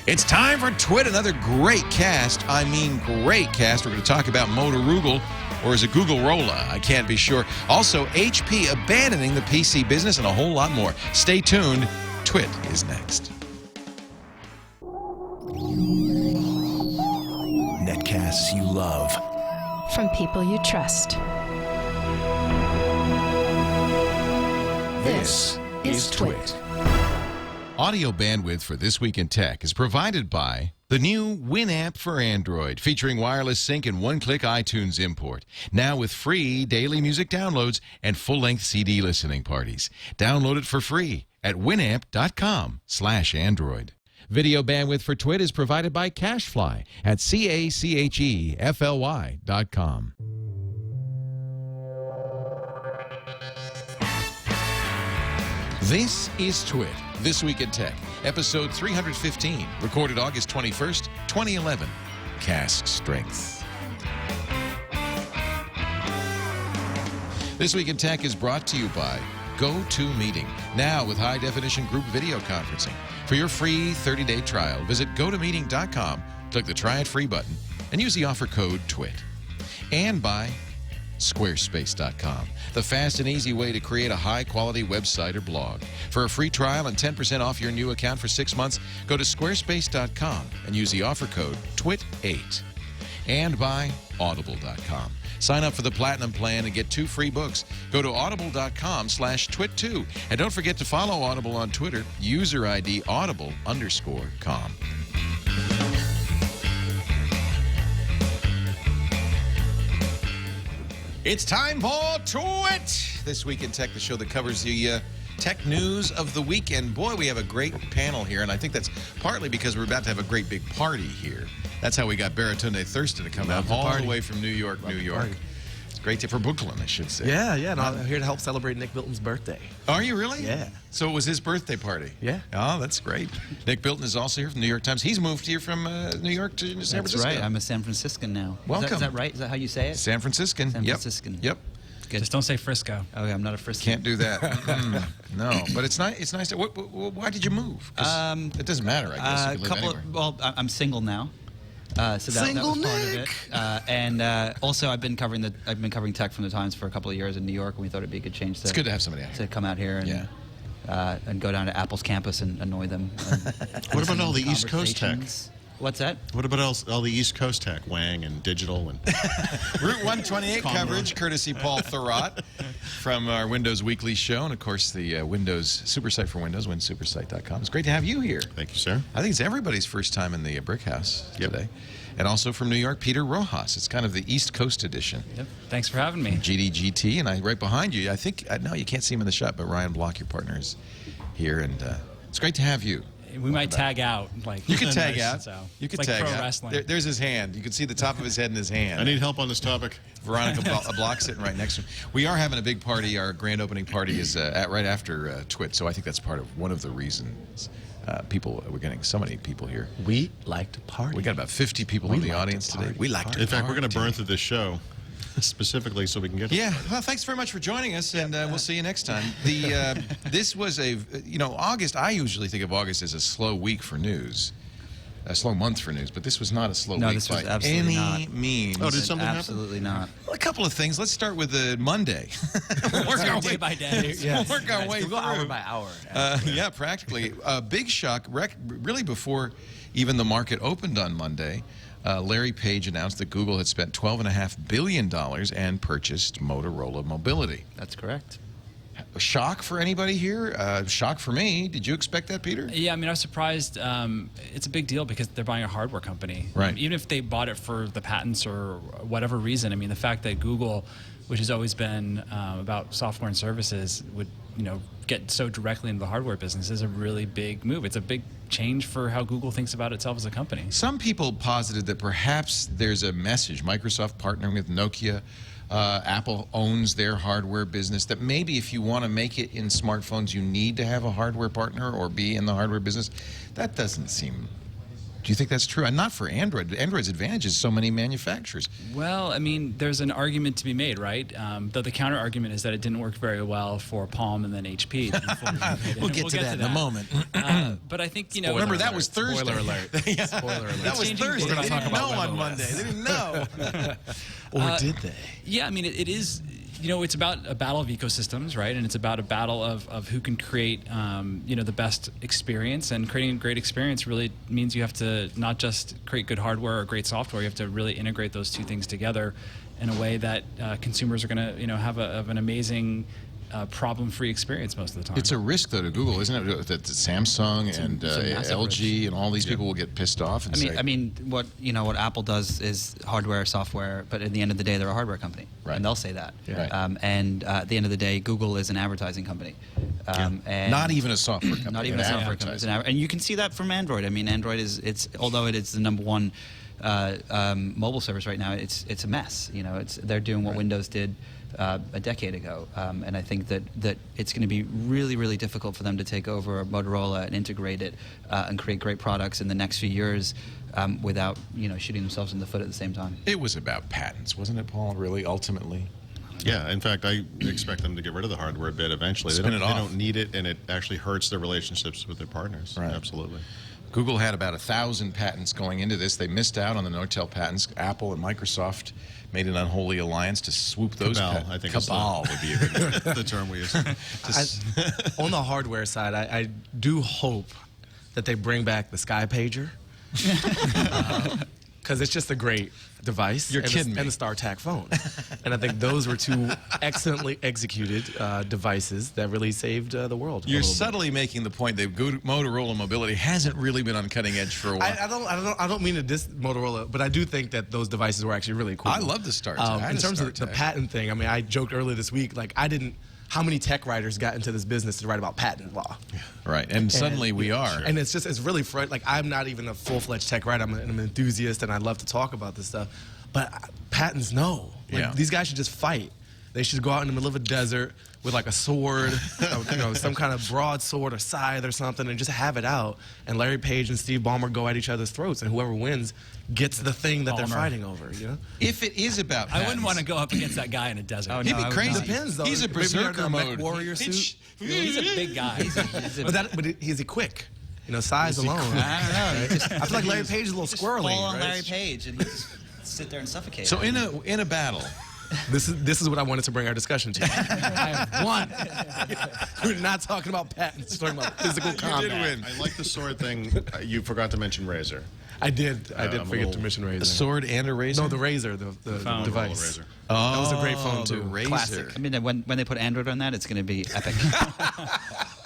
It's time for TWiT, another great cast. I mean, great cast. We're going to talk about Motorola, or is it Google Rolla? I can't be sure. Also, HP abandoning the PC business and a whole lot more. Stay tuned. TWiT is next. Netcasts you love. From people you trust. This is TWiT. Audio bandwidth for This Week in Tech is provided by the new Winamp for Android, featuring wireless sync and one-click iTunes import. Now with free daily music downloads and full-length CD listening parties. Download it for free at winamp.com/Android. Video bandwidth for TWiT is provided by Cashfly at CACHEFLY.com. This is TWiT, This Week in Tech, episode 315, recorded August 21st, 2011. Cask Strength. This Week in Tech is brought to you by GoToMeeting, now with high-definition group video conferencing. For your free 30-day trial, visit GoToMeeting.com, click the Try It Free button, and use the offer code TWiT. And by Squarespace.com, the fast and easy way to create a high-quality website or blog. For a free trial and 10% off your new account for 6 months, go to Squarespace.com and use the offer code TWIT8. And by Audible.com. Sign up for the Platinum Plan and get 2 free books. Go to audible.com/TWIT2. And don't forget to follow Audible on Twitter, user ID audible_com. It's time for TWiT! This Week in Tech, the show that covers the tech news of the week. And boy, we have a great panel here, and I think that's partly because we're about to have a great big party here. That's how we got Baratunde Thurston to come out all the way from New York, New York. It's great for Brooklyn, I should say. Yeah, and I'm here to help celebrate Nick Bilton's birthday. Are you really? Yeah. So it was his birthday party? Yeah. Oh, that's great. Nick Bilton is also here from the New York Times. He's moved here from New York to San Francisco. That's right. I'm a San Franciscan now. Welcome. Is that right? Is that how you say it? San Franciscan. San Franciscan. Yep. Good. Just don't say Frisco. Okay, I'm not a Frisco. Can't do that. No, but it's nice. It's nice. Why did you move? It doesn't matter, I guess. You can live anywhere. I'm single now. So that was part of it. And also, I've been covering tech from the Times for a couple of years in New York, and we thought it'd be a good change. It's good to have somebody out to come out here and go down to Apple's campus and annoy them. What about all the East Coast tech? What's that? What about all the East Coast tech, Wang and digital and Route 128 coverage, courtesy Paul Thurrott from our Windows Weekly show, and of course the Windows Supersite for Windows, winsupersite.com. It's great to have you here. Thank you, sir. I think it's everybody's first time in the Brick House today. And also from New York, Peter Rojas. It's kind of the East Coast edition. Yep. Thanks for having me. GDGT, and right behind you, I think, no, you can't see him in the shot, but Ryan Block, your partner, is here, and it's great to have you. We might tag out. You could tag out. So. You could like tag pro out. Wrestling. There's his hand. You can see the top of his head in his hand. I need help on this topic. Veronica Block sitting right next to him. We are having a big party. Our grand opening party is right after TWiT, so I think that's one of the reasons we're getting so many people here. We like to party. We got about 50 people in the audience today. We like to party. In fact, we're going to burn through this show specifically so we can get to well, thanks very much for joining us, and we'll see you next time. This was August, I usually think of August as a slow week for news, a slow month for news, but this was not a slow week this was by absolutely any not. means. Oh, did something Absolutely not. Well, a couple of things. Let's start with Monday. We'll work our way day by day. We'll work our way We'll go hour through. by hour. Yeah, practically. Big shock, really before even the market opened on Monday. Larry Page announced that Google had spent $12.5 billion and purchased Motorola Mobility. That's correct. A shock for anybody here? Shock for me. Did you expect that, Peter? Yeah, I mean, I was surprised. It's a big deal because they're buying a hardware company. Right. Even if they bought it for the patents or whatever reason, I mean, the fact that Google, which has always been about software and services, would get so directly into the hardware business is a really big move. It's a big change for how Google thinks about itself as a company. Some people posited that perhaps there's a message, Microsoft partnering with Nokia, Apple owns their hardware business, that maybe if you want to make it in smartphones, you need to have a hardware partner or be in the hardware business. That doesn't seem Do you think that's true? And not for Android. Android's advantage is so many manufacturers. Well, I mean, there's an argument to be made, right? Though the counter argument is that it didn't work very well for Palm and then HP. We'll get to that in a moment. But I think, Remember, that was Thursday. Spoiler alert. Yeah. Spoiler alert. That was Thursday. They didn't know on Monday. They didn't know. Or did they? Yeah, I mean, it is. It's about a battle of ecosystems, right? And it's about a battle of who can create, the best experience. And creating a great experience really means you have to not just create good hardware or great software. You have to really integrate those two things together in a way that consumers are going to, have an amazing, problem-free experience most of the time. It's a risk, though, to Google, isn't it? That Samsung and LG risk. and all these people will get pissed off. And say, I mean, what Apple does is hardware, software, but at the end of the day, they're a hardware company, Right. and they'll say that. Yeah. Right. And at the end of the day, Google is an advertising company. And not even a software company. Not even a software company. It's and you can see that from Android. I mean, Android although it is the #1 mobile service right now, it's a mess. They're doing what Windows did a decade ago, and I think that it's going to be really, really difficult for them to take over Motorola and integrate it and create great products in the next few years without shooting themselves in the foot at the same time. It was about patents, wasn't it, Paul? Really, ultimately. Yeah, in fact, I expect them to get rid of the hardware bit eventually. They don't need it, and it actually hurts their relationships with their partners. Right. Absolutely. Google had about 1,000 patents going into this. They missed out on the Nortel patents. Apple and Microsoft made an unholy alliance to swoop those patents. I think Cabal would be a good the term we use. On the hardware side, I do hope that they bring back the Sky Pager. Because it's just a great device. You're kidding me. And the StarTAC phone. And I think those were two excellently executed devices that really saved the world. You're subtly making the point that Motorola Mobility hasn't really been on cutting edge for a while. I don't mean to diss Motorola, but I do think that those devices were actually really cool. I love the StarTAC. In terms of the patent thing, I mean, I joked earlier this week, how many tech writers got into this business to write about patent law? Right, and suddenly we are. And it's really frightening. I'm not even a full-fledged tech writer. I'm an enthusiast, and I love to talk about this stuff. But patents, no. These guys should just fight. They should go out in the middle of a desert with a sword, some kind of broadsword or scythe or something, and just have it out. And Larry Page and Steve Ballmer go at each other's throats, and whoever wins gets the thing that they're fighting over. If it is about patents, I wouldn't want to go up against that guy in a desert. Oh, he'd no, be crazy. Depends, though. He's a berserker mode. Warrior suit. He's a big guy. But is he quick? Size alone. I don't know. I feel like Larry Page is a little squirrely. Fall on right? Larry Page and just sit there and suffocate. So in a battle. This is what I wanted to bring our discussion to. I have won. We're not talking about patents. We're talking about physical combat. You did win. I like the sword thing. You forgot to mention Razer. I did forget to mention Razer. A sword and a razor? No, the Razer, the device. Razor. Oh, that was a great phone too. The Razer. Classic. I mean, when they put Android on that, it's going to be epic.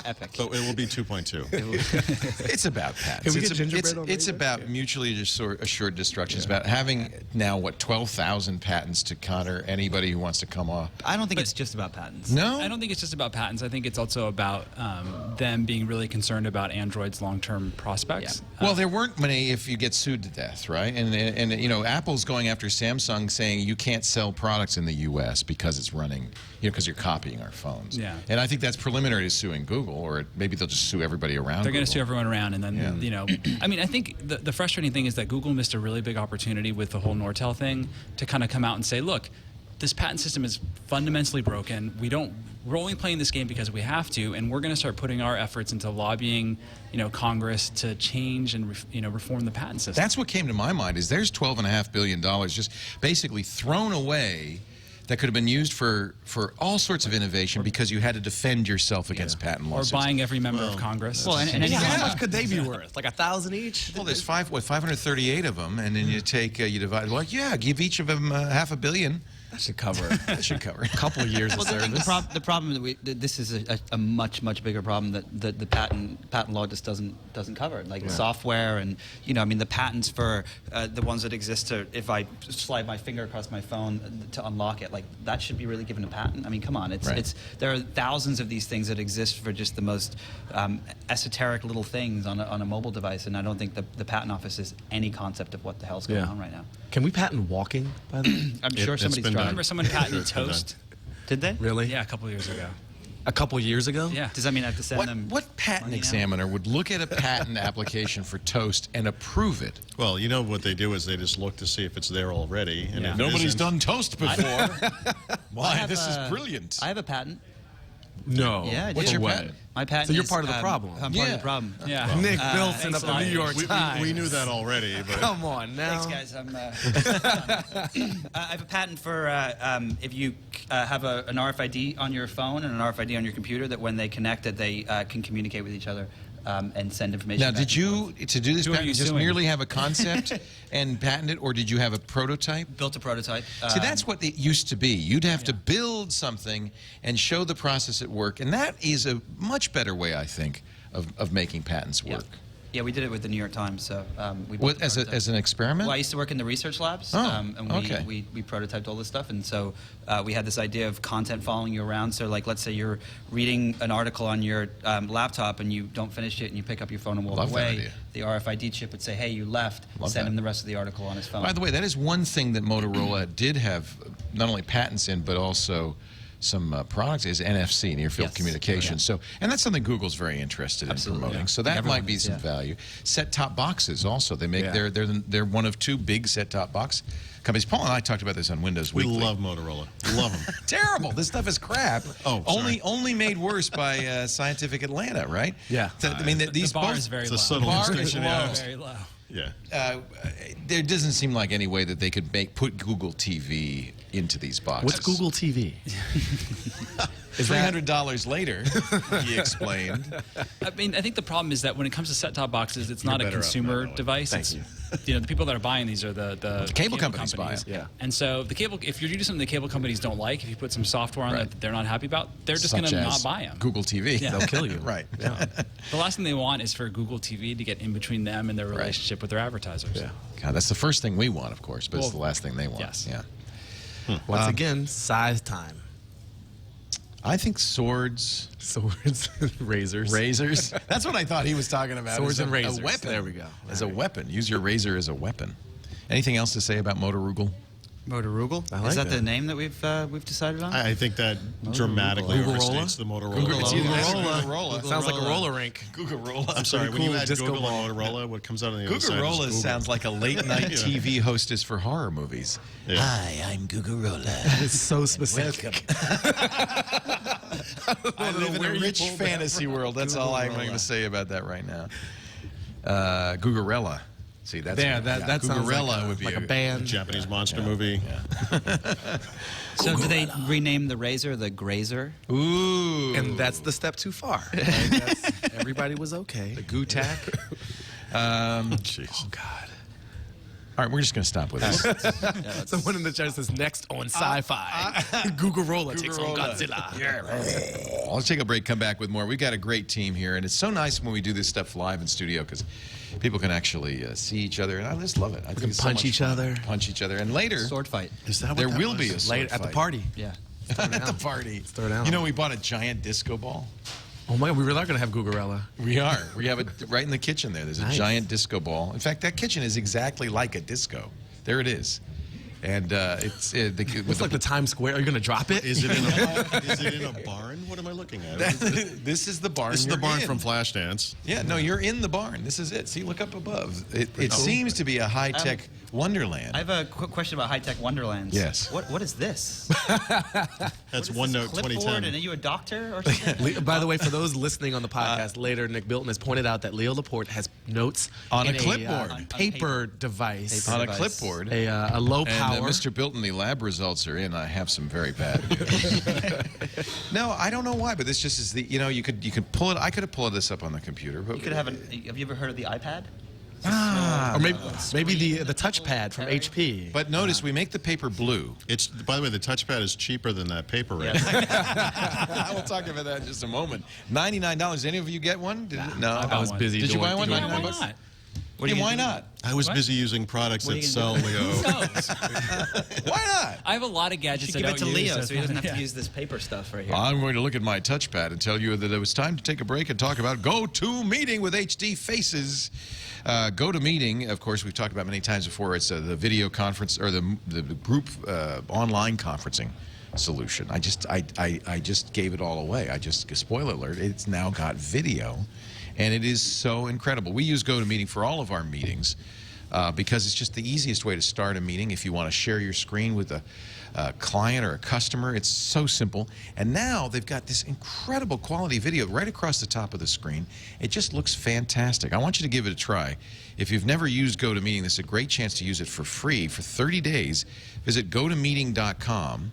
Epic. So it will be 2.2. It's about patents. Can we get gingerbread on It's Razer? about mutually assured destruction. It's about having now, 12,000 patents to counter anybody who wants to come off. I don't think it's just about patents. No? I don't think it's just about patents. I think it's also about them being really concerned about Android's long-term prospects. Yeah. Well, there weren't many if you get sued to death, right? And Apple's going after Samsung saying you can't sell products in the U.S. because it's running, because you're copying our phones. Yeah. And I think that's preliminary to suing Google, or maybe they'll just sue everybody around They're going to Google. sue everyone around, and then, I mean, I think the frustrating thing is that Google missed a really big opportunity with the whole Nortel thing to kind of come out and say, look, this patent system is fundamentally broken. We're only playing this game because we have to, and we're going to start putting our efforts into lobbying, Congress to change and reform the patent system. That's what came to my mind. Is there's $12.5 billion just basically thrown away that could have been used for all sorts of innovation because you had to defend yourself against patent or lawsuits. buying every member of Congress. Well, and How much could they be worth? Like 1,000 each? Well, there's 538 of them, and then you divide. Well, give each of them $500 million. That should cover it. That should cover it. A couple of years of service. the problem that this is a much bigger problem that the patent law just doesn't cover, like software and the patents for the ones that exist to, if I slide my finger across my phone to unlock it, like that should be really given a patent. I mean, come on, there are thousands of these things that exist for just the most esoteric little things on a mobile device, and I don't think the patent office has any concept of what the hell's going on right now. Can we patent walking, by the way? I'm sure somebody's been trying. Remember someone patented toast? Did they? Really? Yeah, a couple of years ago. A couple years ago? Yeah. Does that mean I have to send them? What patent money now? examiner would look at a patent application for toast and approve it? Well, you know what they do is they just look to see if it's there already. And Yeah. if it Nobody's isn't- done toast before. Why? This is I brilliant. have a patent. No. Yeah, I do. What's your What? patent? My patent. So you're is, part of the problem. I'm part of Yeah. the problem. Yeah. Nick Bilton thanks of a the lot. New York Times. we knew that already, but Come on now. Thanks, guys. I have a patent for if you have an RFID on your phone and an RFID on your computer, that when they connect, that they can communicate with each other and send information. Now, back did and you, forth. to do this Who are patent, you just suing? merely have a concept and patent it, or did you have a prototype? built a prototype? See, that's what it used to be. You'd have to build something and show the process at work, and that is a much better way, I think, of making patents work. Yeah, we did it with the New York Times. So we built the As prototype. an experiment? Well, I used to work in the research labs, Oh, and okay. we prototyped all this stuff. And so we had this idea of content following you around. So, like, let's say you're reading an article on your laptop and you don't finish it and you pick up your phone and walk Love that away. idea. The RFID chip would say, hey, you left. Love Send that. him the rest of the article on his phone. By the way, that is one thing that Motorola did have not only patents in, but also some products, is NFC, near field Yes. communication. Yeah. So, and that's something Google's very interested Absolutely, in promoting. yeah. So that Everyone might be is, some yeah. value. Set-top boxes also. They make Yeah. they're one of two big set-top box companies. Paul and I talked about this on Windows we Weekly. love Motorola. Love them. Terrible. This stuff is crap. Oh, sorry. only made worse by Scientific Atlanta, right? Yeah. So, I mean, these The bar both- is very It's low. a subtle bar is distinction. low. Yeah. Very low. Yeah. there doesn't seem like any way that they could put Google TV into these boxes. What's Google TV? $300 later, he explained. I mean, I think the problem is that when it comes to set-top boxes, it's not a better off consumer that way. device. Thank It's, you. know, the people that are buying these are the cable companies buy companies. 'em. Yeah. And so if you're doing something the cable companies don't like, if you put some software on Right. that they're not happy about, they're just going Such to as not buy them. Google TV. Yeah. They'll kill you. Right. The last thing they want is for Google TV to get in between them and their relationship with their advertisers. Yeah. God, that's the first thing we want, of course, but it's Well, the last thing they want. yes. Yeah. Once again, size time. I think swords, Swords, razors. razors. That's what I thought he was talking about. Swords as and razors. A weapon. There we go. As a weapon. Use your razor as a weapon. Anything else to say about Motorola? Motorola? I like Is that that. the name that we've decided on? I think that dramatically Google overstates the Motorola. Google It's Rolla. either Google Sounds like a roller rink. Google I'm sorry, when you cool add disco Google ball. and Motorola, what comes out on the other side is Google Google. sounds like a late night Yeah. TV hostess for horror movies. Yeah. Hi, I'm Google. It's so specific. I live in where a you rich pulled that fantasy world. That's all I'm going to say about that right now. Googarella. See, that's That sounds Googarella would be like a band. Japanese monster movie. So do they rename the razor the Grazer? Ooh, And that's the step too far. Everybody was okay. the Gootac. Jeez. Oh, God. All right, we're just going to stop with this. Someone in the chat says, next on sci-fi, Google Rolla takes on Rolla. Godzilla. Let's take a break, come back with more. We've got a great team here, and it's so nice when we do this stuff live in studio because people can actually see each other, and I just love it. I think can it's so punch much each fun. other. Punch each other, and later Sword fight. Is that what there that will was? be a sword Late at the fight. party. Yeah. At the party. Start out. You know, we bought a giant disco ball. Oh my God, we really are going to have Googarella. We are. We have it right in the kitchen there. There's a Nice. giant disco ball. In fact, that kitchen is exactly like a disco. There it is. And it's It's like the Times Square. Are you going to drop it? Is it in a barn? What am I looking at? this is the barn. This is the you're barn in. from Flashdance. Yeah, no, you're in the barn. This is it. See, look up above. It seems to be a high-tech wonderland. I have a quick question about high-tech wonderlands. Yes. What is this? That's What is OneNote this, clipboard, 2010. and are you a doctor or something? By the way, for those listening on the podcast later, Nick Bilton has pointed out that Leo Laporte has notes On a in clipboard. on paper device, on a device. clipboard. a low And power. Mr. Bilton, the lab results are in. I have some very bad news. No, I don't know why, but this just is the. You could pull it. I could have pulled this up on the computer, but You could have have you ever heard of the iPad? or maybe the touchpad from HP. But notice we make the paper blue. It's, by the way, the touchpad is cheaper than that paper right I will talk about that in just a moment. $99. Any of you get one? No, I was busy. Did you doing- buy one? doing- Why $99? not? Why not? I was busy using products What are that you sell gonna Leo. Why not? I have a lot of You gadgets should I give it to don't use. Leo so he doesn't have Yeah. to use this paper stuff right here. I'm going to look at my touchpad and tell you that it was time to take a break and talk about GoToMeeting with HD Faces. GoToMeeting, of course, we've talked about many times before. It's the video conference or the group online conferencing solution. I just gave it all away. Spoiler alert, it's now got video, and it is so incredible. We use GoToMeeting for all of our meetings because it's just the easiest way to start a meeting. If you want to share your screen with a client or a customer, it's so simple. And now they've got this incredible quality video right across the top of the screen. It just looks fantastic. I want you to give it a try. If you've never used GoToMeeting, this is a great chance to use it for free for 30 days. Visit gotomeeting.com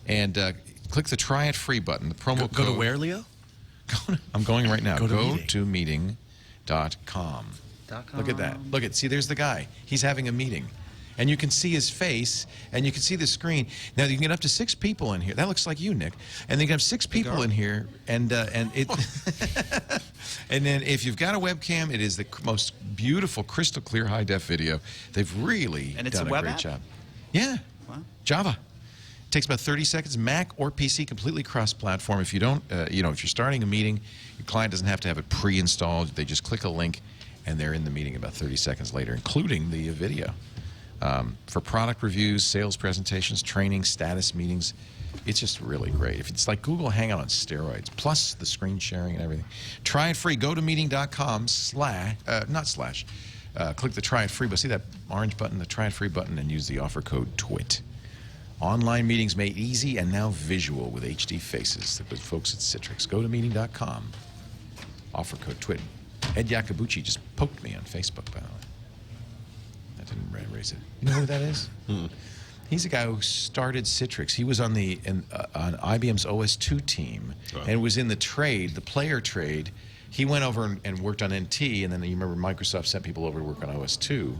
and click the Try It Free button. The promo code. Go to where, Leo? I'm going right now. GoToMeeting.com. Look at that. Look at, see, there's the guy. He's having a meeting. And you can see his face, and you can see the screen. Now, you can get up to 6 people in here. That looks like you, Nick. And they can have 6 people in here, and it. And then if you've got a webcam, it is the most beautiful, crystal clear, high-def video. They've really done a great job. Yeah. Wow. Java. It takes about 30 seconds. Mac or PC, completely cross-platform. If you don't, if you're starting a meeting, your client doesn't have to have it pre-installed. They just click a link, and they're in the meeting about 30 seconds later, including the video. For product reviews, sales presentations, training, status meetings, it's just really great. It's like Google Hangout on steroids, plus the screen sharing and everything. Try it free. Go to meeting.com click the Try It Free button. See that orange button, the Try It Free button, and use the offer code TWiT. Online meetings made easy and now visual with HD faces with folks at Citrix. Go to meeting.com. Offer code TWiT. Ed Yakabuchi just poked me on Facebook, by the way. I didn't raise it. You know who that is? He's a guy who started Citrix. He was on on IBM's OS2 team and was in the player trade. He went over and worked on NT, and then you remember Microsoft sent people over to work on OS2.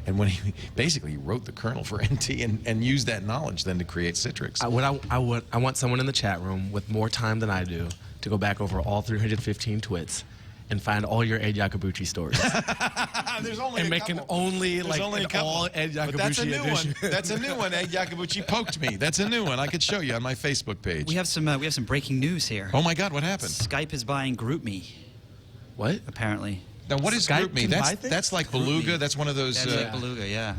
And when he basically wrote the kernel for NT and used that knowledge then to create Citrix. I want someone in the chat room with more time than I do to go back over all 315 twits and find all your Ed Yakabuchi stories. There's only and a making couple. only There's like only a couple. all Ed Yakabuchi But that's a new edition. one. That's a new one. Ed Yakabuchi poked me. That's a new one. I could show you on my Facebook page. We have some breaking news here. Oh my God, what happened? Skype is buying GroupMe. What? Apparently. Now, what is Skype GroupMe? That's like Beluga. That's one of those. That's like Beluga, yeah.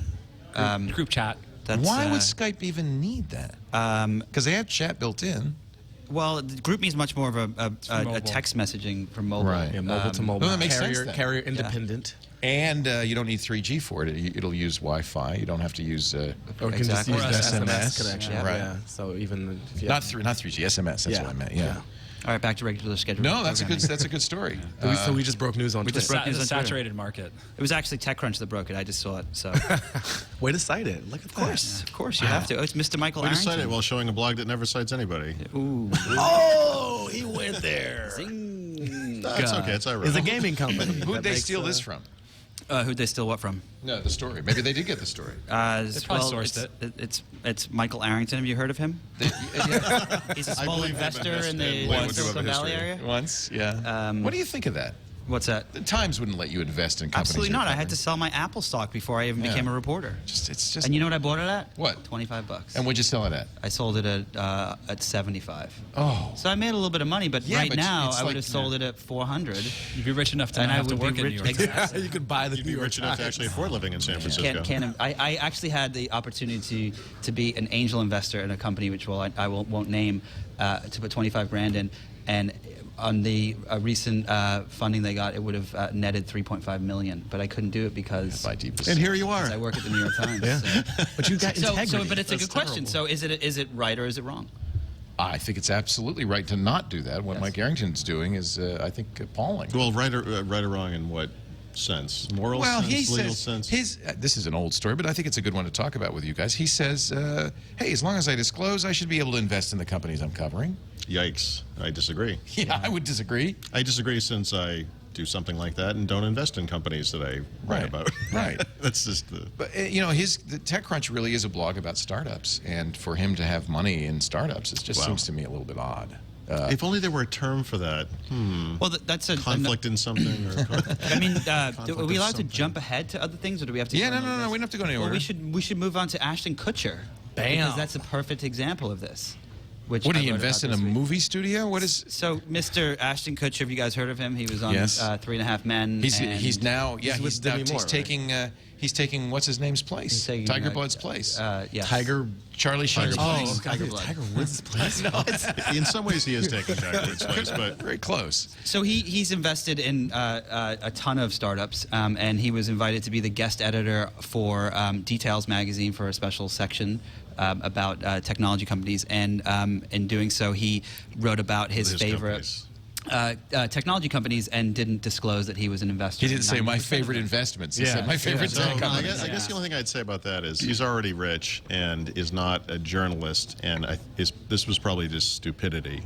Group chat. Why would Skype even need that? Because they have chat built in. Well, GroupMe is much more of a text messaging for mobile. Right. Yeah, mobile to mobile. Well, that makes sense then. Carrier independent. And you don't need 3G for it. It'll use Wi-Fi. You don't have to use. Or you can just Exactly. use the SMS. SMS connection. Yeah. Right. Yeah. So even if you Not 3G, SMS. That's what I meant. Yeah. All right, back to regular schedule. No, that's a good story. So we just broke news on Twitter. just broke news It's a on Twitter. saturated market. It was actually TechCrunch that broke it. I just saw it. So, Way to cite it. Look at that. of course, you have to. Oh, it's Mr. Michael We Arrington. decided while showing a blog that never cites anybody. Ooh. Oh, he went there. That's okay. It's ironic. It's a gaming company. Who'd they steal this from? Who'd they steal what from? No, the story. Maybe they did get the story. probably sourced It's Michael Arrington. Have you heard of him? He's a small believe they investor in invested the way too Silicon much Valley history. area. Once, yeah. What do you think of that? What's that? The Times wouldn't let you invest in companies. Absolutely you're not. I had covering. to sell my Apple stock before I even Yeah. became a reporter. It's just. And you know what I bought it at? What? $25. And what'd you sell it at? I sold it at 75. Oh. So I made a little bit of money, but Yeah, right but now it's I would like- have sold it at 400. You'd be rich enough to And not I have to would be work in New rich- York. exactly. You could buy the You'd New be York rich enough to Times. actually afford living in San Francisco. I actually had the opportunity to be an angel investor in a company which I won't name, to put 25 grand in, and on the recent funding they got, it would have netted 3.5 million, but I couldn't do it because And here you are. I work at the New York Times. Yeah. So. But you got integrity. But it's a That's good question. terrible. So is it right or is it wrong? I think it's absolutely right to not do that. What Yes. Mike Arrington's doing is, I think, appalling. Well, right or wrong in what sense? Moral Well, sense, he legal says sense? this is an old story, but I think it's a good one to talk about with you guys. He says, "Hey, as long as I disclose, I should be able to invest in the companies I'm covering." Yikes. I disagree. Yeah, I would disagree. I disagree since I do something like that and don't invest in companies that I write Right. about. Right. That's just the... But the TechCrunch really is a blog about startups, and for him to have money in startups, it just Wow. seems to me a little bit odd. if only there were a term for that. Well, that's a Conflict in something? Or I mean, are we of allowed to something. jump ahead to other things, or do we have to? Yeah, go no, on we this? don't have to go any Well, order. we should move on to Ashton Kutcher. Bam. Because that's a perfect example of this. Which What I did he wrote invest in about a this week. movie studio? What is? So, Mr. Ashton Kutcher, have you guys heard of him? He was on Yes. 3.5 Men. He's and now He's with Demi Moore, right? he's taking what's his name's place? He's taking, Tiger Blood's place. yes. Tiger Charlie Sheen's place. Tiger Blood. Tiger Woods' place. In some ways, he is taking Tiger Woods' place, but Very close. So he's invested in a ton of startups, and he was invited to be the guest editor for Details magazine for a special section about technology companies. And in doing so, he wrote about his favorite technology companies and didn't disclose that he was an investor. He didn't say my favorite investments. He said my favorite So tech I companies. guess the only thing I'd say about that is he's already rich and is not a journalist, and this was probably just stupidity.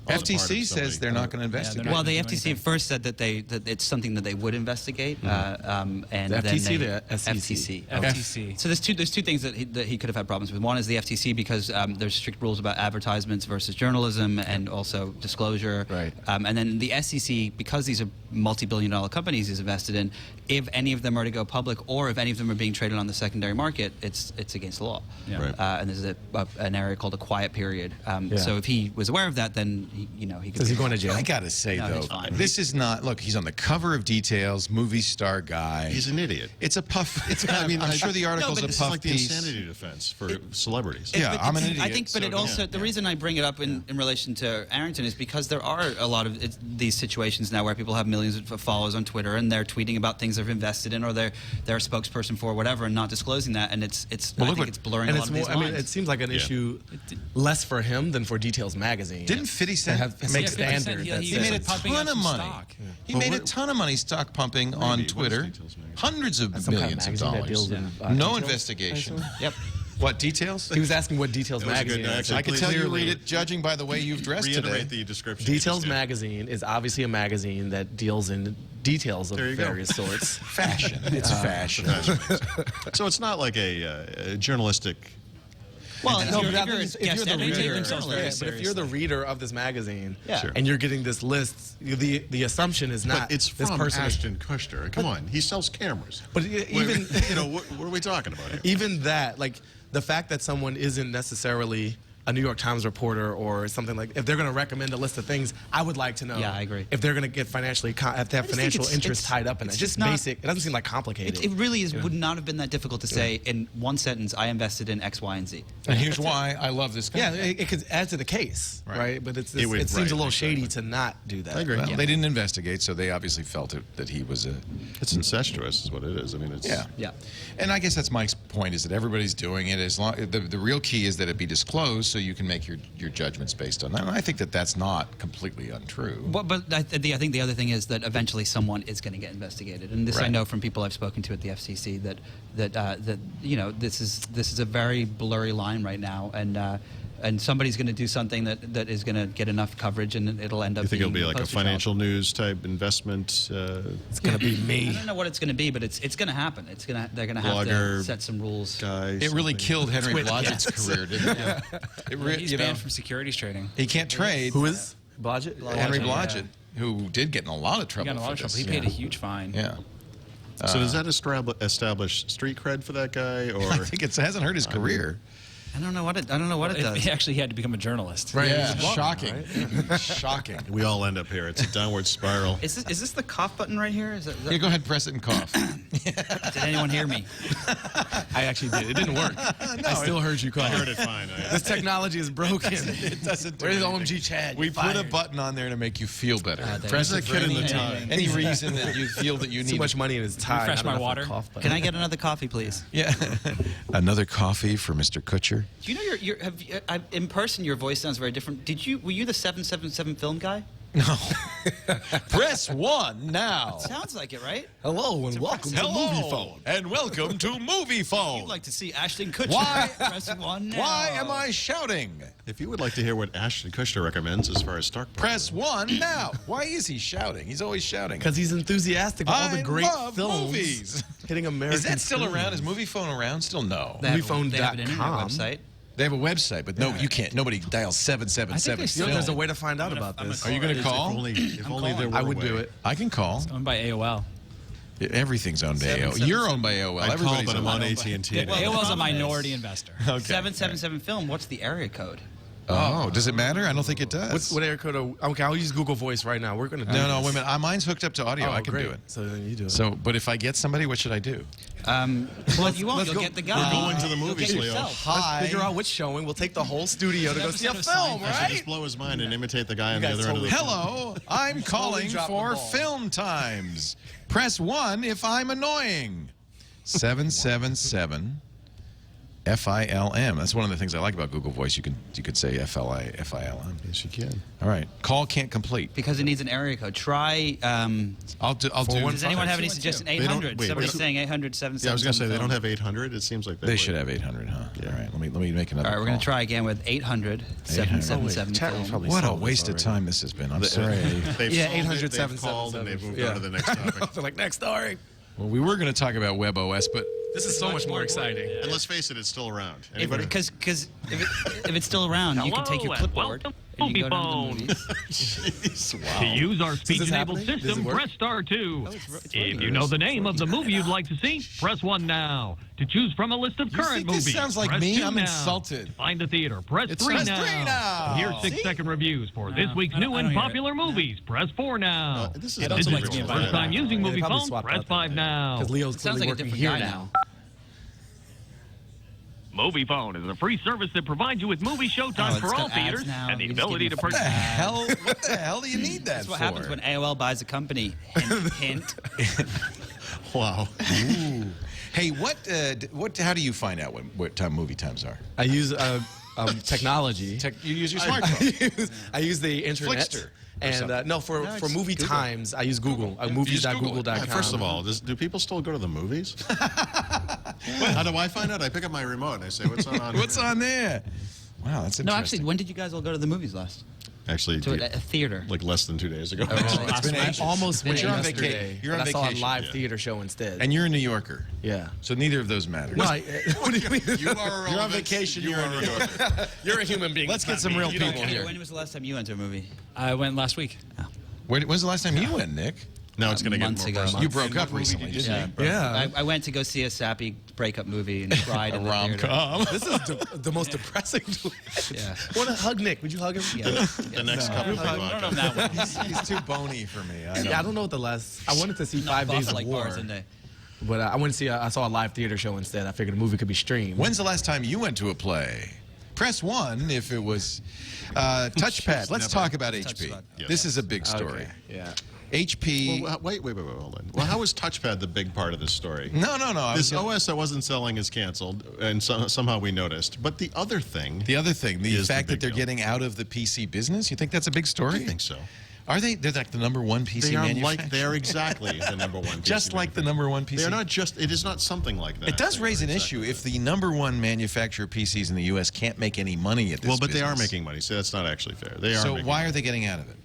FTC says they're not going to investigate. Well, the FTC first said that it's something that they would investigate, and The then FTC, they, the SEC? FTC. So there's two things that he could have had problems with. One is the FTC because there's strict rules about advertisements versus journalism and also disclosure. Right. And then the SEC, because these are multi-billion-dollar companies he's invested in, if any of them are to go public or if any of them are being traded on the secondary market, it's against the law. Yeah. Right. And there's an area called a quiet period. So if he was aware of that, then he could. Is he going to jail? I gotta say No, though, he's fine. this is not. Look, he's on the cover of Details, movie star guy. He's an idiot. It's a puff. It's I'm sure the article's a This is puff like the piece. insanity defense for celebrities. Yeah, But I'm an it's- idiot. I think, but so it don't- also the reason I bring it up in relation to Arrington is because there are a lot of these situations now where people have millions of followers on Twitter and they're tweeting about things they've invested in or they're a spokesperson for whatever and not disclosing that, and it's Well, I look think what- it's blurring And a it's lot of more, these I lines. mean, it seems like an issue less for him than for Details magazine. Didn't 50 Cent make Yeah, 50 Cent, standards? he that He was made a says- pumping ton up of some money. stock. He But made a where- ton of money stock pumping on what is Twitter. Details magazine? Hundreds of some kind of millions of magazine that dollars. deals in, No details, investigation. Yep. What, Details? He was asking what Details That was a good- magazine is. actually, I can please tell you clearly read it judging by the way you've dressed Reiterate today. the description. you Details just did. magazine is obviously a magazine that deals in details of There you go. various sorts. Fashion. It's fashion. So it's not like a journalistic. Well, No, if but you're a if you're guest the editor, reader, themselves very but if you're the reader of this magazine Yeah. Sure. and you're getting this list, the assumption is not But it's this from person. Ashton Kutcher. Come on, he sells cameras. But even what are we talking about here? even that, like the fact that someone isn't necessarily a New York Times reporter or something like, if they're going to recommend a list of things, I would like to know. Yeah, I agree. If they're going to get financially, have to have just think financial it's- interest it's- tied up in it. it's Just just not- basic. It doesn't seem like complicated. It really is. Would not have been that difficult to say in one sentence. I invested in X, Y, and Z. And here's why I love this guy. Yeah, it could add to the case, right? But it would- seems right, a little exactly. shady to not do that. I agree. Well, they didn't investigate, so they obviously felt that he was a. It's incestuous, is what it is. I mean, it's Yeah. And I guess that's Mike's point: is that everybody's doing it. As long the real key is that it be disclosed, so you can make your judgments based on that. And I think that that's not completely untrue. But I think the other thing is that eventually someone is going to get investigated, and this I Right. know from people I've spoken to at the FCC that this is a very blurry line right now, and somebody's going to do something that is going to get enough coverage, and it'll end up. You think it'll be being like a poster child. financial news type investment? It's going to be I me. don't know what it's going to be, but it's going to happen. They're going to have Blogger to set some rules. Guy. It really something. killed Henry Twit, Blodgett's career, didn't it? He's banned from securities trading. He can't trade. Who is Blodgett? Henry Blodgett, Blodgett, who did get in a lot of He trouble got in a lot of for trouble. this. He paid a huge fine. Yeah. So does that establish street cred for that guy, or I think it hasn't hurt his career. I don't know what it does. He actually had to become a journalist. Right. Yeah, He's a button, shocking. right? Shocking. we all end up here? It's a downward spiral. Is this the cough button right here? Is that, Yeah, go ahead, press it and cough. did anyone hear me? I actually did. It didn't work. I still heard you call. I heard it fine. This technology is broken. It doesn't do Where's anything. OMG Chad? We You're put a fired. button on there to make you feel better. there Press you it go. for Kid in the any, tie. any reason that you feel that you need. Too much money in his tie. Refresh not my enough for water. cough button. Can I get another coffee, please? Yeah. Another coffee for Mr. Kutcher. Do you know in person your voice sounds very different? Were you the 777 film guy? No. Press 1 now. Sounds like it, right? Hello and welcome to Movie Phone. And welcome to Movie Phone. You'd like to see Ashton Kutcher. Why- Press 1 now. Why am I shouting? If you would like to hear what Ashton Kutcher recommends as far as stock, Press 1 now. Why is he shouting? He's always shouting. Because he's enthusiastic about all the I great love films movies. hitting American. Is that still screens. around? Is Movie Phone around? Still no. They have an internet MoviePhone.com. website. They have a website, but no, you can't. Nobody dials 777. You know, there's a way to find out about this. Are you going to if call? only there were I a would way. do it. I can call. Owned by AOL. Everything's owned by AOL. You're owned by AOL. I call, Everybody's but I'm owned on by AT&T. Well, AOL's a problem is- minority investor. Okay. 777 film. What's the area code? Oh, does it matter? I don't think it does. What area code? Okay, I'll use Google Voice right now. We're gonna do No, this. wait a minute. Mine's hooked up to audio. Oh, I can great. do it. So then you do it. So, but if I get somebody, what should I do? Well, you won't. You'll get the guy. We're going to the movies, You'll get Leo. yourself. Let's figure out which showing. We'll take the whole studio to go see a film, I should right? just blow his mind and imitate the guy on the guys other end of the Hello, I'm calling dropped the for ball. film times. Press 1 if I'm annoying. 777 FILM. That's one of the things I like about Google Voice. You could say FILM. Yes, you can. All right. Call can't complete. Because it needs an area code. Try. I'll do. Does anyone have any suggestion? 800. wait, Somebody's wait. saying 800 Yeah, I was going to say, they don't have 800. It seems like They should have 800, huh? Yeah. All right. Let me make another. All right, we're going to call. try again with 800 777 Chat room film. probably What a solved this waste of already. time this has been. I'm sorry. They've Yeah, solved it, 800 they've called, and they've moved on to the next topic. They're like, next story. Well, we were going to talk about WebOS, but This is so much more exciting. And let's face it, it's still around. Anybody? Because if it's still around, you can take your Hello, and clipboard welcome and you to go to the Movie movies. Wow. To use our speech-enabled happening? Does it system, work? press star 2. it's If you know the name of the movie you'd like to see, press 1 now. To choose from a list of current think this movies, sounds like press me? 2 I'm now. insulted. Find the theater, press 3 Press now. 3 now. Here's See? 6-second reviews for this week's I don't- new I and don't hear popular movies. Press 4 now. This is don't not sound like something me to if I First time using They movie probably phone, swapped press out 5 now. Because Leo's Sounds clearly like a working different here guy now. Movie Phone is a free service that provides you with movie showtime it's for all got ads theaters now. and the You just ability give to me purchase. What the hell do you need that That's what for? happens when AOL buys a company. Hint, hint. Wow. Hey, how do you find out what time movie times are? I use technology. You use your smartphone. I use the internet. Flickster or And something. no, for it's movie Google. times, I use Google. You use Movies.google.com. Yeah, first of all, do people still go to the movies? How do I find out? I pick up my remote and I say, what's on? What's on there? Wow, that's interesting. No, actually, when did you guys all go to the movies last? Actually, To a theater. like less than 2 days ago. It's been I ages. almost went You're on yesterday. vacation. You're on but I saw a vacation. live Yeah. theater show instead. And you're a New Yorker. yeah. So neither of those matter. No, what do you mean? You are You're on vacation, you're in New York. You're a human being. Let's get some real people here. When was the last time you went to a movie? I went last week. When's the last time you went, Nick? Now it's going to get Months more ago. personal. You broke up recently, didn't you? Yeah. I went to go see a sappy breakup movie and cried in the theater. Rom-com. This is the most depressing. Yeah. Want to hug Nick? Would you hug him? Yeah. The next couple of vodka. He's too bony for me. I don't know what the last. I wanted to see 5 Buff Days of like War, Baratunde. but I went to see. I saw a live theater show instead. I figured a movie could be streamed. When's the last time you went to a play? Press 1 if it was touchpad. Let's talk about HP. Touchpad. This is a big story. Okay. Yeah. HP. Well, wait, hold on. Well, how is touchpad the big part of this story? No. I was This gonna- OS that wasn't selling is canceled, and somehow we noticed. But the other thing, The other thing, the is the fact that big they're deal. getting out of the PC business, you think that's a big story? I think so. Are they? They're like the number one PC They are manufacturer. they're exactly the number one. PC Just like the number one PC. They're not just. It is not something like that. It does They raise are an exactly issue that. if the number one manufacturer of PCs in the U.S. can't make any money at this. Well, but they are business. making money, so that's not actually fair. They are. So making why money. are they getting out of it?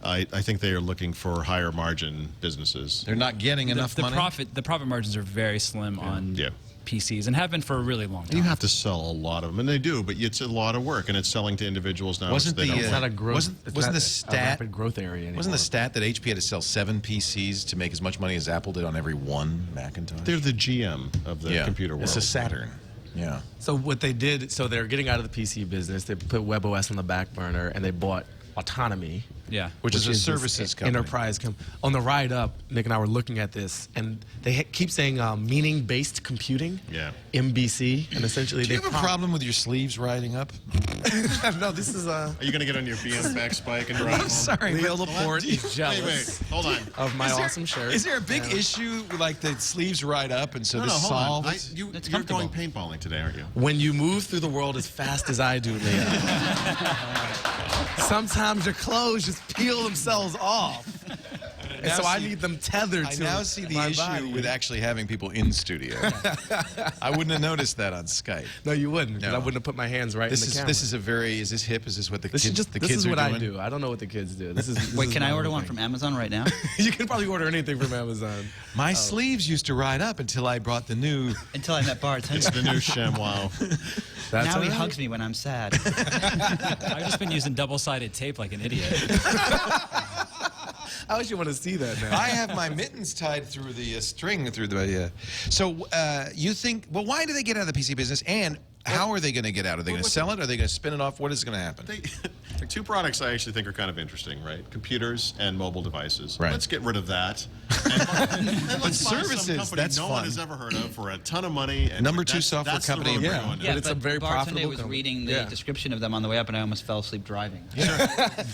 I think they are looking for higher margin businesses. They're not getting enough The money. profit margins are very slim on Yeah. PCs and have been for a really long And time. you have to sell a lot of them, and they do, but it's a lot of work, and it's selling to individuals now. Wasn't which they the, don't It's want. not a growth. Wasn't it's the not stat- a rapid growth area anymore. Wasn't the stat that HP had to sell 7 PCs to make as much money as Apple did on every one Macintosh? They're the GM of the computer world. It's a Saturn. Yeah. So what they did, so they're getting out of the PC business. They put WebOS on the back burner, and they bought Autonomy, Yeah. Which is a this services company. enterprise. On the ride up, Nick and I were looking at this, and they keep saying meaning-based computing. Yeah. MBC, and essentially Do you have a problem with your sleeves riding up? No, this is Are you going to get on your BMX bike and drive home? Sorry, Leo but- Laporte is jealous Wait, hold on. of my Is there- awesome shirt. Is there a big issue like the sleeves ride up, and so No, this hold on. solves? You're comfortable. going paintballing today, aren't you? When you move through the world as fast as I do, Leo, sometimes your clothes just peel themselves off. And so I need them tethered I to now see the my issue body. with actually having people in studio. I wouldn't have noticed that on Skype. No, you wouldn't. 'Cause No. I wouldn't have put my hands right in the camera. This is this hip? Is this what the This kids is just the this kids is are what doing? I do. I don't know what the kids do. This is Wait, can I my order own one thing. from Amazon right now? You can probably order anything from Amazon. My sleeves used to ride up until I brought the new. Until I met bartender. It's the new ShamWow. That's Now he all right. hugs me when I'm sad. I've just been using double-sided tape like an idiot. I actually want to see that now. I have my mittens tied through the string through the. So you think? Well, why do they get out of the PC business? And how are they going to get out? Are they going to sell it? Are they going to spin it off? What is going to happen? Two products I actually think are kind of interesting, right? Computers and mobile devices. Right. Let's get rid of that. And let's buy services, some company that's no fun. one has ever heard of for a ton of money. And Number 2 software that's the company. road we're Yeah. going down. Yeah, But it's a very Baratunde profitable was company. reading the description of them on the way up, and I almost fell asleep driving.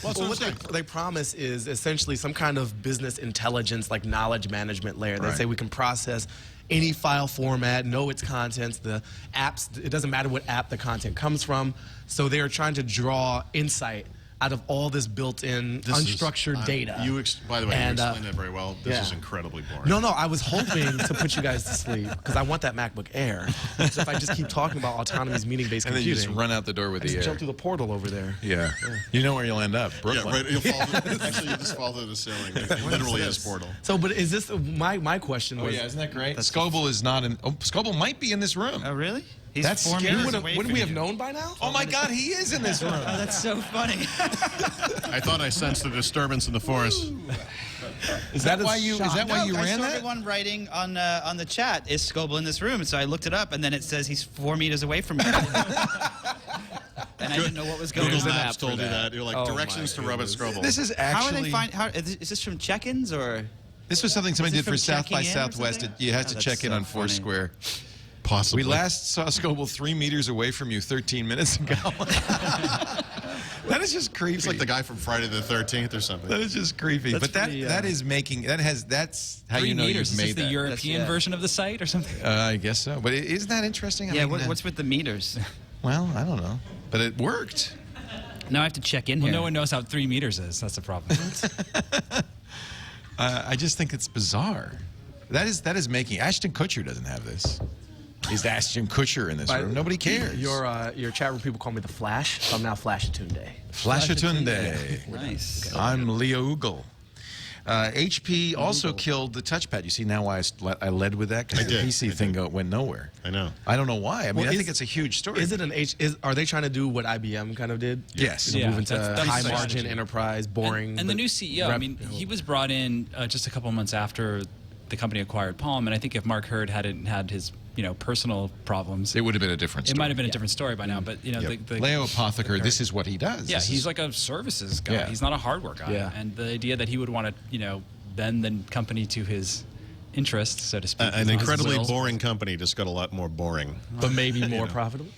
Well, what they promise is essentially some kind of business intelligence, like knowledge management layer. They say we can process any file format, know its contents, the apps, it doesn't matter what app the content comes from. So they are trying to draw insight out of all this built-in unstructured data. By the way, you explained that very well. This is incredibly boring. No, I was hoping to put you guys to sleep because I want that MacBook Air. So if I just keep talking about autonomous meeting-based And then computing, you just run out the door with the just air. jump through the portal over there. Yeah. You know where you'll end up. Brooklyn. Yeah, right. You'll fall through, actually, you just fall through the ceiling. It literally is portal. So, but is this my question? Was, Isn't that great? Scoble is not in. Oh, Scoble might be in this room. Oh, really? He's That's 4 scary. meters away Wouldn't from we have you. known by now? Oh my God, he is in this room. Oh, that's so funny. I thought I sensed a disturbance in the force. Is that why you? Is that why you I ran saw that? everyone writing on the chat, is Scoble in this room? And so I looked it up, and then it says he's 4 meters away from me. And I didn't know what was going Google on. Maps told you that. You're like, Oh directions to my Robert Scoble. This is How are actually. they is this from check-ins or? This was something somebody Is did this for from South by checking in or Southwest. something? You had Oh, to that's check in so on funny. Foursquare. Possibly. We last saw Scoble 3 meters away from you 13 minutes ago. That is just creepy. It's like the guy from Friday the 13th or something. That is just creepy. That's But that pretty, that is making that's how 3 you know meters. you've Is made this the that. European That's- version of the site or something? I guess so. But isn't that interesting? I Yeah, mean, what's with the meters? well, I don't know. But it worked. Now I have to check in Well, here. no one knows how 3 meters is. That's the problem. I just think it's bizarre. That is making Ashton Kutcher doesn't have this. Is Ashton Kutcher in this room? Nobody cares. Your chat room people call me the Flash, so I'm now Flashatunde. Flashatunde. Nice. I'm Leo Ugal. HP also killed the touchpad. You see now why I led with that? Because the did. PC thing went nowhere. I know. I don't know why. I mean, Well, I think it's a huge story. Is it are they trying to do what IBM kind of did? Yes. Yeah, Move into that's high the margin strategy. enterprise, boring. And the but new CEO, I mean, he was brought in just a couple of months after the company acquired Palm, and I think if Mark Hurd hadn't had his personal problems, It would have been a different story. it might have been a different story by now. But the Leo Apotheker, this is what he does. yeah, This he's is- like a services guy. Yeah. He's not a hardware guy. Yeah. And the idea that he would want to bend the company to his interests, so to speak, An his incredibly will. boring company just got a lot more boring. but maybe more profitable.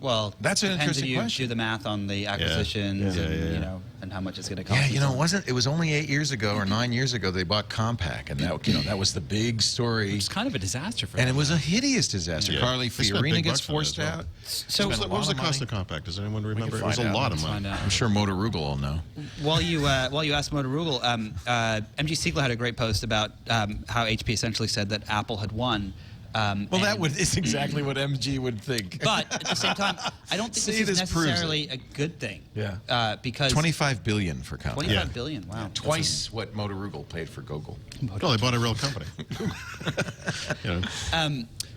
Well, That's an depends interesting if you question. do the math on the acquisitions and and how much it's going to cost. Yeah, and so on. it was only 8 years ago or 9 years ago they bought Compaq, and that was the big story. It's kind of a disaster for And them. it was a hideous disaster. Yeah. Carly They spent Fiorina big gets bucks on it as forced well. out. So What Spent a was the lot of cost money. of Compaq? Does anyone remember? It find was a out. lot of Let's money. find out. I'm sure Motoroogle will know. While you asked Motoroogle, MG Siegler had a great post about how HP essentially said that Apple had won. Well, is exactly what MG would think. But at the same time, I don't think See, this is this proves it. necessarily a good thing. Yeah. Because 25 billion for Compaq. 25 billion. Wow. Twice what Motoroogle paid for Google. Well, they bought a real company.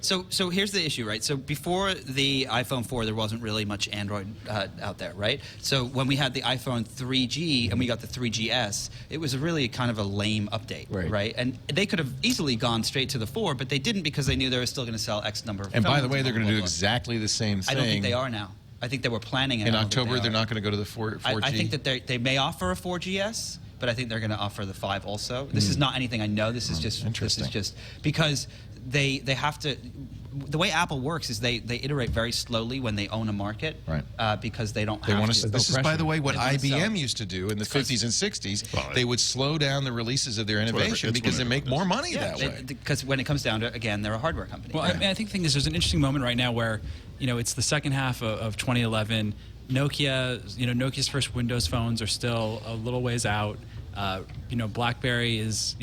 So here's the issue, right? So before the iPhone 4, there wasn't really much Android out there, right? So when we had the iPhone 3G and we got the 3GS, it was really kind of a lame update, right? And they could have easily gone straight to the 4, but they didn't because they knew they were still going to sell X number of And by the phones way, they're going to do blah, blah, blah. exactly the same thing. I don't think they are now. I think they were planning it In now that October, they they're are. not going to go to the 4G. I think that they may offer a 4GS, but I think they're going to offer the 5 also. This is not anything I know. This is just interesting. This is just because they have to. The way Apple works is they iterate very slowly when they own a market, Right. Because they don't They have want to. to. This is, by the way, what They wanna sell IBM it. used to do in the 50s and 60s. Well, They would slow down the releases of their whatever- innovation it's because they whatever make it more is. money that way. Because when it comes down to it, again, they're a hardware company. Well, I mean, I think the thing is there's an interesting moment right now where, it's the second half of 2011. Nokia's first Windows phones are still a little ways out. BlackBerry is,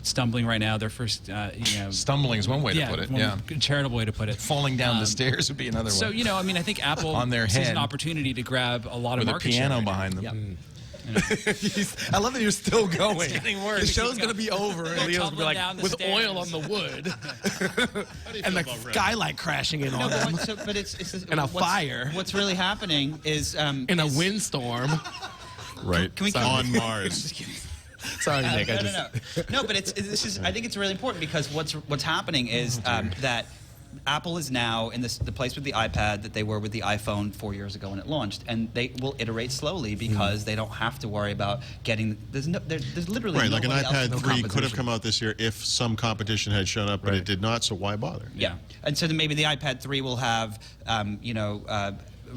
stumbling right now. Their first, Stumbling is one way to put it. Yeah. Charitable way to put it. Falling down the stairs would be another So, one. I think Apple On their sees head. an opportunity to grab a lot With of a market piano share. behind them. I love that you're still going. It's getting worse. The show's gonna be over, and Leo's gonna be tumbling down like, the with stairs. oil on the wood, How do you and feel the about Red? skylight crashing in No, on them, but it's and a what's- fire What's really happening is in a windstorm. Right. Can we- on Mars. Sorry, Nick. No, but this is. I think it's really important because what's happening is that Apple is now in the place with the iPad that they were with the iPhone 4 years ago when it launched, and they will iterate slowly because they don't have to worry about getting. There's literally right. Like an nobody else. iPad 3 could have come out this year if some competition had shown up, but it did not. So why bother? Yeah, and so then maybe the iPad 3 will have,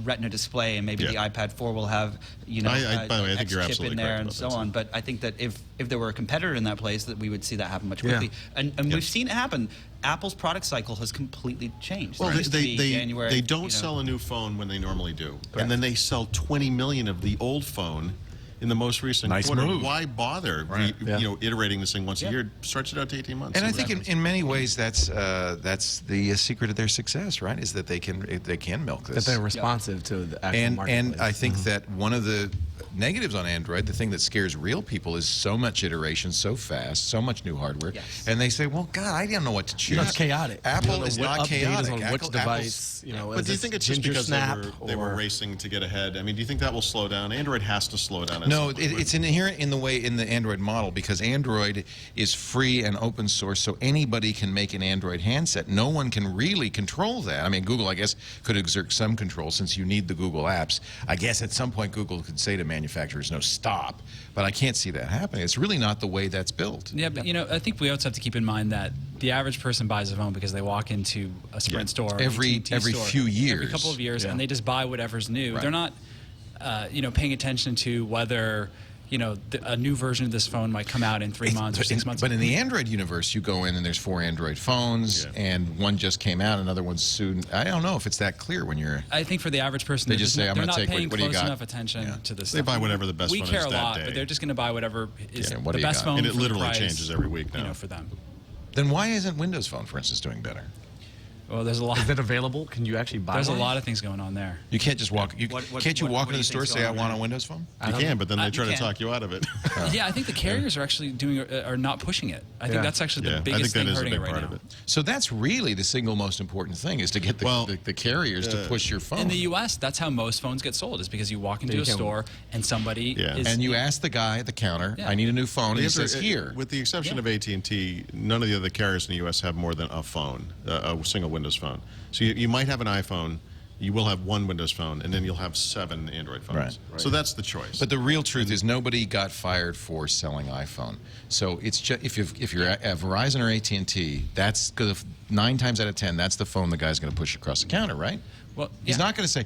Retina display, and maybe the iPad 4 will have, by the way, I think you're chip absolutely in there correct and about so that. on. But I think that if there were a competitor in that place, that we would see that happen much quickly. And we've seen it happen. Apple's product cycle has completely changed. Well, January, they don't sell a new phone when they normally do, and then they sell 20 million of the old phone in the most recent quarter. Move. Why bother? Iterating this thing once a year, stretch it out to 18 months. And I think in many ways that's the secret of their success, right? Is that they can milk this. That they're responsive to the actual marketplace. And I think that one of the negatives on Android, the thing that scares real people, is so much iteration, so fast, so much new hardware, and they say, "Well, God, I don't know what to choose." It's chaotic. Apple is not chaotic. On which device? But do you think it's just because they were racing to get ahead? I mean, do you think that will slow down? Android has to slow down. No, it's inherent in the Android model because Android is free and open source, so anybody can make an Android handset. No one can really control that. I mean, Google, I guess, could exert some control since you need the Google apps. I guess at some point Google could say to manufacturers, "No, stop." But I can't see that happening. It's really not the way that's built. Yeah, but I think we also have to keep in mind that the average person buys a phone because they walk into a Sprint store every store, few years, every couple of years, and they just buy whatever's new. Right. They're not, paying attention to whether a new version of this phone might come out in 3 months or 6 months. But in the Android universe, you go in and there's 4 Android phones, and one just came out, another one's soon. I don't know if it's that clear when you're. I think for the average person, they just say, "I'm they're going to not take paying what do you close got?" enough attention to this. They buy whatever the best we phone care is a that lot, day. but they're just going to buy whatever is what the do you best got? phone. And it for the literally price, changes every week now. For them. Then why isn't Windows Phone, for instance, doing better? Well, there's a lot. Is that available? Can you actually buy There's one? a lot of things going on there. You can't just walk. Can't you walk what into the do you store and think's say, "I going want on a Windows Phone"? You can, but then they try you to can. talk you out of it. Yeah, I think the carriers are actually are not pushing it. I think that's actually the biggest thing hurting it right now. So that's really the single most important thing is to get the carriers to push your phone. In the U.S., that's how most phones get sold, is because you walk into a store and somebody is... And you ask the guy at the counter, "I need a new phone," and he says, "Here." With the exception of AT&T, none of the other carriers in the U.S. have more than a phone, a single Windows phone. So you might have an iPhone, you will have one Windows phone, and then you'll have 7 Android phones. Right. So that's the choice. But the real truth is nobody got fired for selling iPhone. So it's just, if you're at Verizon or AT&T, that's 9 times out of 10, that's the phone the guy's going to push across the counter, right? Well, he's not going to say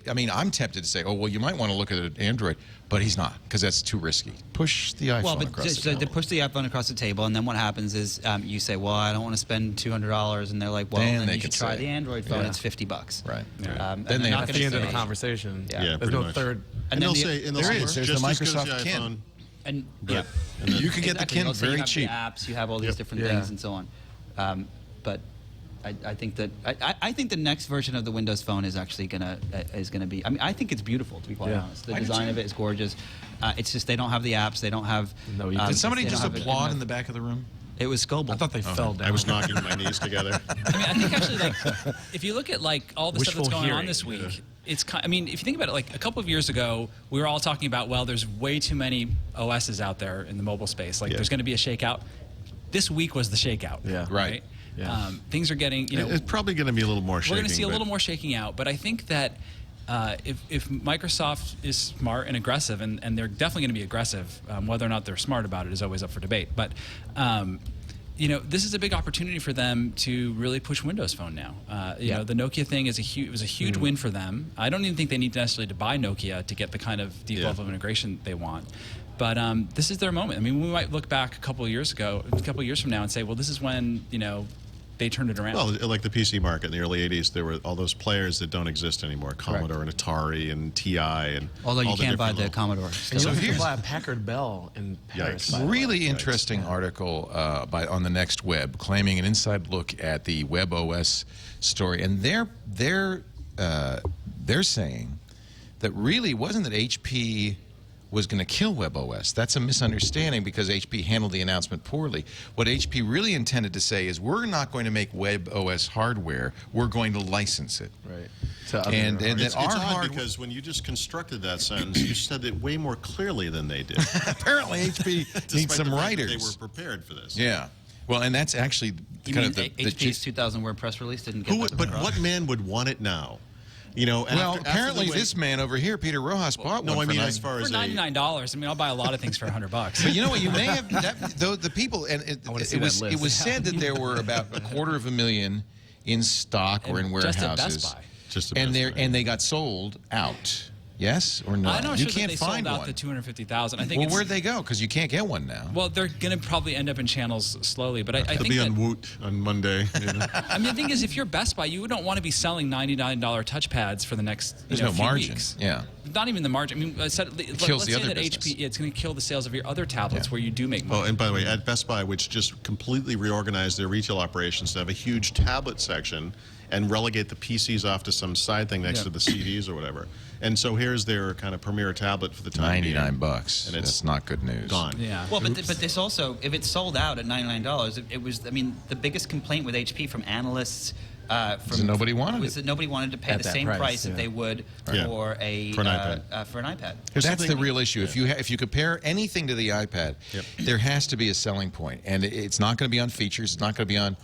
I'm tempted to say, "Oh, well, you might want to look at an Android," but he's not, because that's too risky. Push the iPhone across the table. They push the iPhone across the table, and then what happens is you say, "Well, I don't want to spend $200," and they're like, "Well, then you should try the Android phone. It's $50." Right. Then they have the end of the conversation. Yeah, there's no third. And they'll say, there's the Microsoft Kin. And you can get the Kin very cheap. You have the apps, you have all these different things, and so on. But I think that I think the next version of the Windows Phone is actually gonna be. I mean, I think it's beautiful, to be quite honest. The design of it is gorgeous. It's just they don't have the apps. They don't have. Did somebody just applaud in the back of the room? It was Scoble. I thought they fell down. I was knocking my knees together. I think actually, if you look at all the stuff that's going on this week, it's. If you think about it, a couple of years ago, we were all talking about, well, there's way too many OSs out there in the mobile space. There's going to be a shakeout. This week was the shakeout. Yeah. Right. Yeah. Things are getting. It's probably going to be a little more shaking. We're going to see a little more shaking out, but I think that if Microsoft is smart and aggressive, and they're definitely going to be aggressive, whether or not they're smart about it is always up for debate. But this is a big opportunity for them to really push Windows Phone now. The Nokia thing was a huge win for them. I don't even think they need necessarily to buy Nokia to get the kind of deep level of integration they want. But this is their moment. I mean, we might look back a couple of years from now and say, well, this is when they turned it around. Well, like the PC market in the early 80s, there were all those players that don't exist anymore. Commodore and Atari and TI and although you can't buy the Commodore. And so you can buy a Packard Bell in Paris. Really interesting article on the Next Web claiming an inside look at the WebOS story. And they're saying that really wasn't that HP was going to kill WebOS. That's a misunderstanding because HP handled the announcement poorly. What HP really intended to say is we're not going to make WebOS hardware, we're going to license it. Right. and that it's our odd hardware. because when you just constructed that sentence, you said it way more clearly than they did. Apparently, HP needs some writers. They were prepared for this. Yeah. Well, and that's actually kind of the HP's 2,000-word press release didn't get that. But what man would want it now? You know, well, apparently this man over here, Peter Rojas, bought one. No, I mean as far as for $99. I mean, I'll buy a lot of things for $100. But you know what? You may have the people, and it was said that there were about 250,000 in stock or in warehouses. Just at Best Buy. And they got sold out. Yes or no? I'm not you sure can't that they find sold out one. the 250,000. I think. Well, where'd they go? Because you can't get one now. Well, they're going to probably end up in channels slowly, but I think it'll be on Woot on Monday. You know? I mean, the thing is, if you're Best Buy, you don't want to be selling $99 touchpads for the next There's no few margin. weeks. Yeah. Not even the margin. I mean, let's say that HP, it's going to kill the sales of your other tablets where you do make money. Oh, and by the way, at Best Buy, which just completely reorganized their retail operations to have a huge tablet section and relegate the PCs off to some side thing next to the CDs or whatever. And so here's their kind of premier tablet for the time being. $99. And it's that's not good news. Gone. Yeah. Well, but this also, if it's sold out at $99, it was. I mean, the biggest complaint with HP from analysts. So nobody wanted was that nobody wanted to pay the same price that they would for an iPad. That's the real issue. If you compare anything to the iPad, there has to be a selling point, and it's not going to be on features. It's not going to be on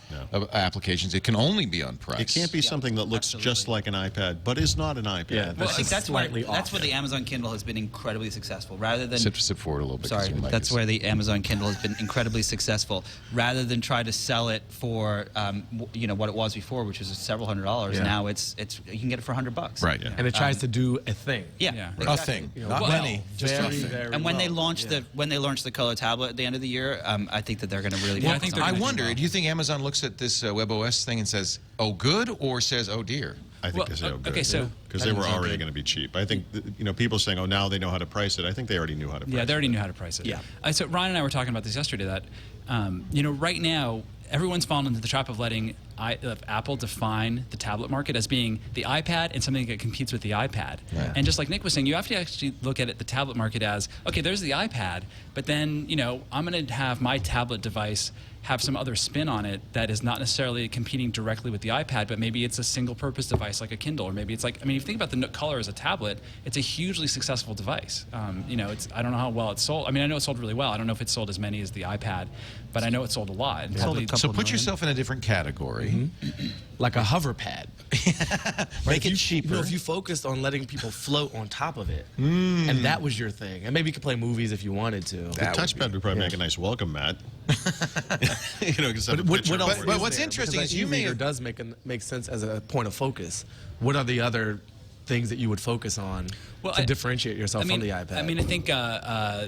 applications. It can only be on price. It can't be something that looks just like an iPad, but is not an iPad. Yeah, well, I think that's where the Amazon Kindle has been incredibly successful. Rather than sit forward a little bit. Sorry, that's where the Amazon Kindle has been incredibly successful. Rather than try to sell it for what it was before, which was several $100s. Yeah. Now it's you can get it for $100. Right. Yeah. And it tries to do a thing. Yeah. Exactly. A thing. Not many. Just very, a thing. very and when low. they launch the color tablet at the end of the year, I think that they're going to really. Well, I wonder. Do you think Amazon looks at this WebOS thing and says, "Oh, good," or says, "Oh, dear"? I think they say, "Oh, good." Okay, so because they were already going to be cheap. I think people saying, "Oh, now they know how to price it." I think they already knew how to price it. Yeah, they already knew how to price it. Yeah. So Ryan and I were talking about this yesterday. That right now everyone's fallen into the trap of letting Apple define the tablet market as being the iPad and something that competes with the iPad. Yeah. And just like Nick was saying, you have to actually look at the tablet market as, okay, there's the iPad, but then, I'm going to have my tablet device have some other spin on it that is not necessarily competing directly with the iPad, but maybe it's a single-purpose device like a Kindle, or maybe it's like, if you think about the Nook Color as a tablet, it's a hugely successful device. I don't know how well it's sold. I know it sold really well. I don't know if it sold as many as the iPad, but I know it sold a lot. So put yourself in a different category. Like a hover pad. Make it cheaper. If you focused on letting people float on top of it, and that was your thing, and maybe you could play movies if you wanted to. The touchpad would probably make a nice welcome mat. But what's interesting is you may have does make sense as a point of focus. What are the other things that you would focus on to differentiate yourself from the iPad? I think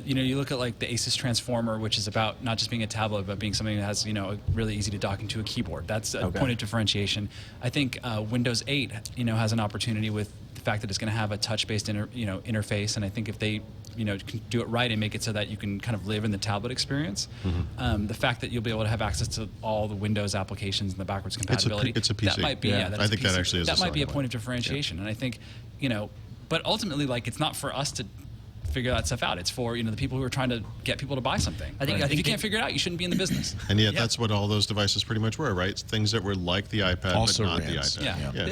you look at like the Asus Transformer, which is about not just being a tablet, but being something that has really easy to dock into a keyboard. That's a point of differentiation. I think Windows 8 has an opportunity with the fact that it's going to have a touch-based interface, and I think if they can do it right and make it so that you can kind of live in the tablet experience. The fact that you'll be able to have access to all the Windows applications and the backwards compatibility. It's a PC. That might be, I think that actually is that might be a point of differentiation. Yeah. And I think, but ultimately, it's not for us to figure that stuff out. It's for the people who are trying to get people to buy something. I think if you can't figure it out, you shouldn't be in the business. And yet that's what all those devices pretty much were, right? Things that were like the iPad, also but not the iPad. Yeah.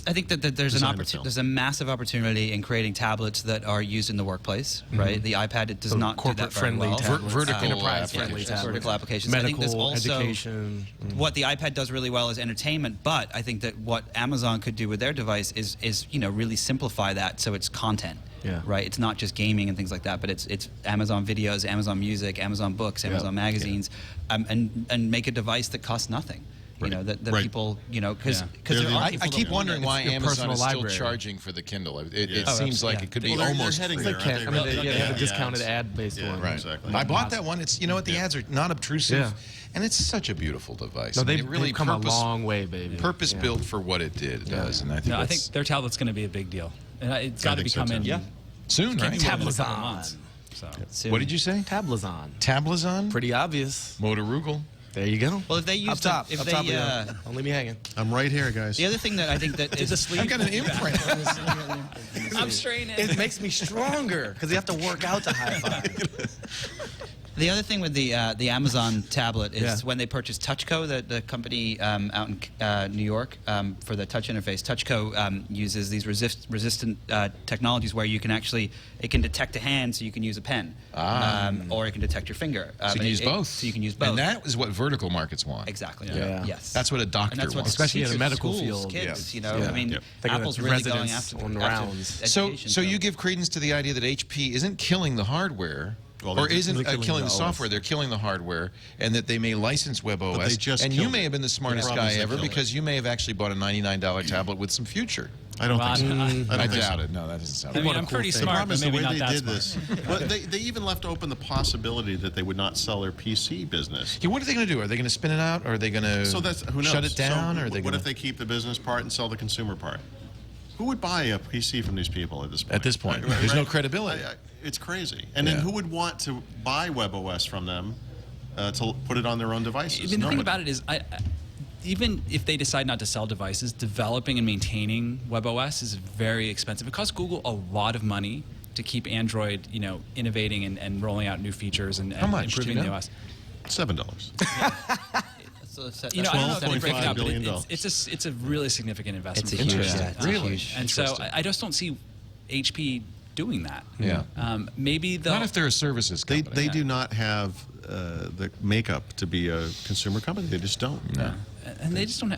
I think that there's there's a massive opportunity in creating tablets that are used in the workplace, right? The iPad does not do that very well. Vertical enterprise-friendly tablets. Vertical applications. Medical, I think there's also education. What the iPad does really well is entertainment, but I think that what Amazon could do with their device is really simplify that so it's content. Yeah. Right. It's not just gaming and things like that, but it's Amazon videos, Amazon Music, Amazon Books, Amazon magazines, and make a device that costs nothing. That people, because I keep wondering why Amazon is still charging for the Kindle. It seems like it could be almost free. They have a discounted ad-based one. Right. Exactly. I bought that one. It's the ads are not obtrusive, and it's such a beautiful device. No, they've really come a long way, baby. Purpose built for what it did. It does, and I think their tablet's going to be a big deal, and it's got to be coming soon, right? Tablazon. What did you say? Tablazon. Tablazon? Pretty obvious. Motoroogle. There you go. Well, if they use don't leave me hanging. I'm right here, guys. The other thing that I think that is I've got an imprint. I'm straining. It makes me stronger because you have to work out to high five. The other thing with the Amazon tablet is when they purchased Touchco, the company out in New York for the touch interface. Touchco uses these resistant technologies where you can actually it can detect a hand, so you can use a pen, or it can detect your finger. So you can use both. So you can use both. And that is what vertical markets want. Exactly. Yeah. Yes. That's what a doctor and that's what wants. Especially in the teachers, medical schools, field. Kids, Yeah. you know, Yeah. I mean, Yep. Thinking of Apple's really going residents after on the rounds. So you give credence to the idea that HP isn't killing the hardware, or isn't killing the software. They're killing the hardware, and that they may license WebOS. And you may have been the smartest guy ever because you may have actually bought a $99 tablet with some future. I don't think so. I doubt it. No, that doesn't sound. I mean, I'm pretty The smart, problem but is the maybe way not they that did smart. this. Well, they even left open the possibility that they would not sell their PC business. Yeah, what are they going to do? Are they going to spin it out? Or are they going to Who knows? shut it down? So or are they what gonna... if they keep the business part and sell the consumer part? Who would buy a PC from these people at this point? At this point, there's no credibility. It's crazy. And then who would want to buy WebOS from them to put it on their own devices? The thing about it is, even if they decide not to sell devices, developing and maintaining WebOS is very expensive. It costs Google a lot of money to keep Android, innovating and rolling out new features and improving the OS. $7. I don't know if they break it up, but billion. it's a really significant investment. It's a huge, it's really huge. And so I just don't see HP doing that. Yeah. Maybe they'll. Not if they're a services company. They do not have the makeup to be a consumer company. They just don't. Yeah. And they just don't.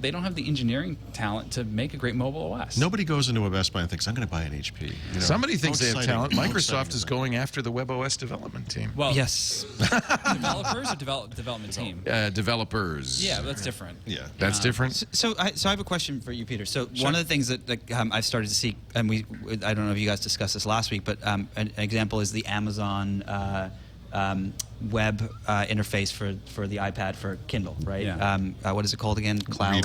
They don't have the engineering talent to make a great mobile OS. Nobody goes into a Best Buy and thinks, I'm going to buy an HP. Somebody thinks they have talent. How Microsoft exciting is that? going after the WebOS development team. Well, Yes. developers or development team. Developers. Yeah, that's different. Yeah. That's different. So I have a question for you, Peter. So one of the things that I've started to see, and I don't know if you guys discussed this last week, but an example is the Amazon web interface for the iPad for Kindle, right? Yeah. What is it called again? Cloud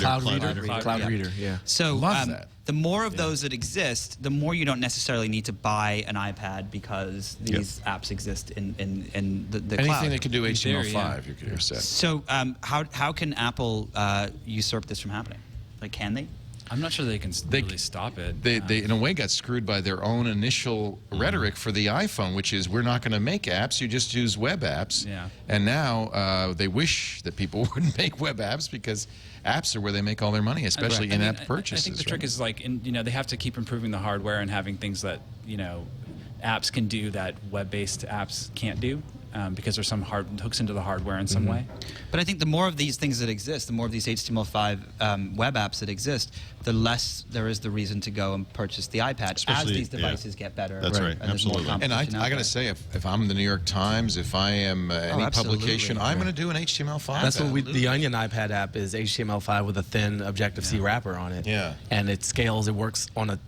Reader. Yeah. So Love that. the more of those that exist, the more you don't necessarily need to buy an iPad because these apps exist in the Anything cloud. that can do HTML5, theory, you could have said. So how can Apple usurp this from happening? Like, can they? I'm not sure they can really stop it. They in a way got screwed by their own initial rhetoric for the iPhone, which is we're not going to make apps, you just use web apps. Yeah. And now they wish that people wouldn't make web apps because apps are where they make all their money, especially in-app purchases. I think the trick is they have to keep improving the hardware and having things that apps can do that web-based apps can't do. Because there's some hooks into the hardware in some way. But I think the more of these things that exist, the more of these HTML5 web apps that exist, the less there is the reason to go and purchase the iPad as these devices get better. That's right. And there's more Absolutely. And I competition out got to there. say, if I'm the New York Times, if I am any absolutely. publication, I'm going to do an HTML5. That's what the Onion iPad app is. HTML5 with a thin Objective-C wrapper on it. Yeah. And it scales. It works on a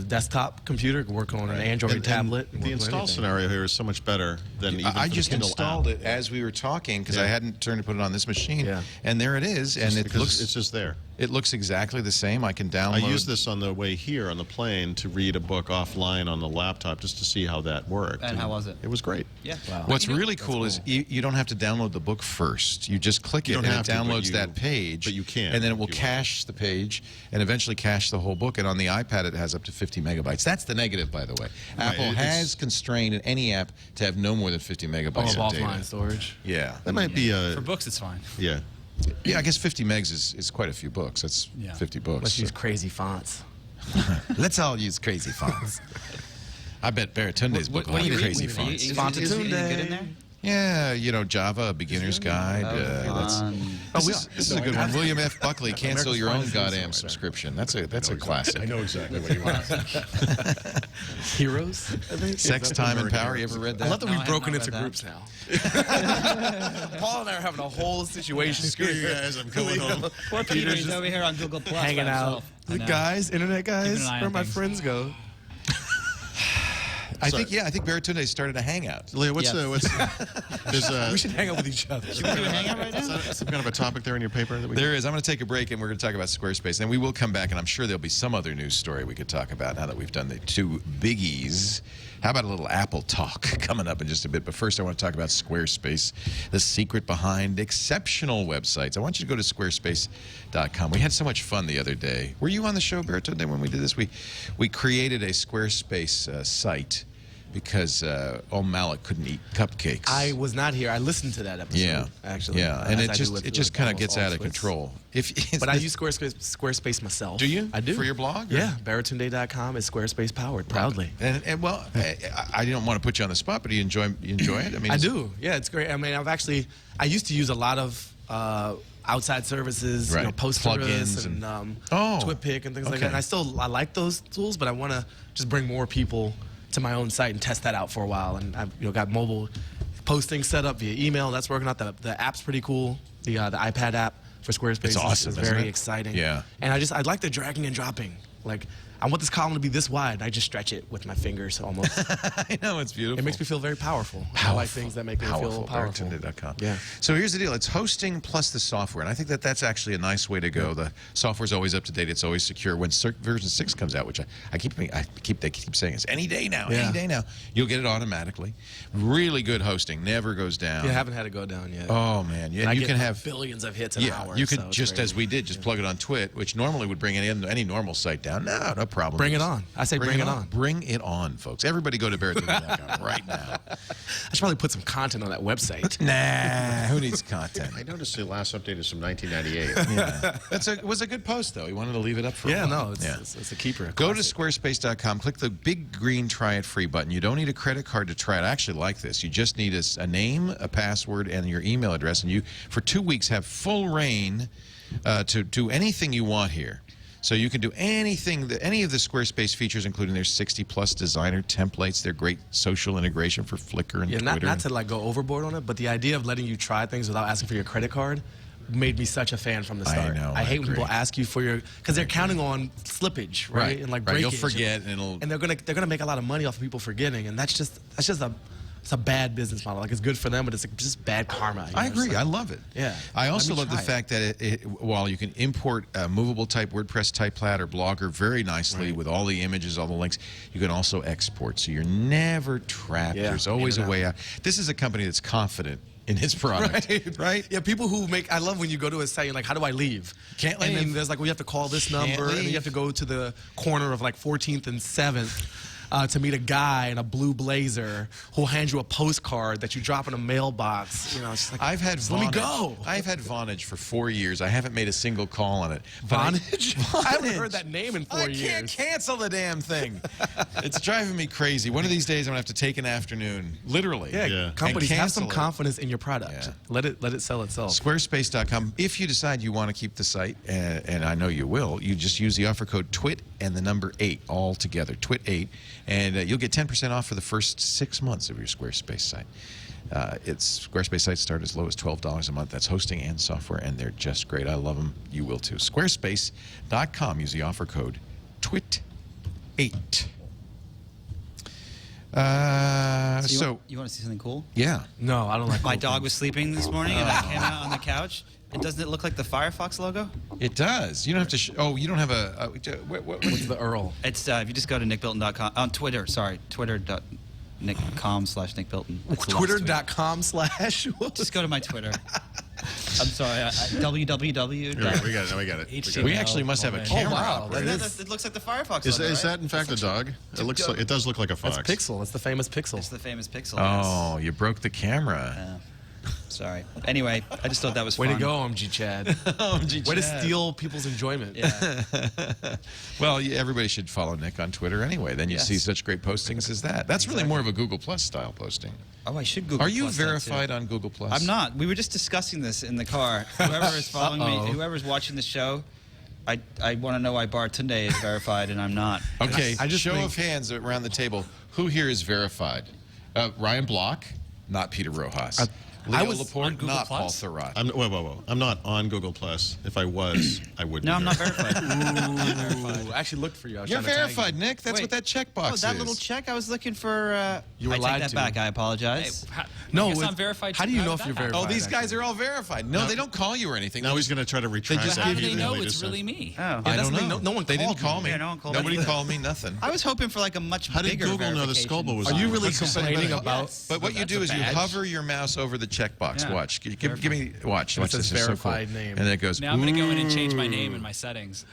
desktop computer. It can work on an Android tablet. And the install scenario here is so much better than even I for just the Kindle installed app. it as we were talking because I hadn't turned to put it on this machine. Yeah. And there it is. And it Because looks it's just there. It looks exactly the same. I can download. I used this on the way here on the plane to read a book offline on the laptop just to see how that worked. And how was it? It was great. Yeah. Wow. What's really cool is you don't have to download the book first. You just click it You and don't it have to, but downloads you- that page. but you can And then it will if you cache the page and eventually cache the whole book. And on the iPad, it has up to 50 megabytes. That's the negative, by the way. Apple has constrained any app to have no more than 50 megabytes of data. offline storage. Yeah. That might be a For books, it's fine. yeah. Yeah, I guess 50 megs is quite a few books. That's 50 books. Let's use crazy fonts. Let's all use crazy fonts. I bet Baratunde's book will What do have you crazy read? fonts. Is it good in there? Yeah, Java, a beginner's guide. This is a good one. William F. Buckley, cancel your own goddamn subscription. That's a classic. I know exactly what you want. Heroes, I think. Sex, Time, and Power. You ever read I that? love that No, I we've have broken not into read groups now. Paul and I are having a whole situation. Screw you guys, I'm going home. Poor Peter's over here on Google Plus hanging by out. himself. The guys, internet guys, Keeping an eye where on my things. friends go. I think Baratunde started a hangout. Leah, what's We should hang out with each other. is that some kind of a topic there in your paper that we There is. I'm going to take a break, and we're going to talk about Squarespace. And we will come back, and I'm sure there'll be some other news story we could talk about now that we've done the two biggies. How about a little Apple talk coming up in just a bit? But first, I want to talk about Squarespace, the secret behind exceptional websites. I want you to go to squarespace.com. We had so much fun the other day. Were you on the show, Baratunde, when we did this? We created a Squarespace site because old Malik couldn't eat cupcakes. I was not here. I listened to that episode. Actually. And it just kind of gets out of control. But I use Squarespace myself. Do you? I do. For your blog? Yeah. Baratunde.com is Squarespace powered, proudly. And well, I don't want to put you on the spot, but do you enjoy it? I mean, I do. Yeah, it's great. I mean, I used to use a lot of outside services, Posterous and TWiT and things like that. And I like those tools, but I want to just bring more people to my own site and test that out for a while. And I've got mobile posting set up via email. That's working out. The app's pretty cool. The iPad app for Squarespace it's awesome, is very exciting. Yeah. And I like the dragging and dropping. Like, I want this column to be this wide. I just stretch it with my fingers almost. I know, it's beautiful. It makes me feel very powerful. I like things that make me feel powerful. Baratunde.com. Yeah. So here's the deal. It's hosting plus the software. And I think that's actually a nice way to go. The software's always up to date. It's always secure. When version 6 comes out, which they keep saying it's any day now, any day now, you'll get it automatically. Really good hosting. Never goes down. Yeah, I haven't had it go down yet. Oh, man. Yeah, you can have billions of hits an hour. You could just, as we did, just plug it on TWiT, which normally would bring any normal site down. No problem. Bring it on. I say bring it on. Bring it on, folks. Everybody go to Baratunde.com right now. I should probably put some content on that website. Nah, who needs content? I noticed the last update is from 1998. Yeah. It was a good post, though. He wanted to leave it up for a while. It's a keeper. Go to squarespace.com, click the big green Try It Free button. You don't need a credit card to try it. I actually like this. You just need a name, a password, and your email address, and you, for 2 weeks, have full reign to do anything you want here. So you can do anything, any of the Squarespace features, including their 60+ designer templates, their great social integration for Flickr and Twitter. Not to like go overboard on it, but the idea of letting you try things without asking for your credit card made me such a fan from the start. I know. I hate when people ask you for your, because they're counting on slippage, right? And like breakage. You'll forget, and they're gonna make a lot of money off of people forgetting, and that's just it's a bad business model. Like, it's good for them, but it's just bad karma. I agree. I love it. Yeah. I also love the fact that while you can import movable type WordPress typepad or Blogger very nicely with all the images, all the links, you can also export. So you're never trapped. Yeah, there's always a way out. This is a company that's confident in his product, right? Yeah, people who I love when you go to a site, you're like, how do I leave? Can't leave. And then there's like, well, you have to call this number, and then you have to go to the corner of like 14th and 7th. To meet a guy in a blue blazer who'll hand you a postcard that you drop in a mailbox. It's like, I've had let me go. I've had Vonage for 4 years. I haven't made a single call on it. Vonage? I haven't heard that name in 4 years. I can't cancel the damn thing. It's driving me crazy. One of these days, I'm gonna have to take an afternoon, literally. Yeah. Companies, have some confidence in your product. Yeah. Let it sell itself. Squarespace.com. If you decide you want to keep the site, and I know you will, you just use the offer code TWiT and the number 8 all together. TWiT8. And you'll get 10% off for the first 6 months of your Squarespace site. Squarespace sites start as low as $12 a month. That's hosting and software, and they're just great. I love them. You will too. Squarespace.com. Use the offer code TWiT8. So you want to see something cool? Yeah. No, I don't like. My dog was sleeping this morning, and I came out on the couch. And doesn't it look like the Firefox logo? It does. You don't have to. You don't have a. What's the URL? It's if you just go to nickbilton.com on Twitter. Sorry, twitter.com/nickbilton. Twitter.com/ Just go to my Twitter. I'm sorry. www. We got it. We actually must have a camera. Oh, wow. It looks like the Firefox logo. Is that in fact a dog? It does look like a fox. That's Pixel. It's the famous Pixel. It's the famous Pixel. Oh, you broke the camera. Sorry. Anyway, I just thought that was fun. Way to go, OMG Chad. OMG Way to steal people's enjoyment. Yeah. Well, everybody should follow Nick on Twitter anyway. Then you see such great postings as that. That's really more of a Google Plus style posting. Oh, I should Google Are you Plus verified on Google Plus? I'm not. We were just discussing this in the car. Whoever is following me, whoever's watching the show, I want to know why Baratunde is verified and I'm not. Okay, show of hands around the table. Who here is verified? Ryan Block, not Peter Rojas. Leo Laporte, not Paul Thurrott. I'm not on Google Plus. If I was, I would. No, I'm not verified. I actually looked for you. You're verified, Nick. That's what that checkbox is. Oh, that little check? I was looking for. You were I lied take that to. back. I apologize. No, I'm verified. How do you know if you're verified? Oh, these guys are all verified. No, they don't call you or anything. Now he's going to try to retract that. How do they know it's really me? Oh. I don't know. No one they didn't call me. Yeah, no one called Nobody me. called me. Nothing. I was hoping for like a much How did bigger Google know the verification. Sculbo was? Are you on? really complaining about? But what you do is you hover your mouse over the checkbox. Yeah. Watch. Give me watch. Watch says this. It's so cool. verified name. And then it goes. Now I'm going to go in and change my name in my settings.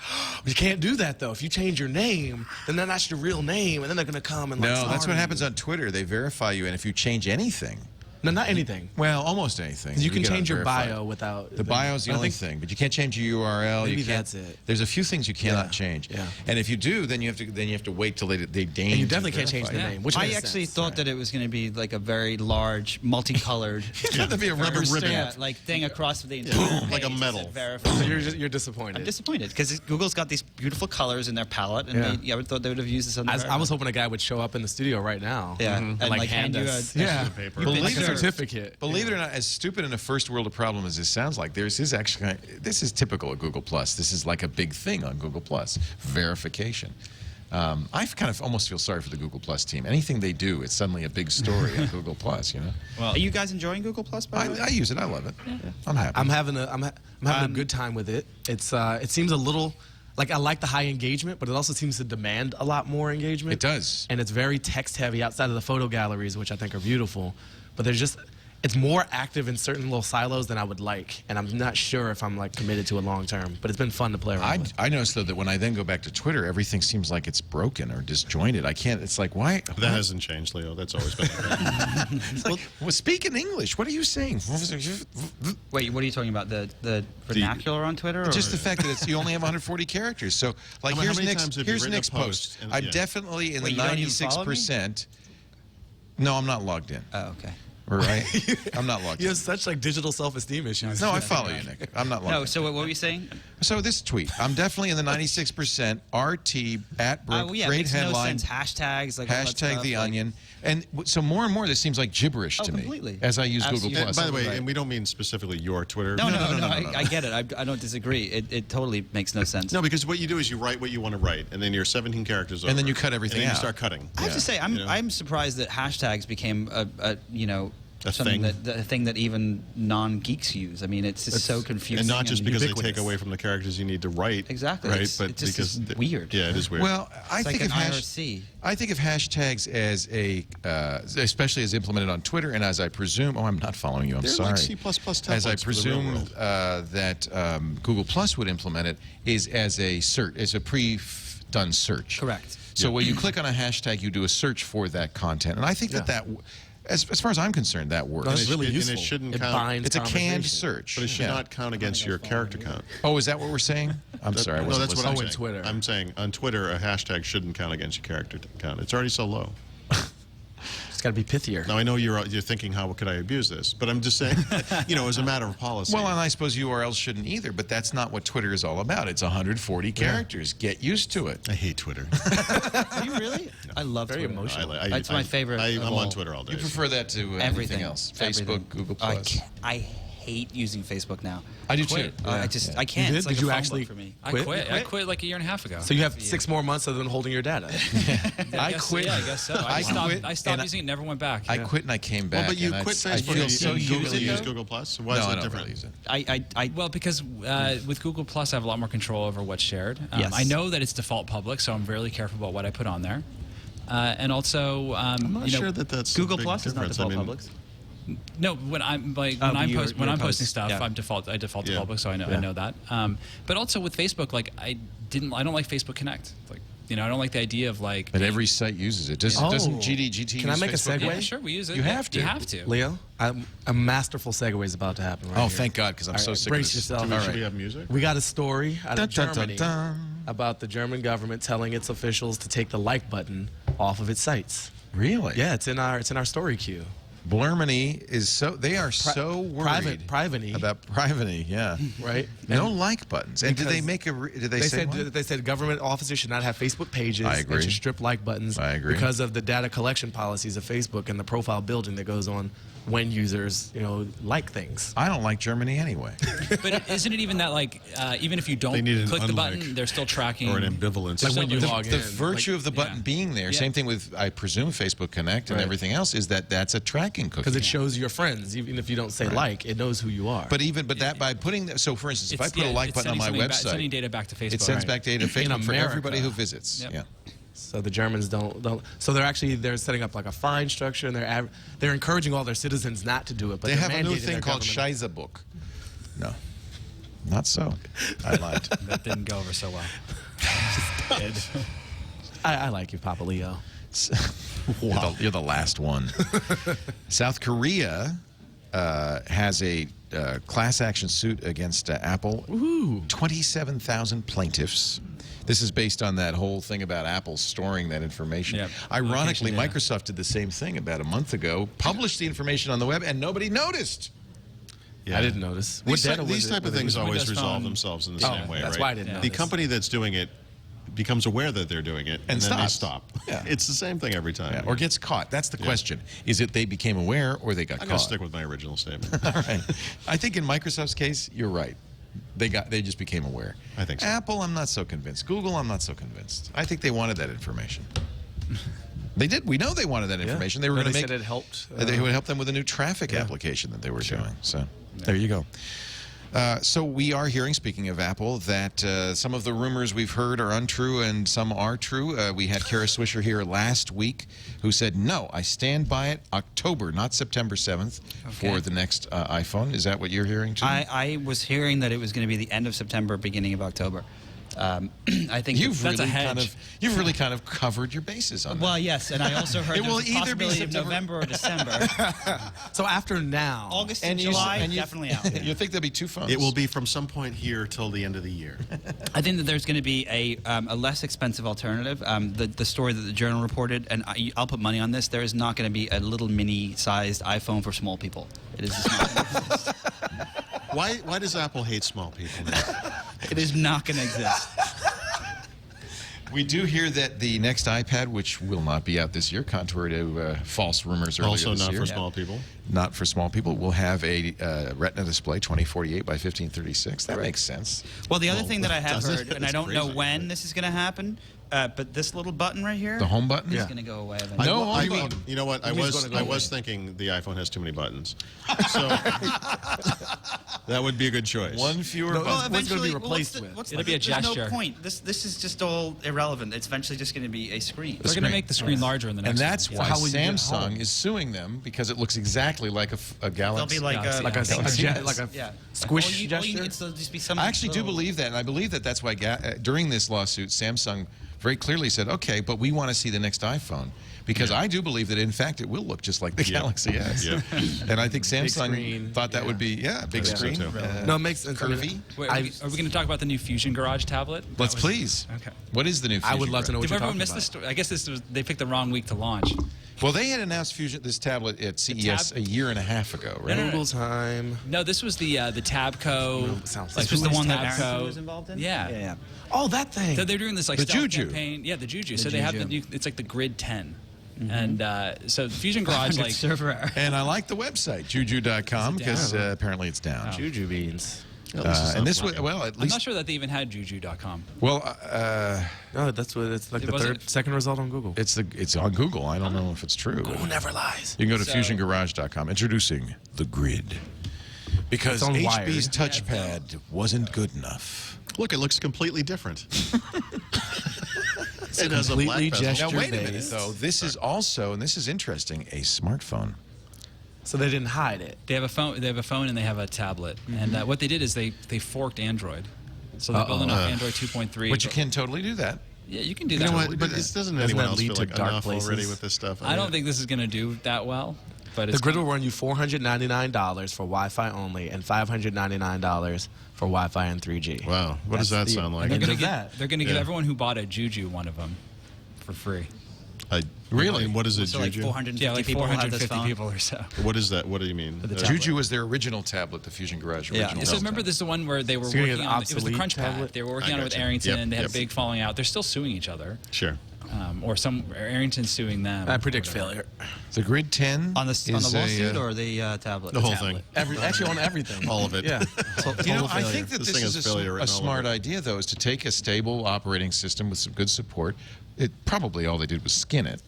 You can't do that though. If you change your name, then that's your real name, and then they're gonna come and like. No, that's harm what happens you. on Twitter. They verify you, and if you change anything. No, not anything. Well, almost anything. You can get change your unverified. bio without. The bio is the only thing, but you can't change your URL. Maybe you can't, that's it. There's a few things you cannot Yeah. change. Yeah. And if you do, then you have to wait till they deign. And you to definitely can't change the verify. name. Which I makes actually sense. thought that it was going to be like a very large, multicolored, That'd be a rubber stamp. yeah, like thing across the entire Like a page that medal. said verified. So you're disappointed. I'm disappointed because Google's got these beautiful colors in their palette, and Yeah. I would thought they would have used this on the I was hoping a guy would show up in the studio right now. Yeah, and and hand you us. a Yeah. paper. You've been Like a served. certificate. Believe it or not, as stupid in a first world of problem as this sounds like, this is typical of Google Plus. This is like a big thing on Google Plus, verification. I kind of almost feel sorry for the Google Plus team. Anything they do, it's suddenly a big story on Google Plus. You know, Well, are you guys enjoying Google Plus? By the way? I use it. I love it. I'm happy. I'm having a good time with it. It seems a little like I like the high engagement, but it also seems to demand a lot more engagement. It does. And it's very text heavy outside of the photo galleries, which I think are beautiful. But it's more active in certain little silos than I would like, and I'm not sure if I'm like committed to it long term. But it's been fun to play around with. I noticed though that when I then go back to Twitter, everything seems like it's broken or disjointed. I can't. It's like why? That hasn't changed, Leo. That's always been. It's like, well, speak in English. What are you saying? Wait, what are you talking about? The vernacular on Twitter? Or? Just the fact that you only have 140 characters. So, like, How here's many Nick's, times have you here's written a Nick's post. post and- I'm yeah. definitely in Wait, the you don't even follow me? 96%. No, I'm not logged in. Oh, okay. Right? I'm not logged You in. have such like digital self-esteem issues. No, I follow you, Nick. I'm not logged No, in. so what were you saying? So this tweet, I'm definitely in the 96%. RT at Brooke, Well, yeah, it great makes headline. no sense. Hashtags, like all that Hashtag stuff, the like- onion. And so more and more, this seems like gibberish Oh, to me completely. as I use Google Absolutely. Plus. By the way, Right. and we don't mean specifically your Twitter. No, I get it. I don't disagree. It totally makes no sense. No, because what you do is you write what you want to write, and then you're 17 characters over. And then you cut everything and then out. you start cutting. I have to say, I'm You know? I'm surprised that hashtags became a A something thing. that a thing that even non-geeks use. I mean, it's just so confusing. And not just because they ubiquitous. take away from the characters you need to write. Exactly. Right, It's- but it just because is weird. Yeah, it is weird. Well, I It's think like of an IRC. I think of hashtags as especially as implemented on Twitter, and as I presume, I'm not following you. I'm They're sorry. like C++ templates as I for the real presume world. that Google Plus would implement it is as a search, as a pre-done search. Correct. So when you click on a hashtag, you do a search for that content, and I think that. As far as I'm concerned, that works. No, that's And it really should- and useful. it shouldn't It count- binds It's a canned conversation. search. but it should Yeah. not count against your character count. Oh, is that what we're saying? I'm sorry. I No, wasn't that's what listening. I'm Oh, saying. in Twitter. I'm saying on Twitter, a hashtag shouldn't count against your character count. It's already so low. It's got to be pithier. Now I know you're thinking, how could I abuse this? But I'm just saying, as a matter of policy. Well, and I suppose URLs shouldn't either, but that's not what Twitter is all about. It's 140 characters. Get used to it. I hate Twitter. Do you really? I love Very Twitter. emotional. It's my favorite. of I'm all. on Twitter all day. You prefer that to anything Everything else? Everything. Facebook, Google I Plus. I hate using Facebook now. I do quit. too. I Yeah. can't. You It's did? like Did a you phone actually book for me. I Quit? quit. You I quit? quit like a year and a half ago. So you have 6 more months other than holding your data. I quit. Yeah, I guess so. I quit, I stopped and using it. Never went back. I quit and I came back. Well, but you and quit I Facebook. feel so you use humiliated. Google Plus. So why No, is I it don't different? really use it. Well, because with Google Plus, I have a lot more control over what's shared. Yes. I know that it's default public, so I'm really careful about what I put on there. And also, I'm not sure that that's Google a big Plus is not difference. default I mean, public. no, when I'm you're posting posts, stuff, yeah. I default to Yeah. public, so I know that. But also with Facebook, like I don't like Facebook Connect. Like I don't like the idea of like. But every site uses it. Doesn't GT Can I use make a Facebook? segue? Yeah, sure, we use it. You Yeah, have to. You have to. Leo, a masterful segue is about to happen right Oh, here. thank God, because I'm All so right, sick brace of this. yourself. All should right. we have music? We got a story out of Dun, dun, dun, Germany dun. about the German government telling its officials to take the like button off of its sites. Really? Yeah, it's in our story queue. Blermany is they are so worried Privany. about privany. Yeah. Right? No like buttons. And did they Because make did they say said what? they said government officers should not have Facebook pages. I agree. They should strip like buttons. I agree. Because of the data collection policies of Facebook and the profile building that goes on when users like things. I don't like Germany anyway. But isn't it even that like even if you don't They need an click the unlike button, they're still tracking Or an ambivalence. Like when you The- log The in. virtue of the button yeah. being there, Yeah. same thing with, I presume, Facebook Connect and Right. everything else, is that's a tracking cookie. Because it shows your friends, even if you don't say like, it knows who you are. But that by putting so for instance, if I put a like it's button on my sending website, sending data back to Facebook. it sends back data to Facebook for America. everybody who visits. Yep. Yeah. So the Germans don't. So they're setting up like a fine structure, and they're encouraging all their citizens not to do it. But They they're have a new mandating thing their called government. Scheißebuch. No, not so. I lied. That didn't go over so well. I like you, Papa Leo. Wow. You're the last one. South Korea has a class action suit against Apple. Ooh. 27,000 plaintiffs. This is based on that whole thing about Apple storing that information. Yep. Ironically, Location data. Microsoft did the same thing about a month ago, published the information on the web, and nobody noticed. Yeah. I didn't notice. These type of things always Windows resolve Phone. themselves in the same way, that's right? why I didn't know The this. company that's doing it becomes aware that they're doing it, and then they stops. stop. Yeah. It's the same thing every time. Yeah, or gets caught. That's the question. Is it they became aware or they got I'm caught? going to stick with my original statement. All right. I think in Microsoft's case, you're right. They just became aware. I think so. Apple, I'm not so convinced. Google, I'm not so convinced. I think they wanted that information. They did. We know they wanted that information. They were going to make. Said it helped. They would help them with a new traffic application that they were doing. So there you go. So we are hearing, speaking of Apple, that some of the rumors we've heard are untrue and some are true. We had Kara Swisher here last week who said, no, I stand by it, October, not September 7th, for the next iPhone. Is that what you're hearing, too? I was hearing that it was going to be the end of September, beginning of October. I think You've that's a really hedge. kind of covered your bases on that. Well, yes, and I also heard It there will was a either be possibility of September- November or December. So after now, August And and you- July, and you- definitely out. You think there'll be two phones? It will be from some point here till the end of the year. I think that there's going to be a less expensive alternative. The story that the Journal reported, and I'll put money on this, there is not going to be a little mini-sized iPhone for small people. It is just not going to exist. Why does Apple hate small people now? It is not going to exist. We do hear that the next iPad, which will not be out this year, contrary to false rumors earlier Also this not year. for small people. Not for small people. Will have a Retina display, 2048 by 1536. That makes sense. Well, the other thing that I have does it? heard, and I That's don't know crazy. when this is going to happen, but this little button right here The home button? is going to go away eventually. No I home button. you know what? I Who's was gonna go thinking the iPhone has too many buttons, so that would be a good choice. One fewer No, button. what's gonna be eventually, replaced with? what's It'll be a there's gesture. no point. This is just all irrelevant. It's eventually just going to be a screen. They're going to make the screen larger in the next And that's one. why how will you get Samsung home? is suing them, because it looks exactly like a Galaxy. They'll be like Yeah, a like a squish All you gesture. need, it'll just be some I actually do little- believe that, and I believe that that's why during this lawsuit, Samsung very clearly said, okay, but we want to see the next iPhone. Because I do believe that, in fact, it will look just like the Galaxy S. Yeah. And I think Samsung screen. thought that would be, big I think so, screen. too. No, it makes sense. Curvy. Wait, are we going to talk about the new Fusion Garage tablet? Let's That was- please. Okay. What is the new Fusion I would love to know what Did you're everyone talking miss about. the story? I guess they picked the wrong week to launch. Well, they had announced this tablet at CES a year and a half ago, right? No, no, no. Google time. No, this was the Tabco. Sounds This like was the one that Tabco. Aaronson was involved in? Yeah. Yeah. Oh, that thing. So they're doing this like The stealth Juju. campaign. Yeah, the Juju. So they have the Juju. new. It's like the Grid 10, and so Fusion Garage like. server error. And I like the website, juju.com, because apparently it's down. Juju beans. And this was, well, at I'm least, not sure that they even had Juju.com. well, No, that's what it's like. It The wasn't- second result on Google. it's on Google. I don't know if it's true. Google never lies. You can go to So- fusiongarage.com. Introducing the Grid. Because It's on HP's Wired. touchpad wasn't good enough. Look, it looks completely different. It has a completely black bezel. gesture- Now, wait a minute, based. though. This is also, and this is interesting, a smartphone. So they didn't hide it. They have a phone. They have a phone and they have a tablet. And what they did is they forked Android. So they're building off Android 2.3. But you can totally do that. Yeah, you can do You that. know what? Totally But do that. doesn't Doesn't anyone that else lead feel to like dark enough already places? with this stuff? I don't think this is going to do that well. But The it's Grid will run you $499 for Wi-Fi only and $599 for Wi-Fi and 3G. Wow. What does that That's sound like? they're End going of to that. they're going to give Yeah. everyone who bought a Juju one of them for free. Really? And what is a So like Juju? 450 Yeah, like people have this 450 phone. people or so. What is that? What do you mean? Juju was their original tablet, the Fusion Garage original. Yeah, So remember, tablet. this is the one where they were So you're gonna working get on. It was the obsolete Crunch Pad. tablet? They were working I on it with gotcha. Arrington. Yep, They had yep. a big falling out. They're still suing each other, Sure. or Arrington's suing them. I predict or whatever. failure. The Grid 10 On the is lawsuit a, or the tablet? The whole thing. Actually on everything. All of it. Yeah. You know, I think that This this thing is has failure a written all smart over it. idea, though, is to take a stable operating system with some good support. Probably all they did was skin it.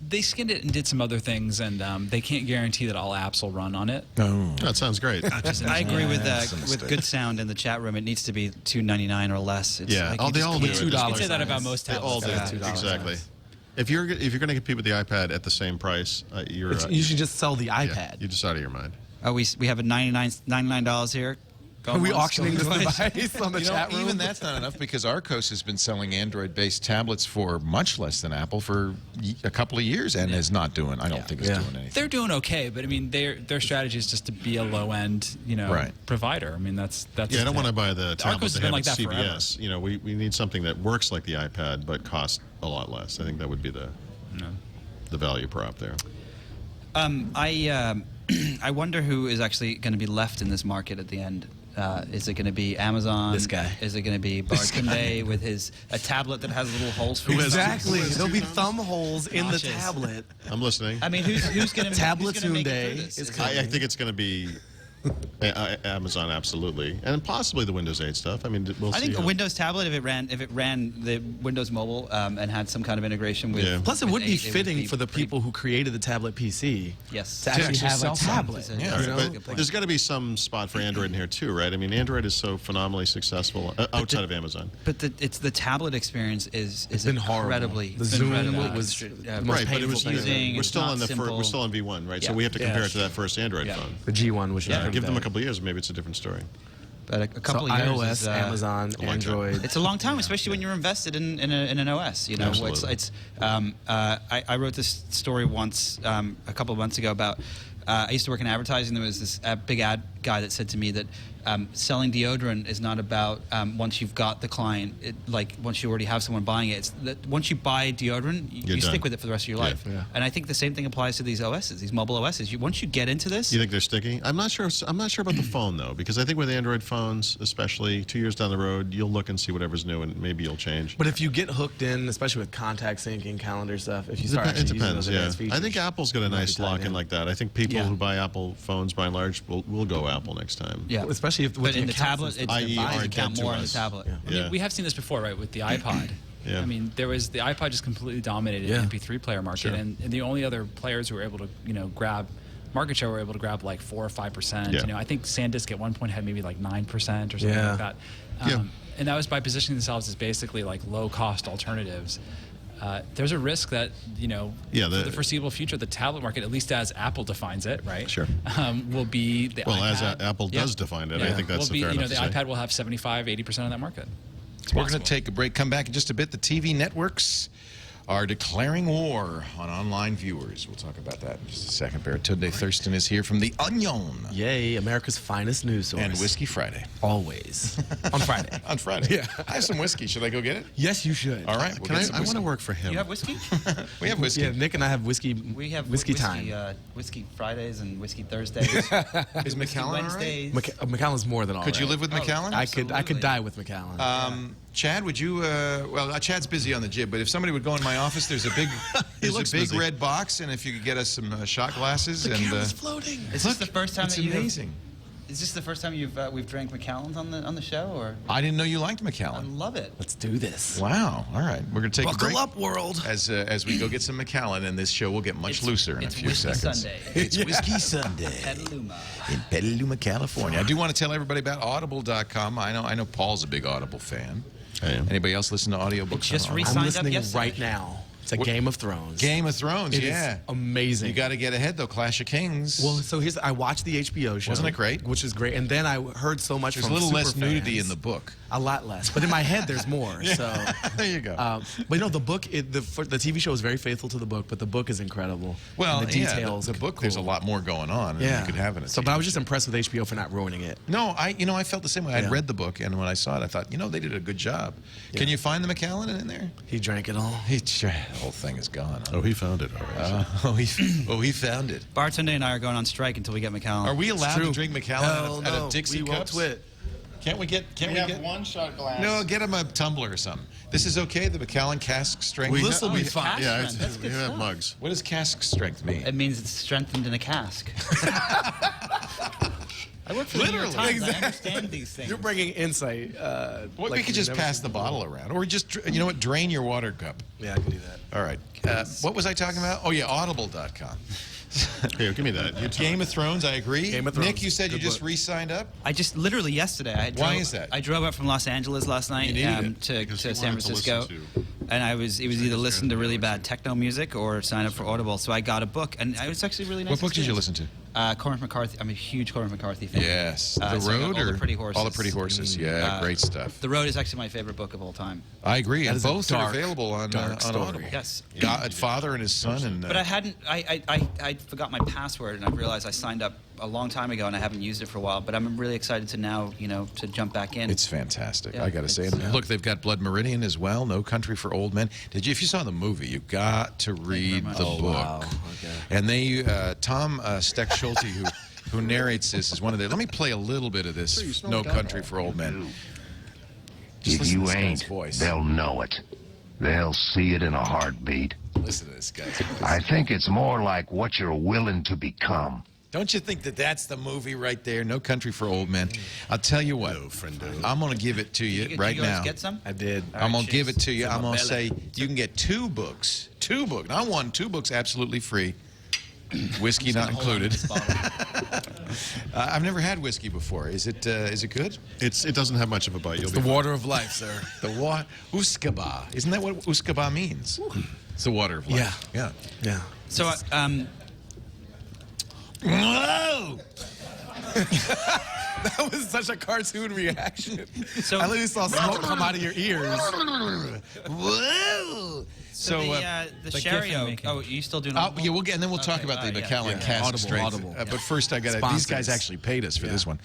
They skinned it and did some other things, and they can't guarantee that all apps will run on it. Oh, that sounds great. I agree with Good Sound in the chat room. It needs to be $2.99 or less. It's Yeah. like Oh, you they just all can't- do. You can $2 say that about most They all tablets. do. $2 Exactly. If you're going to compete with the iPad at the same price, you're You should just sell the yeah, iPad. you're just out of your mind. Oh, we have a $99 here. Are we Going once, auctioning this going twice. device on the chat room? Even that's not enough because Arcos has been selling Android-based tablets for much less than Apple for a couple of years and is not doing. I don't think it's doing anything. They're doing okay, but I mean, their strategy is just to be a low-end, provider. I mean, that's. Yeah, I don't want to buy the Arcos tablet has they been have like at that forever. CVS. You know, we need something that works like the iPad but costs a lot less. I think that would be the value prop there. I wonder who is actually going to be left in this market at the end. Is it going to be Amazon? This guy. Is it going to be Baratunde with a tablet that has little holes for Exactly. There'll be thumb holes in the Notches. tablet. I'm listening. I mean, who's going to Tablatunde make it through this? is I think it's going to be Amazon, absolutely, and possibly the Windows 8 stuff. I mean, we'll see. I think a how- Windows tablet, if it ran the Windows Mobile and had some kind of integration with. Yeah. Plus, it with would be 8, fitting for the people who created the tablet PC Yes. to actually have a sell some. tablet. Yeah. you know? But there's got to be some spot for Android in here too, right? I mean, Android is so phenomenally successful outside of Amazon. But it's the tablet experience is been horrible. incredibly. The it's been Zoom incredible. was It's, the most Right, but it was painful thing. we're It's still not on the simple. we're still on V1, right? So Yeah. we have to compare it to Yeah. that first Android Yeah. phone. The G1 was just Give them a bad. couple of years, maybe it's a different story. But a couple So of years iOS, is, Amazon, time. Android. It's a long time, especially when you're invested in an OS. You know, Absolutely. I wrote this story once a couple of months ago about. I used to work in advertising. There was this big ad guy that said to me that selling deodorant is not about once you've got the client, once you already have someone buying it. It's that once you buy deodorant, you You're stick done. with it for the rest of your Yeah. life. Yeah. And I think the same thing applies to these OSs, these mobile OSs. Once you get into this, You think they're sticky? I'm not sure. I'm not sure about the phone though, because I think with Android phones, especially 2 years down the road, you'll look and see whatever's new, and maybe you'll change. But if you get hooked in, especially with contact syncing, calendar stuff, if you start It actually using depends. those Yeah, advanced features, I think Apple's got a you might nice be tied lock in in. like that. I think people Yeah. who buy Apple phones, by and large, will go Apple next time. yeah, Especially if with but in the account tablet, system. it's IE you are can count dead to more on the us. tablet. Yeah. I mean, we have seen this before, right, with the iPod. Yeah. I mean, the iPod just completely dominated Yeah. the MP3 player market, Sure. and the only other players who were able to, grab market share were able to grab like 4 or 5%. Yeah. I think SanDisk at one point had maybe like 9% or something Yeah. like that. Yeah. And that was by positioning themselves as basically like low-cost alternatives. There's a risk that, Yeah, for the foreseeable future, the tablet market, at least as Apple defines it, right? Sure. Will be the Well, iPad. as Apple does define it, I think that's will be, fair enough the to say. iPad will have 75-80% of that market. It's We're going to possible. take a break, come back in just a bit. The TV networks are declaring war on online viewers. We'll talk about that in just a second. Baratunde Thurston is here from The Onion Yay, America's finest news source. and Whiskey Friday. Always. On Friday. On Friday. Yeah. I have some whiskey. Should I go get it? Yes, you should. All right. We'll Can get some I want whiskey. to work for him. You have whiskey? We have whiskey. Yeah, Nick and I have whiskey. We have whiskey time. Whiskey Fridays and whiskey Thursdays. Is whiskey McAllen all right? Wednesdays. McAllen's more than all Could you right. live with McAllen? I could Absolutely. die with McAllen. Chad, would you? Chad's busy on the jib, but if somebody would go in my office, there's a big, looks busy. red box, and if you could get us some shot glasses the and. camera's floating. Is this the first time It's that amazing. Is this the first time we've drank Macallan's on the show, or? I didn't know you liked I McAllen. love it. Let's do this. Wow. All right. We're going to take a break. Buckle up, world. As we go get some McAllen, and this show will get much looser in a It's few Whiskey seconds. Sunday. It's Whiskey Sunday Petaluma. in Petaluma, California. I do want to tell everybody about Audible.com. I know Paul's a big Audible fan. I am. Anybody else listen to audiobooks? Just on Audible? Signed I'm up listening yesterday. right now. It's a Game of Thrones. Game of Thrones, It is yeah. amazing. You got to get ahead though. Clash of Kings. Well, so I watched the HBO show. Wasn't it great? Which is great. And then I heard so much there's a from little less super nudity fans. in the book. A lot less. But in my head, there's more. So There you go. but no, the book, the TV show is very faithful to the book, but the book is incredible. Well, and the details. the book. There's a lot more going on. than Yeah, you could have in a So, TV but I was just show. impressed with HBO for not ruining it. No, I felt the same way. I'd Yeah. read the book, and when I saw it, I thought, they did a good job. Can you find the McAllen in there? He drank it all. The whole thing is gone. Oh, he found it already. He found it. Baratunde and I are going on strike until we get Macallan. Are we allowed to true. drink McAllen Hell out no. of Dixie We cups? won't twit. Can't we get? Can't we get one shot glass. No, get him a tumbler or something. This is okay. The Macallan cask strength. Well, this will be fine. Cask Yeah, strength. That's we good have stuff. mugs. What does cask strength mean? It means it's strengthened in a cask. I work for the New York Times. I understand these things. You're bringing insight. Well, we could just pass the bottle around, or just you know what, drain your water cup. Yeah, I can do that. All right. What was I talking about? Oh yeah, Audible.com. Here, give me that. Game of Thrones, I agree. Game of Thrones. Nick, you said you Good just book. re-signed up? I just literally yesterday. Why is that? I drove up from Los Angeles last night to Because you San wanted to Francisco, listen to- and it was either listen to really bad techno music or sign up for Audible. So I got a book, and it was actually really nice. What book did you experience. listen to? Cormac McCarthy. I'm a huge Cormac McCarthy fan. Yes. The The Road All the or Pretty Horses. All the Pretty Horses. Yeah, great stuff. The Road is actually my favorite book of all time. I agree, and is a both are dark, available on dark story. Audible. Yes. Father and his son, and But I hadn't. I forgot my password, and I realized I signed up a long time ago, and I haven't used it for a while. But I'm really excited to now, to jump back in. it's fantastic. Yeah, I got to say. And look, they've got Blood Meridian as well. No Country for Old Men. If you saw the movie, you got to read the book. Wow. Okay. And they, Tom Steck Schulte, who narrates this, is one of their. Let me play a little bit of this. No Country for Old Men. Just If listen to you this guy's ain't, voice. they'll know it. They'll see it in a heartbeat. Listen to this guy's voice. I think it's more like what you're willing to become. Don't you think that that's the movie right there? No Country for Old Men. I'll tell you what. I'm going to give it to you right Did you guys now. get some? I did. I'm going to give it to you. It's in I'm my going to belly. say you can get 2 books. 2 books. Not one, 2 books absolutely free. Whiskey not included. I've never had whiskey before. Is it good? It doesn't have much of a bite. You'll The be water of life, sir. The what? Uskaba. Isn't that what Uskaba means? It's the water of life. Yeah. Yeah. So, Whoa! That was such a cartoon reaction. So- I literally saw smoke come out of your ears. Whoa! So the the sherry gift I'm oak. making. Oh, you still doing? Yeah, and then we'll talk about the Macallan Cask Audible, strength. Audible. But first, I got these Sponsors. guys actually paid us for this one.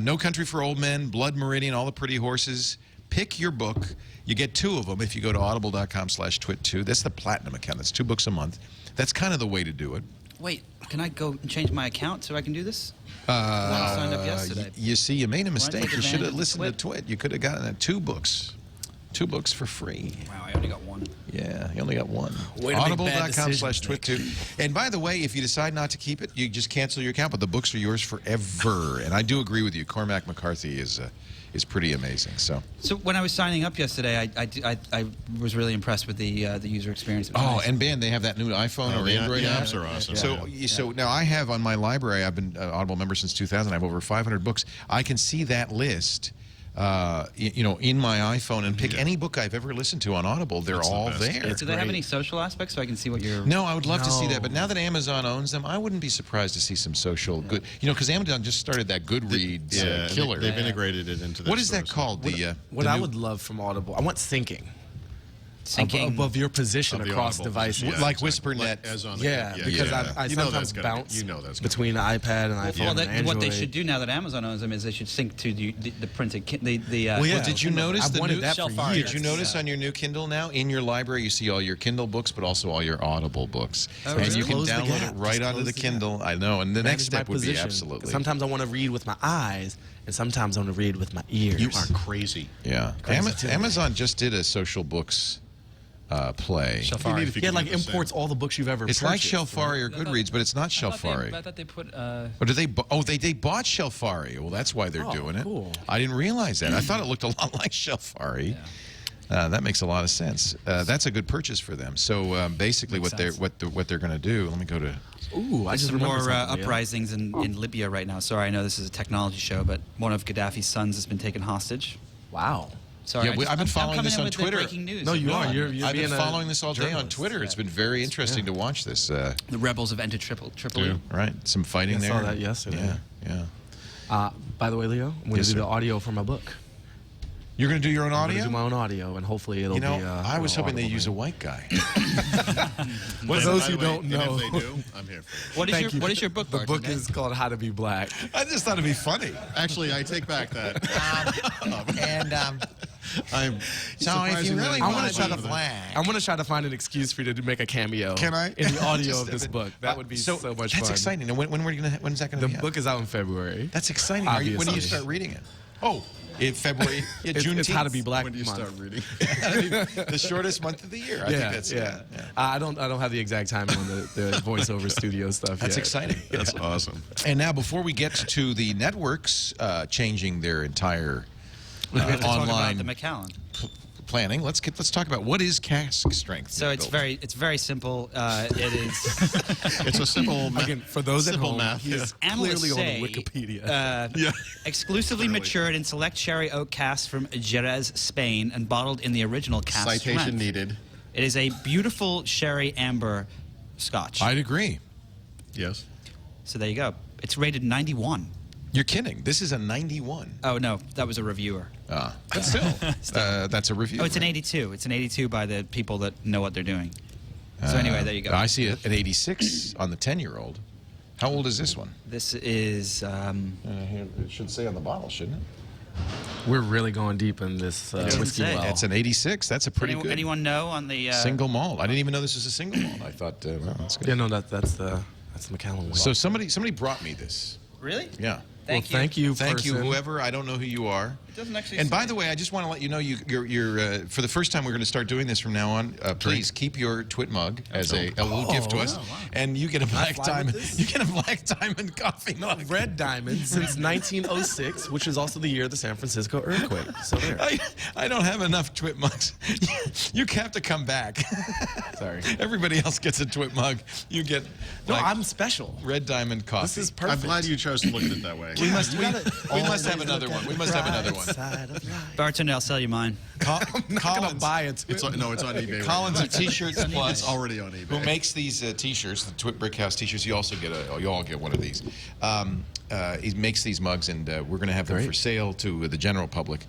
No Country for Old Men, Blood Meridian, All the Pretty Horses. Pick your book. You get 2 of them if you go to audible.com/twit2. That's the platinum account. That's 2 books a month. That's kind of the way to do it. Wait, can I go and change my account so I can do this? I signed up yesterday. You see, you made a mistake. take You should have advantage of listened to TWiT? Twit. You could have gotten 2 books. 2 books for free. Wow, I only got 1. Yeah, you only got 1. Way to make bad decisions, Audible.com/twit2. And by the way, if you decide not to keep it, you just cancel your account, but the books are yours forever. And I do agree with you. Cormac McCarthy is pretty amazing. So when I was signing up yesterday, I was really impressed with the user experience. It was nice. and Ben, they have that new iPhone or the Android the app. apps are awesome. So now I have on my library, I've been an Audible member since 2000. I have over 500 books. I can see that list, in my iPhone and pick any book I've ever listened to on Audible. They're That's the all best. there. Do they have any social aspects so I can see what you're? No, I would love to see that, No. but now that Amazon owns them, I wouldn't be surprised to see some social good. Because Amazon just started that Goodreads Yeah, killer. They've integrated it into their What is that stores. called? What I would love from Audible, I want syncing. Syncing. Above your position Of the across Audible. devices. Yeah, like exactly. WhisperNet. As on the Yeah, because I You know sometimes that's gotta be- bounce you know that's gotta between the iPad and iPhone Well, and Android. what they should do now that Amazon owns them is they should sync to the printed Well, yeah. Well, did you notice I've the wanted new that for Shelfari. years. Did you notice on your new Kindle now, in your library, you see all your Kindle books, but also all your Audible books. Oh, and really? you can Close the download gap. it right Just onto close the the Kindle. I know. And the next Manage my step would be position. absolutely. Sometimes I want to read with my eyes, and sometimes I want to read with my ears. You are crazy. Yeah. Amazon just did a social books play. Shelfari. If you Yeah, can like do the same. imports all the books you've ever It's like purchased. Shelfari or Goodreads, but it's not Shelfari. I thought they put. Or did they? They bought Shelfari. Well, that's why they're doing it. cool. I didn't realize that. I thought it looked a lot like Shelfari. That makes a lot of sense. That's a good purchase for them. So basically, Makes sense. what they're going to do. Let me go to. Ooh, I There's just some remembered more something, yeah. uprisings in Libya right now. Sorry, I know this is a technology show, but one of Gaddafi's sons has been taken hostage. Wow. Sorry, Yeah, I've been following I'm this coming on in with the Twitter. breaking news. No, you are. You're I've been being a following this all day on journalist. Twitter. It's been very interesting to watch this. The rebels have entered Tripoli. Yeah. Right, some fighting I there. saw that yesterday. Yeah. By the way, Leo, I'm going Yes, to do sir. the audio for my book. You're going to do your own I'm going audio? to do my own audio, and hopefully it'll You know, be. I was hoping they'd audible. use a white guy. For those who By the way, don't know, and if they do, I'm here for it. What is your book? the book Bartender? is called How to Be Black. I just thought it'd be funny. Actually, I take back that. I'm So if you really I want wanna to try try to to flag, I'm going to try to find an excuse for you to make a cameo. Can I? In the audio Just of this a bit. book. That would be so much That's fun. exciting. And when's that going to The be out? book is out in February. That's exciting. When do you Obviously. start reading it? Oh, February, Juneteenth. It's How to Be Black When do you month. start reading? The shortest month of the year. I think that's I don't have the exact timing on the voiceover studio stuff. That's yet. exciting. That's awesome. And now, before we get to the networks changing their entire Talk online about the McAllen. planning, let's talk about what is Cask strength. So it's very simple. It is It's a simple Again, for those at simple home, math. he is analysts clearly say, on Wikipedia. exclusively matured in select sherry oak casks from Jerez, Spain, and bottled in the original cask Citation strength. needed. It is a beautiful sherry amber Scotch. I'd agree. Yes. So there you go. It's rated 91. You're kidding. This is a 91. Oh no, that was a reviewer. But still, that's a review. Oh, it's an 82. It's an 82 by the people that know what they're doing. So anyway, there you go. I see an 86 on the 10-year-old. How old is this one? This is. It should say on the bottle, shouldn't it? We're really going deep in this whiskey say. well. It's an 86. That's a pretty good Anyone know on the single malt. I didn't even know this was a single malt. I thought, well, that's good. Yeah, no, that's the McAllen one. So somebody brought me this. Really? Yeah. Thank you. Thank you, person. whoever. I don't know who you are. It doesn't actually. And say. by the way, I just want to let you know you're for the first time we're going to start doing this from now on. Please keep your TWiT mug as a little gift to us, and you get a black fly with diamond. this? You get a black diamond coffee mug. Red Diamond since 1906, which is also the year of the San Francisco earthquake. So there. I don't have enough TWiT mugs. You have to come back. Sorry. Everybody else gets a TWiT mug. You get No, like, I'm special. Red Diamond coffee. This is perfect. I'm glad you chose to look at it that way. We must have another one. We must have another one. Baratunde, I'll sell you mine. I'm not gonna buy it. It's on eBay. right Collins now. of T-shirts Plus. It's already on eBay. Who makes these T-shirts? The TWiT Brickhouse T-shirts. You also get you all get one of these. He makes these mugs, and we're going to have them for sale to the general public.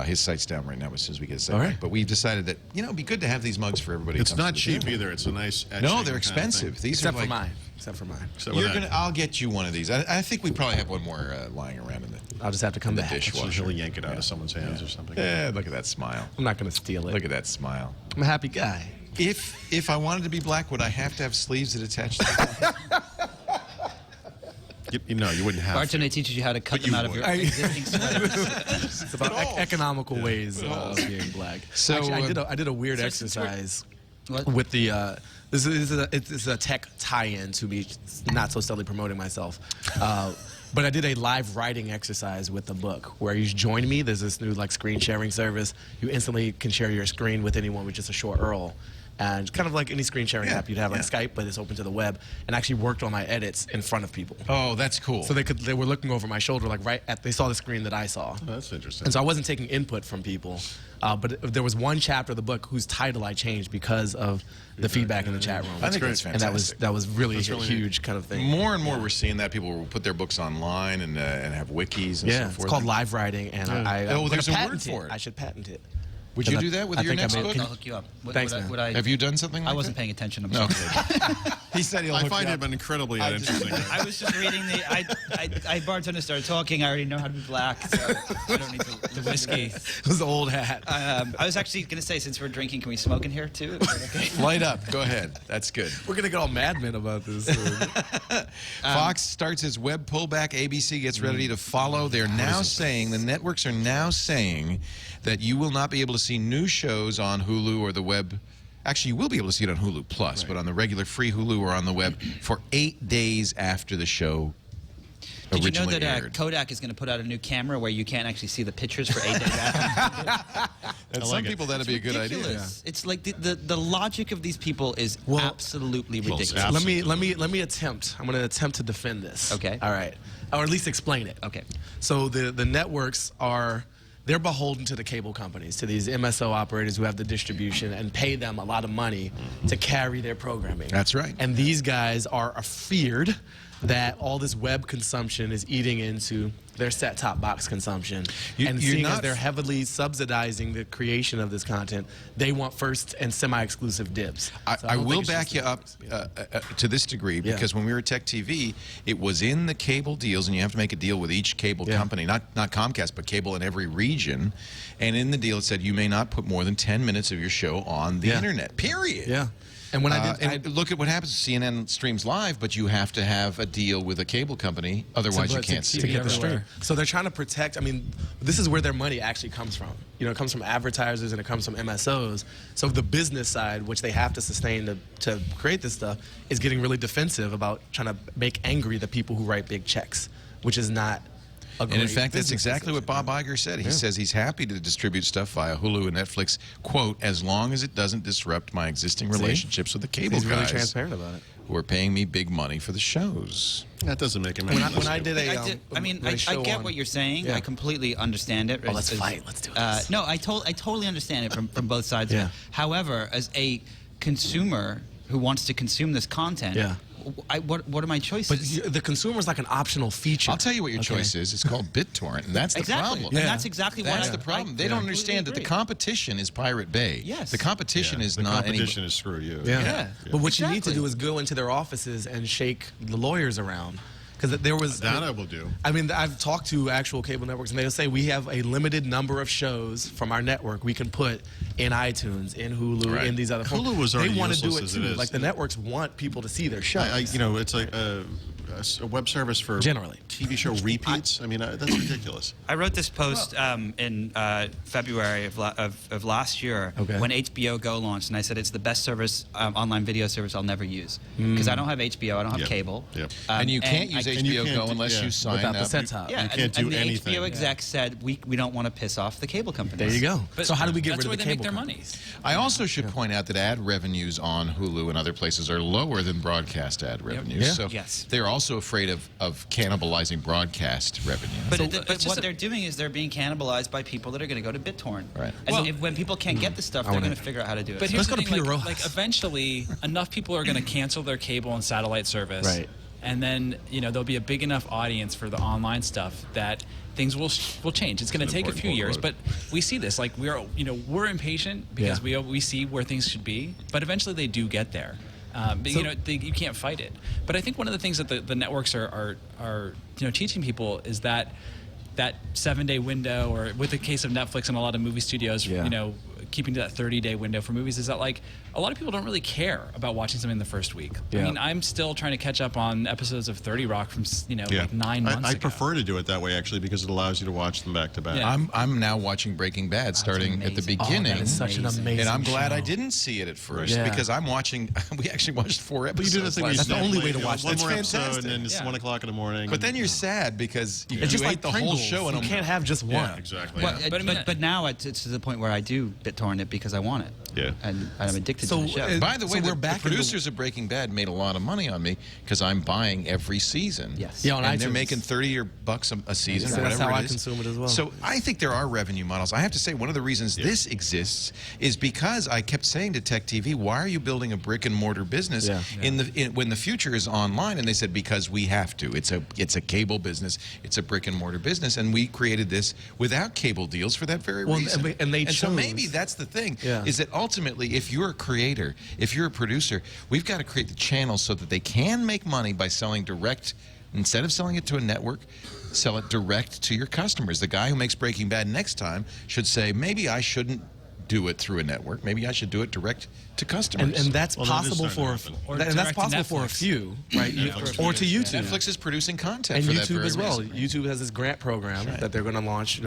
His site's down right now as soon as we get a site back. But we've decided that it'd be good to have these mugs for everybody. It's who comes not to the cheap table. either. It's a nice. No, etching they're kind of expensive. thing. These Except are like. for mine. Except for mine. So with that, I'll get you one of these. I think we probably have one more lying around in the. I'll just have to come back. dishwasher. He'll yank it out of someone's hands or something. Yeah, look at that smile. I'm not gonna steal it. Look at that smile. I'm a happy guy. If I wanted to be black, would I have to have sleeves that attach to it? No, you wouldn't have. Baratunde teaches you how to cut But them you out of your would. existing sweaters. It's about economical ways of being black. So, Actually, I did a weird exercise What? with the. This is a tech tie-in to me, not so steadily promoting myself. But I did a live writing exercise with the book where you join me. There's this new screen sharing service. You instantly can share your screen with anyone with just a short URL. And kind of like any screen sharing app you'd have like Skype, but it's open to the web. And I actually worked on my edits in front of people. Oh, that's cool. So they were looking over my shoulder, they saw the screen that I saw. Oh, that's interesting. And so I wasn't taking input from people. But there was one chapter of the book whose title I changed because of the feedback in the chat room. I think that's And fantastic. that was really a really huge kind of thing. More and more we're seeing that people will put their books online and have wikis and so forth. It's called live writing, and there's a word patent for it. I should patent it. Would you do that with I your think I next may- book? can- I'll hook you up. Thanks, man. Have you done something like I wasn't that? paying attention. I'm No. sorry. He said he'll I hook find you it up. incredibly uninteresting. I was just reading I bartender started talking. I already know how to be black, so I don't need the whiskey. It was the old hat. I was actually going to say, since we're drinking, can we smoke in here too? Is that okay? Light up. Go ahead. That's good. We're gonna get all madmen about this. Fox starts its web pullback. ABC gets ready to follow. They're now saying, the networks are now saying that you will not be able to see new shows on Hulu or the web. Actually, you will be able to see it on Hulu Plus, but on the regular free Hulu or on the web for 8 days after the show Did you know originally that aired. Kodak is going to put out a new camera where you can't actually see the pictures for 8 days after? And some people, that'd be a good idea. Ridiculous. It's like the logic of these people is absolutely ridiculous. Let me attempt. I'm gonna attempt to defend this. Okay. All right. Or at least explain it. Okay. So the networks they're beholden to the cable companies, to these MSO operators who have the distribution and pay them a lot of money to carry their programming. That's right. And these guys are feared that all this web consumption is eating into their set-top box consumption. And seeing as they're heavily subsidizing the creation of this content, they want first and semi-exclusive dibs. So I don't will think it's back just you up to this degree, because when we were at Tech TV, it was in the cable deals, and you have to make a deal with each cable company, not Comcast, but cable in every region. And in the deal, it said you may not put more than 10 minutes of your show on the internet, period. Yeah. And when I look at what happens. CNN streams live, but you have to have a deal with a cable company, otherwise you can't see to it. get the stream. So they're trying to protect. I mean, this is where their money actually comes from. You know, it comes from advertisers and it comes from MSOs. So the business side, which they have to sustain to create this stuff, is getting really defensive about trying to make angry the people who write big checks, which is not. And in fact, that's exactly what Bob Iger said. He says he's happy to distribute stuff via Hulu and Netflix, quote, as long as it doesn't disrupt my existing relationships with the cable guys. He's really transparent about it. Who are paying me big money for the shows. That doesn't make him. I get what you're saying. I completely understand it. Let's fight. Let's do this. No, I totally understand it from both sides. Yeah. However, as a consumer who wants to consume this content, what are my choices? But the consumer's like an optional feature. I'll tell you what your choice is. It's called BitTorrent, and that's the problem. And that's exactly what That's the problem. They don't understand that the competition is Pirate Bay. Yes. The competition is the not competition is screw you. But what you need to do is go into their offices and shake the lawyers around. Because there was that I will do. I mean, I've talked to actual cable networks, and they'll say we have a limited number of shows from our network we can put in iTunes, in Hulu, in these other. Hulu was already they want to do it useless too. as it is. Like the networks want people to see their shows. You know, it's like a web service for generally TV show repeats. I mean, that's ridiculous. I wrote this post in February of last year when HBO Go launched, and I said it's the best service, online video service I'll never use because I don't have HBO, I don't have cable, and you can't use HBO Go unless you sign without up. the set-top. You can't do the anything. HBO exec said we don't want to piss off the cable companies. There you go. But so how do we get rid of the That's where they cable make their companies? money. I also should point out that ad revenues on Hulu and other places are lower than broadcast ad revenues. So they're also afraid of cannibalizing broadcast revenue. But what they're doing is they're being cannibalized by people that are going to go to BitTorrent. Right. And when people can't get the stuff, they're going to figure out how to do it. But here's Let's go the to thing, Peter Rojas. like eventually, enough people are going to cancel their cable and satellite service. Right. And then, there'll be a big enough audience for the online stuff that things will change. It's going to take a few years, but we see this. Like we're impatient because we see where things should be, but eventually they do get there. But you can't fight it. But I think one of the things that the networks are teaching people is that 7-day window, or with the case of Netflix and a lot of movie studios, keeping to that 30-day window for movies, is that like a lot of people don't really care about watching something the first week. I mean, I'm still trying to catch up on episodes of 30 Rock from like 9 months I ago. prefer to do it that way actually because it allows you to watch them back to back. I'm now watching Breaking Bad starting at the beginning. That is such an amazing and I'm glad show. I didn't see it at first because I'm watching. We actually watched 4 episodes. But you do the thing where you That's the only way to watch one it. more It's episode fantastic. and then it's 1 o'clock in the morning. But then you're sad because you It's just ate like the whole show and you can't have just one. Yeah, exactly. Well, but now it's to the point where I do BitTorrent it because I want it. Yeah. And I'm addicted to the show. By the way, we're the back in producers of Breaking Bad made a lot of money on me because I'm buying every season. Yes. Yeah, on and they're iTunes. making $30 a season or That's whatever how it I is. consume it as well. So I think there are revenue models. I have to say one of the reasons this exists is because I kept saying to Tech TV, why are you building a brick and mortar business when the future is online? And they said because we have to. It's a cable business. It's a brick and mortar business, and we created this without cable deals for that very reason. And so maybe that's the thing is that ultimately, if you're a creator, if you're a producer, we've got to create the channels so that they can make money by selling direct. Instead of selling it to a network, sell it direct to your customers. The guy who makes Breaking Bad next time should say, maybe I shouldn't do it through a network. Maybe I should do it direct to customers. And that's possible for a few, right? Or to YouTube. Netflix is producing content and for YouTube that very as well. reason. YouTube has this grant program that they're going to launch.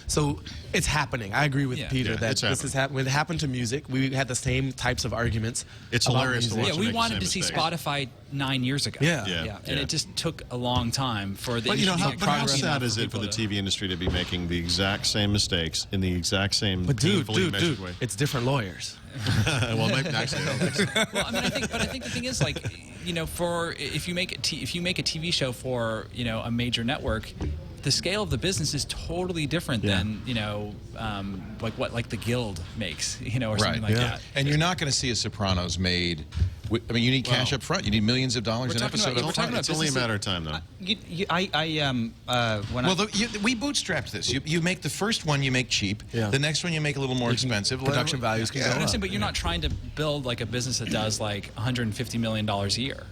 So it's happening. I agree with Peter that this is happening. It happened to music. We had the same types of arguments. It's about hilarious to watch. Yeah, them we make the wanted same to see mistakes. Spotify 9 years ago. And it just took a long time for the But industry to how get sad is it for the TV industry to be making the exact same mistakes in the exact same painfully measured way? It's different lawyers. Well, maybe actually, I don't think so. Well, I mean, I think the thing is, like, if you make a TV show for a major network, the scale of the business is totally different than like the Guild makes, or something like that. And you're not going to see a Sopranos made. I mean, you need cash up front. You need millions of dollars an episode. It's only a matter of time, though. We bootstrapped this. You make the first one, you make cheap. The next one, you make a little more expensive. Production values can go up. But you're not trying to build like a business that does like $150 million a year.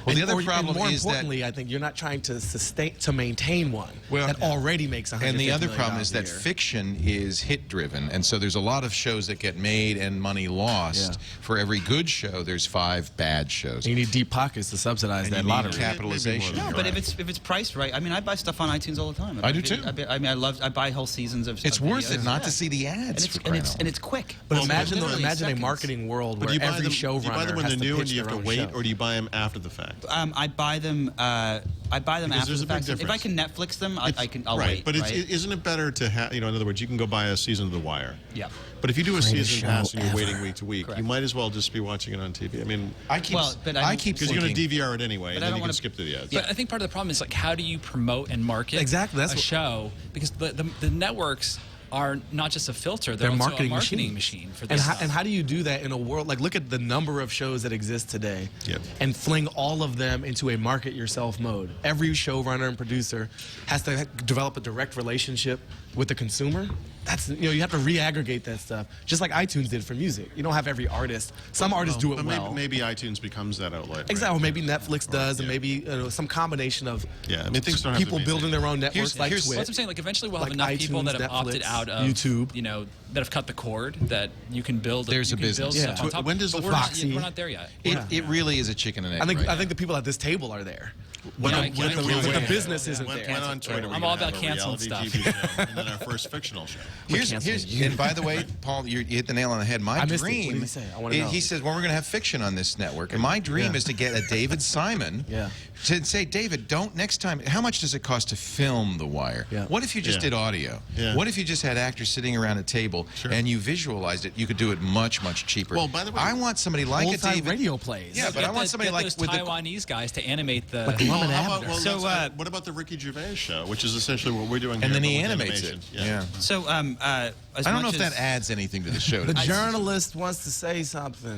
Well, the other problem more is that, importantly, I think you're not trying to maintain one that already makes $150 and the other million problem is that a year. fiction is hit-driven, and so there's a lot of shows that get made and money lost. For every good show, there's 5 bad shows. And you need deep pockets to subsidize that you lottery. need capitalization. No, but if it's priced right, I mean, I buy stuff on iTunes all the time. I do too. I mean, I buy whole seasons of. It's of worth videos. it not to see the ads. And it's quick. But Well, imagine literally a seconds. marketing world But where do you buy every them? showrunner Do you buy them when has they're to new and pitch you have their to own wait, show. or do you buy them after the fact? I buy them. I buy them Because after there's the a big fact. If I difference. can Netflix them, I'll right, wait. but right? isn't it better to have, in other words, you can go buy a season of The Wire. Yeah. But if you do a Greatest season show pass and you're ever. waiting week to week, Correct. you might as well just be watching it on TV. I mean, I keep because you're going to thinking- DVR it anyway, But and I then don't you can wanna- skip to the ads. But I think part of the problem is like, how do you promote and market Exactly, that's a what- show? Because the networks are not just a filter; they're also marketing a marketing machines. machine for And this how, stuff. and how do you do that in a world like look at the number of shows that exist today, Yep. and fling all of them into a market yourself mode? Every showrunner and producer has to develop a direct relationship with the consumer. That's you have to re-aggregate that stuff, just like iTunes did for music. You don't have every artist. Some artists do it But well. maybe iTunes becomes that outlet. right? Exactly. Maybe Netflix does, and yeah. maybe some combination of Yeah, I mean, things don't have to people be- building their own networks like here's- TWiT. Well, that's what I'm saying. Like, eventually, we'll have Like enough people iTunes, that have opted Netflix, out of YouTube. that have cut the cord. That you can build. There's you a can business. Build Yeah. stuff on top. When does but the we're not- Foxy- we're not there yet. It really is a chicken and egg. I think right I think the people at this table are there. When, Yeah, when, I when, can't- when, But the business isn't when, there. when on Twitter, I'm all about canceling reality stuff. TV show, and then our first fictional show. Here's, and by the way, Paul, you hit the nail on the head. My I missed it. What dream. did he say? I wanna know. He says, well, we're going to have fiction on this network, and my dream is to get a David Simon Yeah. to say, David, next time. How much does it cost to film The Wire? Yeah. What if you just Yeah. did audio? Yeah. What if you just had actors sitting around a table and you visualized it? You could do it much, much cheaper. Well, by the way, I want somebody like a Old-time David. radio plays. Yeah, but I want somebody get like those with the Taiwanese guys to animate the. Like Lum and How about, Abner. well, So, what about the Ricky Gervais show, which is essentially what we're doing and here, then he but with animates it. animation. Yeah. So as I don't know much if as, that adds anything to the show. The journalist wants to say something.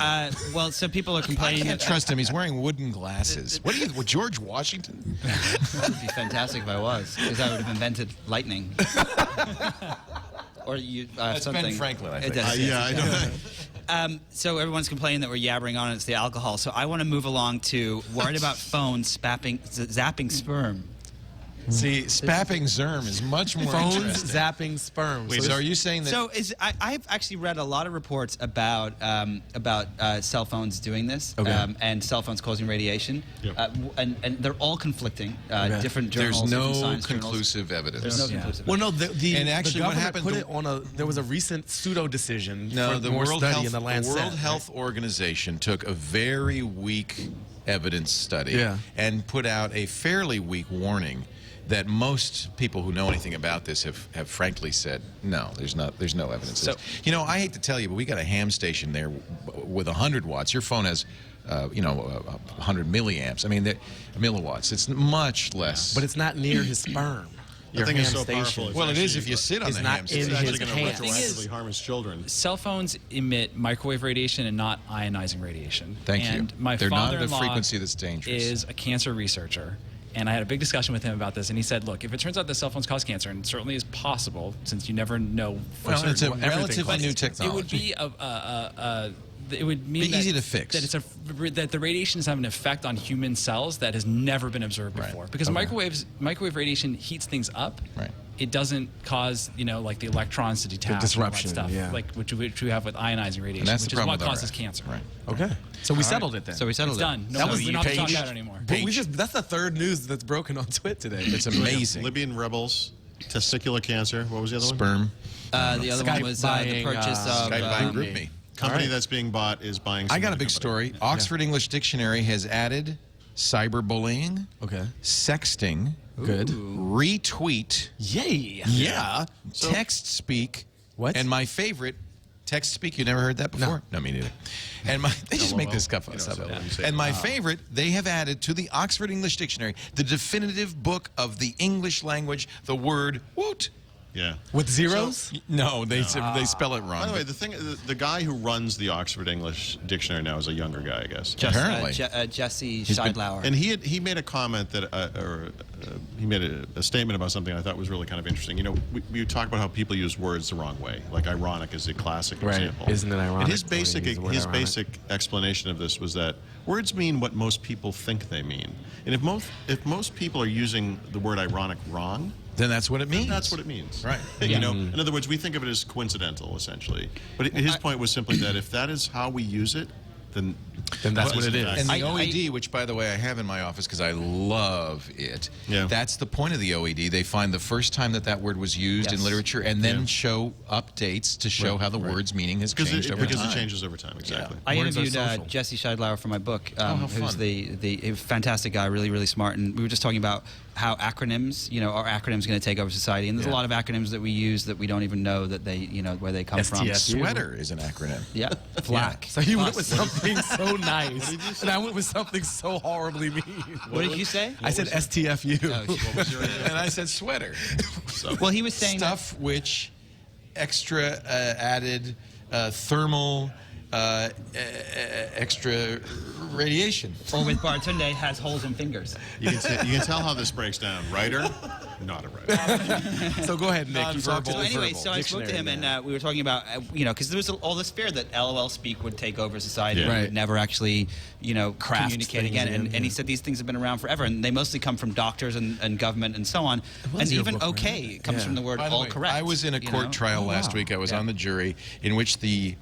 well, so people are I complaining. can't trust him. He's wearing wooden glasses. What are you, George Washington? It would be fantastic if I was, because I would have invented lightning. Or you That's Ben something. Franklin, I It think. does, Yeah, yes. I know. So everyone's complaining that we're yabbering on, and it's the alcohol. So I want to move along to worried about phones zapping sperm. See, spapping Zerm is much more Phones interesting. zapping sperm. Wait, so are you saying that? So I've actually read a lot of reports about cell phones doing this, and cell phones causing radiation, Yep. and they're all conflicting. Different there's journals, different no science conclusive evidence. journals. There's no conclusive. Well, no, the And actually the what government happened- put it on there was a recent pseudo decision No, for the more World study Health, in the the Lancet. World Health Organization took a very weak evidence study Yeah. and put out a fairly weak warning that most people who know anything about this have frankly said, no, there's no evidence. So- You know, I hate to tell you, but we got a ham station there with 100 watts. Your phone has, 100 milliamps. I mean, milliwatts. It's much less. But it's not near his sperm. The thing is so powerful. Well, it is if you sit on It's the not ham in station. It's actually his going to hands. retroactively harm his children. Cell phones emit microwave radiation and not ionizing radiation. Thank you. And my They're not at a father-in-law frequency that's dangerous. is a cancer researcher. And I had a big discussion with him about this, and he said, "Look, if it turns out that cell phones cause cancer, and it certainly is possible, since you never know for Well, certain, it's a what- relatively but new it technology. would be it would mean Be that, easy to fix. that that the radiations have an effect on human cells that has never been observed Right. before. Because microwave radiation heats things up. Right. It doesn't cause, like the electrons to detach, disruption, and all that stuff, yeah. like which we have with ionizing radiation, And that's which the is problem what with causes RF. cancer. Right. Okay. So we settled it then. So we settled It's it. done. No, That we're was not page- talking about it anymore. But that's the third news that's broken on TWiT today. It's amazing. Libyan rebels, testicular cancer. What was the other one? Sperm. The other Skype one was the buying, purchase of. Skype buying GroupMe. Company that's being bought is buying. I some got a other big company. story. Oxford English Dictionary has added cyberbullying, Okay. sexting, Good. retweet, Yay. yeah, text speak, What? and my favorite, text speak. You never heard that before? No, me neither. And they just make this stuff up. And my favorite, they have added to the Oxford English Dictionary, the definitive book of the English language, the word woot. Yeah. With zeros? No, they spell it wrong. By the way, the guy who runs the Oxford English Dictionary now is a younger guy, I guess. Apparently. Jesse been- Scheidlauer. And he made a comment that, he made a statement about something I thought was really kind of interesting. You know, we talk about how people use words the wrong way. Like ironic is a classic Right. example. Isn't it ironic And his when you basic use the word ironic? explanation of this was that Words mean what most people think they mean. And if most people are using the word ironic wrong, then that's what it means. That's what it means. Right. You know, in other words, we think of it as coincidental, essentially. But his point was simply that if that is how we use it, then that's what it is. And the OED, which, by the way, I have in my office because I love it, that's the point of the OED. They find the first time that word was used in literature and then show updates to show how the word's meaning has changed over time. Because it changes over time, exactly. I interviewed Jesse Scheidlauer for my book, who's the fantastic guy, really, really smart. And we were just talking about how acronyms, are acronyms going to take over society? And there's a lot of acronyms that we use that we don't even know that they, where they come from. Sweater is an acronym. Yeah. Flak. So you went with something so nice, and I went with something so horribly mean. What did you say? I said STFU. What was your and I said sweater. Well, he was saying stuff which extra added thermal extra radiation. Or with Baratunde has holes in fingers. You can tell how this breaks down. Writer, not a writer. So go ahead, Nick. Non-verbal. So anyway, I spoke to him, and we were talking about, because there was all this fear that LOL speak would take over society and would never actually, communicate again. And he said these things have been around forever, and they mostly come from doctors and government and so on. And even okay comes from the word all correct. I was in a court trial last week. I was on the jury in which the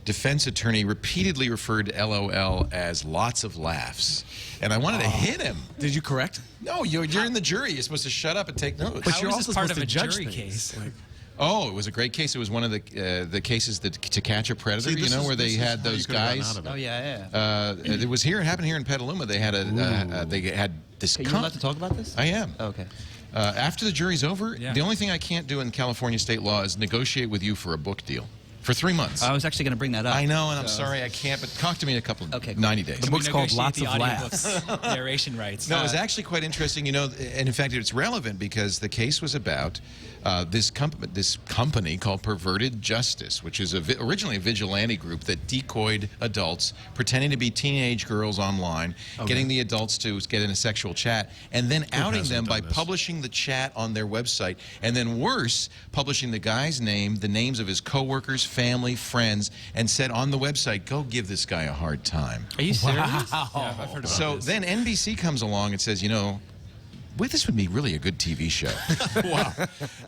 defense attorney repeatedly referred to LOL as lots of laughs. And I wanted to hit him. Did you correct? No, you're in the jury. You're supposed to shut up and take notes. But you're also part supposed of to a judge jury things. case. Oh, it was a great case. It was one of the cases that To Catch a Predator, where they had those guys. Oh, yeah. It was here. It happened here in Petaluma. They had this. Are you allowed to talk about this? I am. Oh, okay. After the jury's over, the only thing I can't do in California state law is negotiate with you for a book deal. For 3 months. I was actually going to bring that up. I know, and I'm sorry I can't, but talk to me in a couple of 90 days. The book's called Lots of Laughs. Narration rights. No, it's actually quite interesting, and in fact it's relevant because the case was about this company called Perverted Justice, which is originally a vigilante group that decoyed adults, pretending to be teenage girls online, getting the adults to get in a sexual chat, and then outing them by publishing the chat on their website, and then worse, publishing the guy's name, the names of his coworkers, family, friends, and said on the website, go give this guy a hard time. Are you serious? Yeah, I've heard about So this. then NBC comes along and says, this would be really a good TV show. Wow.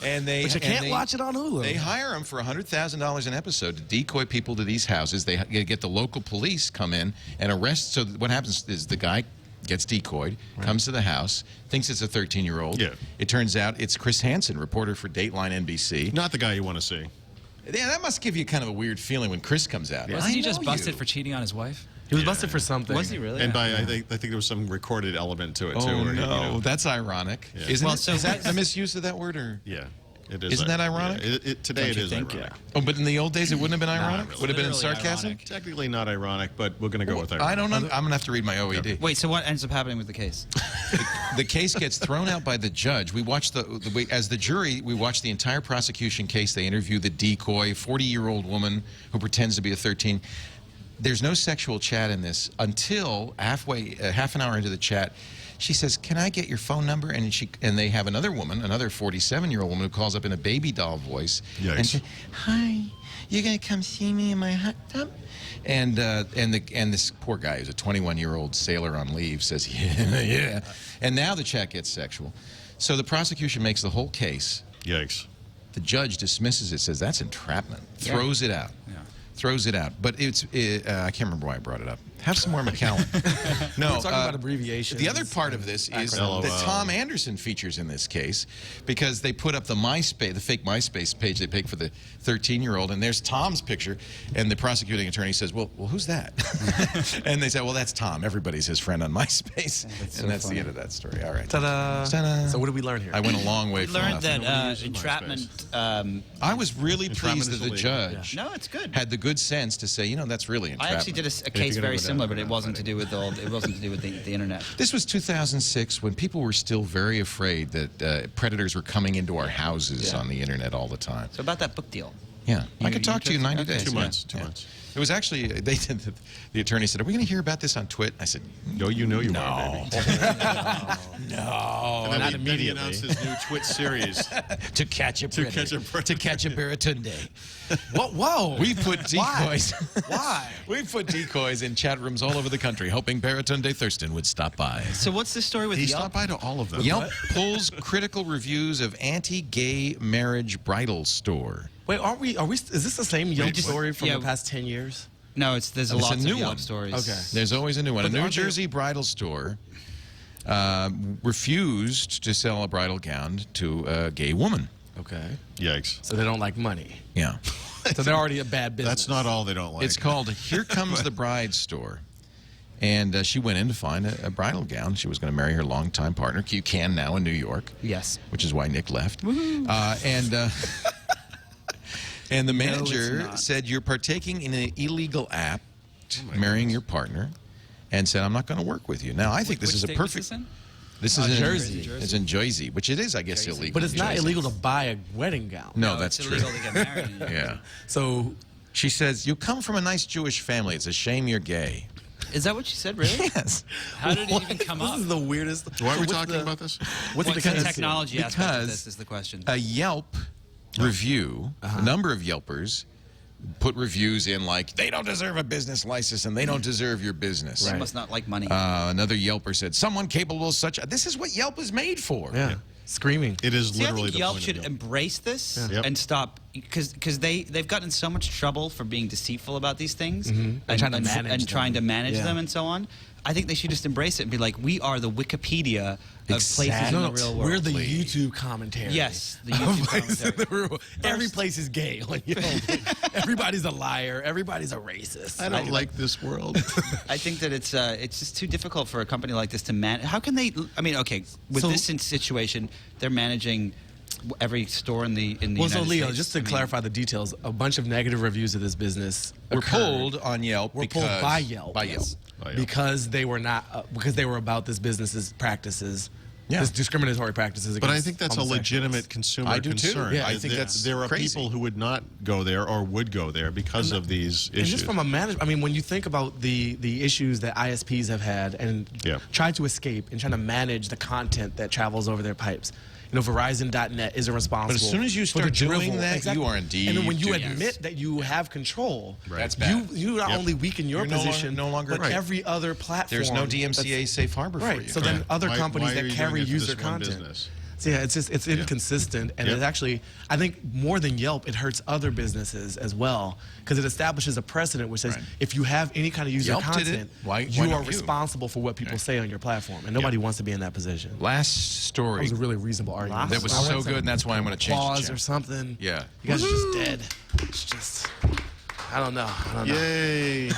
And But you can't watch it on Hulu. They hire him for $100,000 an episode to decoy people to these houses. They get the local police come in and arrest. So what happens is the guy gets decoyed, comes to the house, thinks it's a 13-year-old. Yeah. It turns out it's Chris Hansen, reporter for Dateline NBC. Not the guy you want to see. Yeah, that must give you kind of a weird feeling when Chris comes out. Wasn't he just busted for cheating on his wife? He was busted for something. Was he really? And I think there was some recorded element to it, too. Oh, where no. That's ironic. Yeah. Isn't Well, it? so Is that the misuse of that word? Or? Yeah. It is. Isn't that ironic? Yeah, today it is ironic. Oh, but in the old days it wouldn't have been ironic? really. Would have been in Literally sarcasm? ironic. Technically not ironic, but we're going to go with ironic. I don't know. I'm going to have to read my OED. Wait, so what ends up happening with the case? The case gets thrown out by the judge. We watch as the jury, we watch the entire prosecution case. They interview the decoy, 40-year-old woman who pretends to be a 13. There's no sexual chat in this until half an hour into the chat. She says, "Can I get your phone number?" And they have another woman, another 47-year-old woman who calls up in a baby doll voice. Yikes. And says, "Hi, you're gonna come see me in my hot tub?" And this poor guy, who's a 21-year-old sailor on leave, says, "Yeah." And now the chat gets sexual. So the prosecution makes the whole case. Yikes. The judge dismisses it, says that's entrapment, throws it out. Yeah. Throws it out. But I can't remember why I brought it up. Have some more McAllen. No, We're talking about abbreviations. The other part of this is LOL. that Tom Anderson features in this case because they put up the fake MySpace page they picked for the 13-year-old, and there's Tom's picture, and the prosecuting attorney says, well, who's that? And they say, well, that's Tom. Everybody's his friend on MySpace. And that's the end of that story. All right. Ta-da. Ta-da. So what did we learn here? I went a long way We from learned nothing. that entrapment. I was really pleased that is the illegal. judge No, it's good. had the good sense to say, that's really I entrapment. actually did a you're case gonna very go down similar, for but it that wasn't to fighting. do with the internet. This was 2006 when people were still very afraid that predators were coming into our houses on the internet all the time. So about that book deal. Yeah, I could talk to you in 90 days. 2 yeah. months. 2 Yeah. months. It was actually, the attorney said, are we going to hear about this on TWiT? I said, No, you know you are, baby. no, And not then immediately. he announced his new TWiT series. To catch a Baratunde. Whoa. We put decoys. Why? We put decoys in chat rooms all over the country, hoping Baratunde Thurston would stop by. So what's the story with He Yelp? stopped by to all of them. Yelp pulls critical reviews of anti-gay marriage bridal store. Wait, is this the same Yelp just- story from yeah. the past 10 years? No, there's a It's lot a of new Yelp one. stories. Okay. There's always a new one. But A New aren't they- Jersey bridal store refused to sell a bridal gown to a gay woman. Okay. Yikes. So they don't like money. Yeah. So they're already a bad business. That's not all they don't like. It's called Here Comes the Bride store. And she went in to find a bridal gown. She was going to marry her longtime partner, you can now in New York. Yes. Which is why Nick left. And the manager said, you're partaking in an illegal act, marrying your partner, and said, I'm not going to work with you. Now, I think this Which is a state was perfect... this in? This is in Jersey. It's in Jersey, which it is, I guess, illegal. But it's in not Jersey. illegal to buy a wedding gown. No, that's it's true. illegal to get married. Yeah. So She says, you come from a nice Jewish family. It's a shame you're gay. Is that what she said, really? Yes. How did it even come up? This is the weirdest. Why are we What's talking the- about this? What's What's the the technology aspect of Because this is the question. A Yelp review, a number of Yelpers put reviews in like, they don't deserve a business license and they don't deserve your business. They must not like money. Another Yelper said, someone capable of such... This is what Yelp is made for. Yeah. Screaming. It is See, I literally think the Yelp point should of Yelp. embrace this Yep. and stop because they've gotten in so much trouble for being deceitful about these things and trying to manage them. trying to manage Yeah. them and so on. I think they should just embrace it and be like, we are the Wikipedia of places in the real world. We're the YouTube commentary. Yes, the YouTube commentary. Every place is gay. Like, you know, everybody's a liar. Everybody's a racist. I don't like this world. I think that it's just too difficult for a company like this to manage. How can they? I mean, okay, with So- this situation, they're managing every store in the Well, United so Leo, States. just to I mean, clarify the details, a bunch of negative reviews of this business Were occurred. pulled on Yelp Were pulled because... by Yelp. By Yelp. Yes. By Yelp. Because they were not because they were about this business's practices. Yeah. This discriminatory practices But I against think that's a homosexuals. legitimate consumer I do too. concern. Yeah, I think that's there are crazy. people who would not go there or would go there because of these And issues. just from a management, I mean, when you think about the issues that ISPs have had and Yeah. tried to escape and trying to manage the content that travels over their pipes. You know, Verizon.net isn't responsible. But as soon as you for the start doing drivel. that, Exactly. you are indeed And then when you doing admit it. that you have control, That's bad. you not Yep. only weaken your You're no longer- position, no longer but right. every other platform. There's no DMCA safe harbor for Right. you. So then other Why- companies why are that you carry doing it for user this one content. business? So yeah, it's inconsistent, and Yep. it actually, I think more than Yelp, it hurts other businesses as well because it establishes a precedent which says Right. if you have any kind of user Yelp did it. content, Why you not are you? responsible for what people say on your platform, and nobody wants to be in that position. Last That story. was a really reasonable argument. That was I so want good, and that's why I'm going to change the applause channel. or something. Yeah. You guys are just dead. It's just, I don't know. Yay!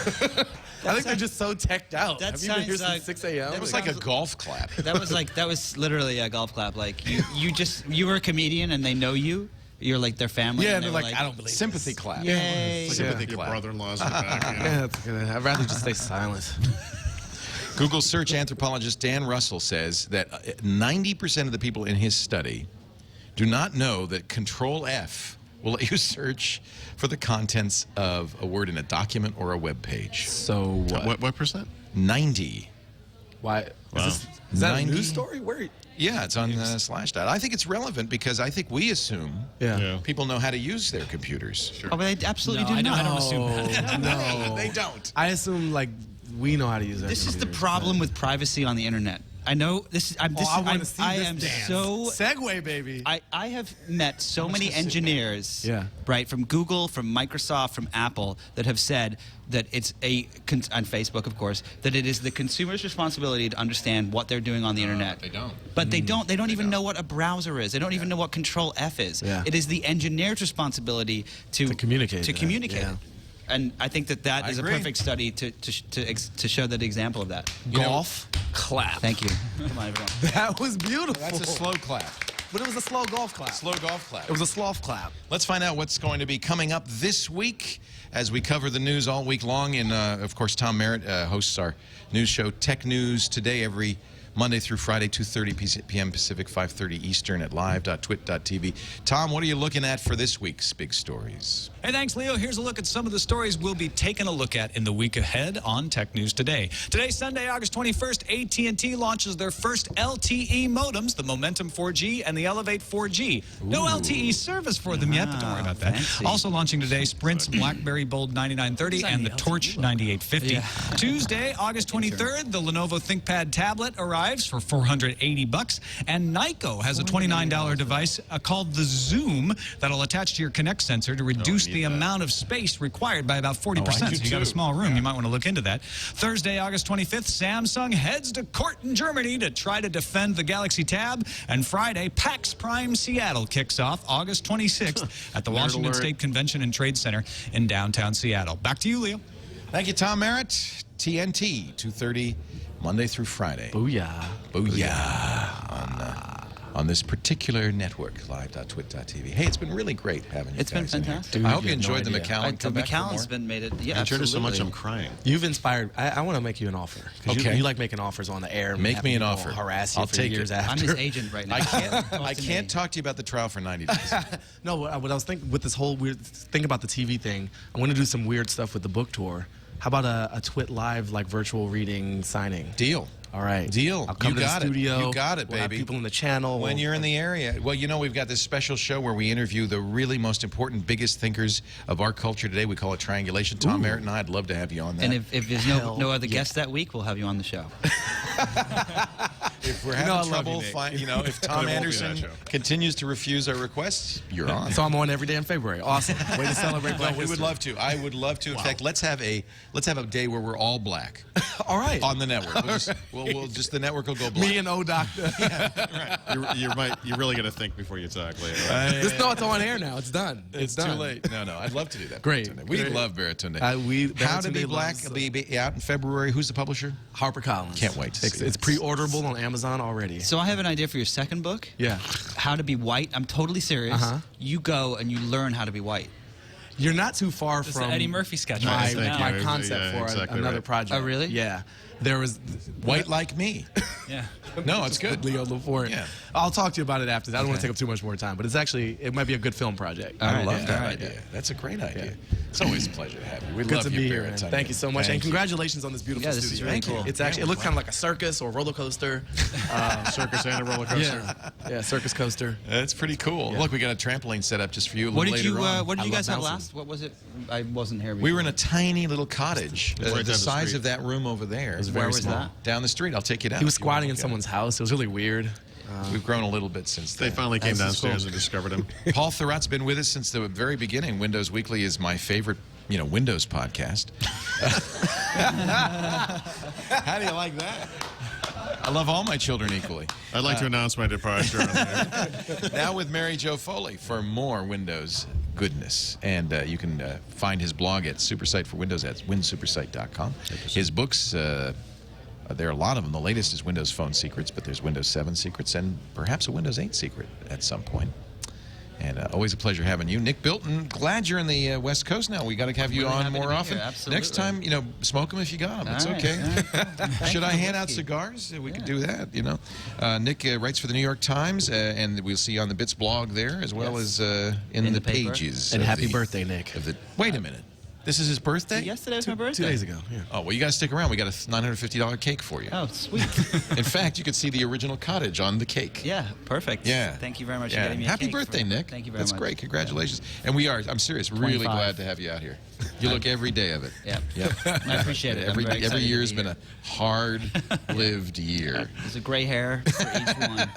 I think they're just so teched out. That Have you been here sounds since 6 a.m.? It was like a golf clap. That was literally a golf clap. Like you were a comedian and they know you. You're like their family. Yeah, and and they're like, I don't believe Sympathy this. clap. Yay. Sympathy Your clap. brother-in-laws are back. You know? Yeah, that's good. I'd rather just stay silent. Google search anthropologist Dan Russell says that 90% of the people in his study do not know that Control F will let you search for the contents of a word in a document or a web page. So What percent? 90. Why? Wow. Is that 90? a news story? Where? Yeah, it's on Slashdot. I think it's relevant because I think we assume Yeah. people know how to use their computers. Sure. Oh, but they absolutely No, do I not. don't assume that. No, They don't. I assume like we know how to use that. This is the problem with privacy on the internet. I know this is. I want to see I this am dance. so. Segue, baby. I have met so many engineers, Yeah. right, from Google, from Microsoft, from Apple, that have said that it's on Facebook, of course, that it is the consumer's responsibility to understand what they're doing on the internet. They don't. But they don't. They don't even know what a browser is. They don't even know what Control F is. Yeah. It is the engineer's responsibility to communicate To that, communicate. yeah. And I think that I is agree. a perfect study to show that example of that. Golf clap. Thank you. Come on, everyone. That was beautiful. That's a slow clap. But it was a slow golf clap. Slow golf clap. It was a sloth clap. Let's find out what's going to be coming up this week as we cover the news all week long. And, of course, Tom Merritt hosts our news show, Tech News Today, every Monday through Friday, 2:30 p.m. Pacific, 5:30 Eastern at live.twit.tv. Tom, what are you looking at for this week's big stories? Hey, thanks, Leo. Here's a look at some of the stories we'll be taking a look at in the week ahead on Tech News Today. Today, Sunday, August 21st, AT&T launches their first LTE modems, the Momentum 4G and the Elevate 4G. No LTE service for them yet, but don't worry about that. Fancy. Also launching today, Sprint's BlackBerry Bold 9930 and the Torch 9850. Yeah. Tuesday, August 23rd, the Lenovo ThinkPad tablet arrives for $480, and Nyko has a $29 device called the Zoom that'll attach to your Kinect sensor to reduce the amount of space required by about 40%. So if you got a small room, you might want to look into that. Thursday, August 25th, Samsung heads to court in Germany to try to defend the Galaxy Tab, and Friday, PAX Prime Seattle kicks off August 26th at the Washington State Convention and Trade Center in downtown Seattle. Back to you, Leo. Thank you, Tom Merritt. TNT, 2:30 Monday through Friday. Booyah. Booyah. On this particular network, live.twit.tv. Hey, it's been really great having you It's been guys in here. fantastic. I hope you have no enjoyed the idea. McAllen. The McAllen's been made it. Yeah, I enjoyed it so much I'm absolutely. crying. You've inspired. I want to make you an offer. 'Cause Okay. You like making offers on the air. and Make having me an people offer. Harass you I'll for take years it. after. I'm his agent right now. I can't talk to you about the trial for 90 days. No, what I was thinking with this whole weird thing about the TV thing, I want to do some weird stuff with the book tour. How about a Twit Live like virtual reading signing? Deal. All right. Deal. I'll come You to got the it. studio. You got it, We'll have baby. people in the channel. When you're in the area. Well, you know, we've got this special show where we interview the really most important, biggest thinkers of our culture today. We call it Triangulation. Tom Merritt and I, I'd love to have you on that. And if there's no other guests that week, we'll have you on the show. If we're I having love trouble, you, Nick. if Tom There won't be Anderson that show. continues to refuse our requests, you're on. So I'm on every day in February. Awesome. Way to celebrate Black No, we would History. love to. I would love to. In fact, let's have a day where we're all black All right. on the network. We'll just the network will go black. Me and O Doctor. You're really going to think before you talk later. Just know it's on air now. It's done. It's done. too late. No, I'd love to do that. Great. Baratunde. We Great. love Baratunde. How to Be Baratunde Black loves- will be out in February. Who's the publisher? HarperCollins. Can't wait to see it. It's pre-orderable on Amazon already. So I have an idea for your second book. Yeah. How to Be White. I'm totally serious. Uh-huh. You go and you learn how to be white. You're not too far It's from the Eddie Murphy sketch. my, Thank my you. concept Yeah, for exactly another right. project. Oh, really? Yeah. There was White like me. Yeah. No, it's good. Leo Laporte. Yeah. I'll talk to you about it after. I don't want to take up too much more time, but it might be a good film project. All I right, love yeah, that all right. idea. That's a great idea. It's always a pleasure to have you. We Good love to you, be here, Baratunde. man. Thank you so much, Thank and you. congratulations on this beautiful Yeah, this is studio. really Thank you. cool. It's actually it looks kind of like a circus or a roller coaster. Circus and a roller coaster. Yeah, circus coaster. That's pretty cool. Yeah. Look, we got a trampoline set up just for you a little What did later you on. What did you I guys love have bouncing. last? What was it? I wasn't here. We were in a before. tiny little cottage, Right down the the size street. of that room over there. Where was that? Down the street. I'll take you down. He was if you wanna squatting in look at someone's house. It was really weird. it. We've grown a little bit since They then. finally came This is downstairs cool. and discovered him. Paul Thurrott's been with us since the very beginning. Windows Weekly is my favorite, Windows podcast. How do you like that? I love all my children equally. I'd like to announce my departure. On there. Now with Mary Jo Foley for more Windows goodness. And you can find his blog at Supersite for Windows at winsupersite.com. His books, there are a lot of them. The latest is Windows Phone Secrets, but there's Windows 7 Secrets and perhaps a Windows 8 secret at some point. And always a pleasure having you. Nick Bilton, glad you're in the West Coast now. We got to have you Really on happy to more be often. here, absolutely. Next time, smoke them if you got them. It's All right, okay. all right. Should I Thank you, hand out whiskey. cigars? We could do that, Nick writes for the New York Times, and we'll see you on the Bits blog there, as well Yes. as in the paper. pages. And of happy the- birthday, Nick. Wait a minute. This is his birthday? Yesterday was my birthday. 2 days ago. Yeah. Oh, well, you got to stick around. We got a $950 cake for you. Oh, sweet. In fact, you could see the original cottage on the cake. Yeah, perfect. Yeah. Thank you very much for Yeah. getting me a Happy cake birthday, for- Nick. Thank you very That's much. great. Congratulations. And I'm serious, really 25. glad to have you out here. You look every day of it. Yep. Yep. I appreciate it. I'm Every very excited to year be has been here. a hard-lived year. There's a gray hair for each one.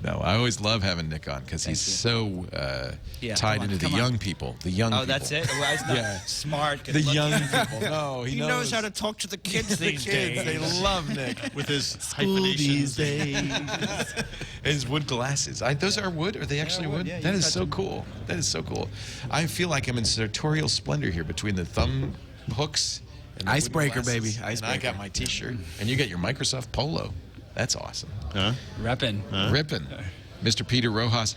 No, I always love having Nick on because he's Thank so Yeah, tied come on, into the come on. young people. The young Oh, people. that's it? Well, it's not Yeah. smart. The young people. No, He knows how to talk to the kids the these kids. days. They love Nick. With his School these hyphenations. days. His wood glasses. Those are wood? Are they actually wood? yeah, That you is touch so them. cool. That is so cool. I feel like I'm in sartorial splendor here between the thumb hooks and the Icebreaker, wooden glasses. baby. And I Icebreaker. got my T-shirt, and you got your Microsoft Polo. That's awesome. Huh? Reppin'. Rippin'. Mr. Peter Rojas,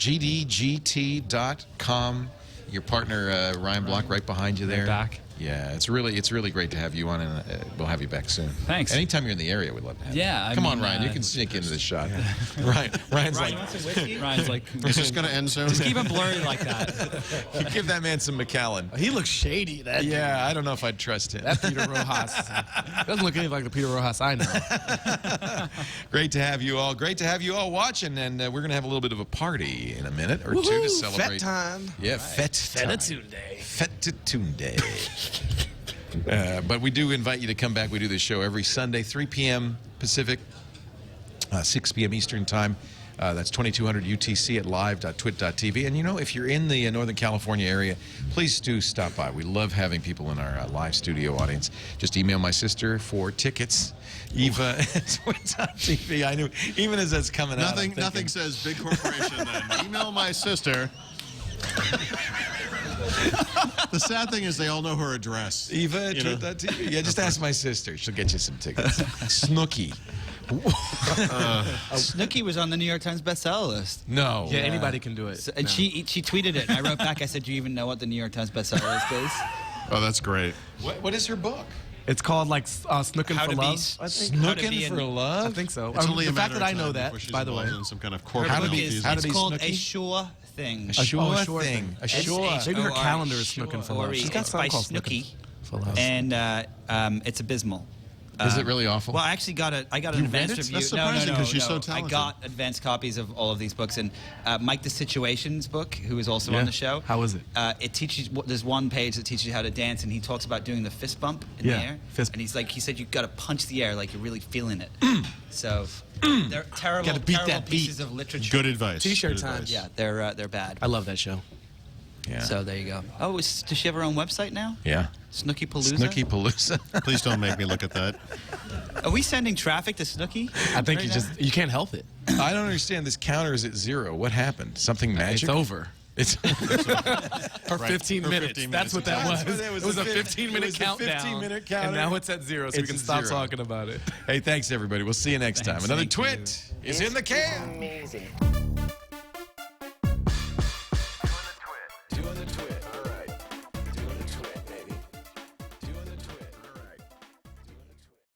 gdgt.com. Your partner, Ryan Block, right behind you there. Back. Yeah, it's really great to have you on, and we'll have you back soon. Thanks. Anytime you're in the area, we'd love to have you. Yeah, Come on, Ryan. You can sneak into the shot. Ryan's like, wants a whiskey? Ryan's like, Is this going to end soon? just keep him blurry like that. you give that man some Macallan. He looks shady. That dude. I don't know if I'd trust him. That Peter Rojas doesn't look anything like the Peter Rojas I know. Great to have you all. Great to have you all watching, and we're going to have a little bit of a party in a minute or two to celebrate. Fete time. Yeah, fete time. Fete-tunde. But we do invite you to come back. We do this show every Sunday, 3 p.m. Pacific, 6 p.m. Eastern Time. That's 2200 UTC at live.twit.tv. And, if you're in the Northern California area, please do stop by. We love having people in our live studio audience. Just email my sister for tickets. Eva at twit.tv. I knew, even as that's coming out. Nothing says big corporation then. Email my sister. The sad thing is they all know her address. Eva at twit.tv. Yeah, just ask my sister. She'll get you some tickets. Snooki. Snooki was on the New York Times bestseller list. No. Yeah, anybody can do it. So, and she tweeted it, and I wrote back. I said, "Do you even know what the New York Times bestseller list is?" Oh, that's great. What is her book? It's called like Snookin' How for to Love. be I think. Snookin' for Love? I think so. It's only the a fact matter that I of know time that, before she's by the way. involved in some kind of Her corporate book disease. it's called A Sure Thing. A sure thing. thing. A sure. Maybe her calendar is Snookin' for Love. She's got It's something by called Snooki, Snookin' for Love. and it's abysmal. Is it really awful? Well, I actually got an read advanced it? review. That's surprising because she's so I talented. got advanced copies of all of these books, and Mike the Situations book, who is also on the show. How is it? It teaches. There's one page that teaches you how to dance, and he talks about doing the fist bump in the air. And he said you got to punch the air like you're really feeling it. So they're terrible, Gotta beat terrible that beat. pieces of literature. Good advice. T-shirt Good time. advice. Yeah, they're bad. I love that show. Yeah. So there you go. Oh, does she have her own website now? Yeah. Snooki Palooza? Snooki Palooza. Please don't make me look at that. Are we sending traffic to Snooki? I think right you can't help it. I don't understand. This counter is at 0. What happened? Something magic? It's over. It's Her 15 Her minutes. 15 That's what minutes. that was. It It was a 15-minute countdown. 15-minute counter. And now it's at 0, so we It's can at stop 0. talking about it. Hey, thanks, everybody. We'll see you next time. Another Thank you. Twit is in the can. Amazing.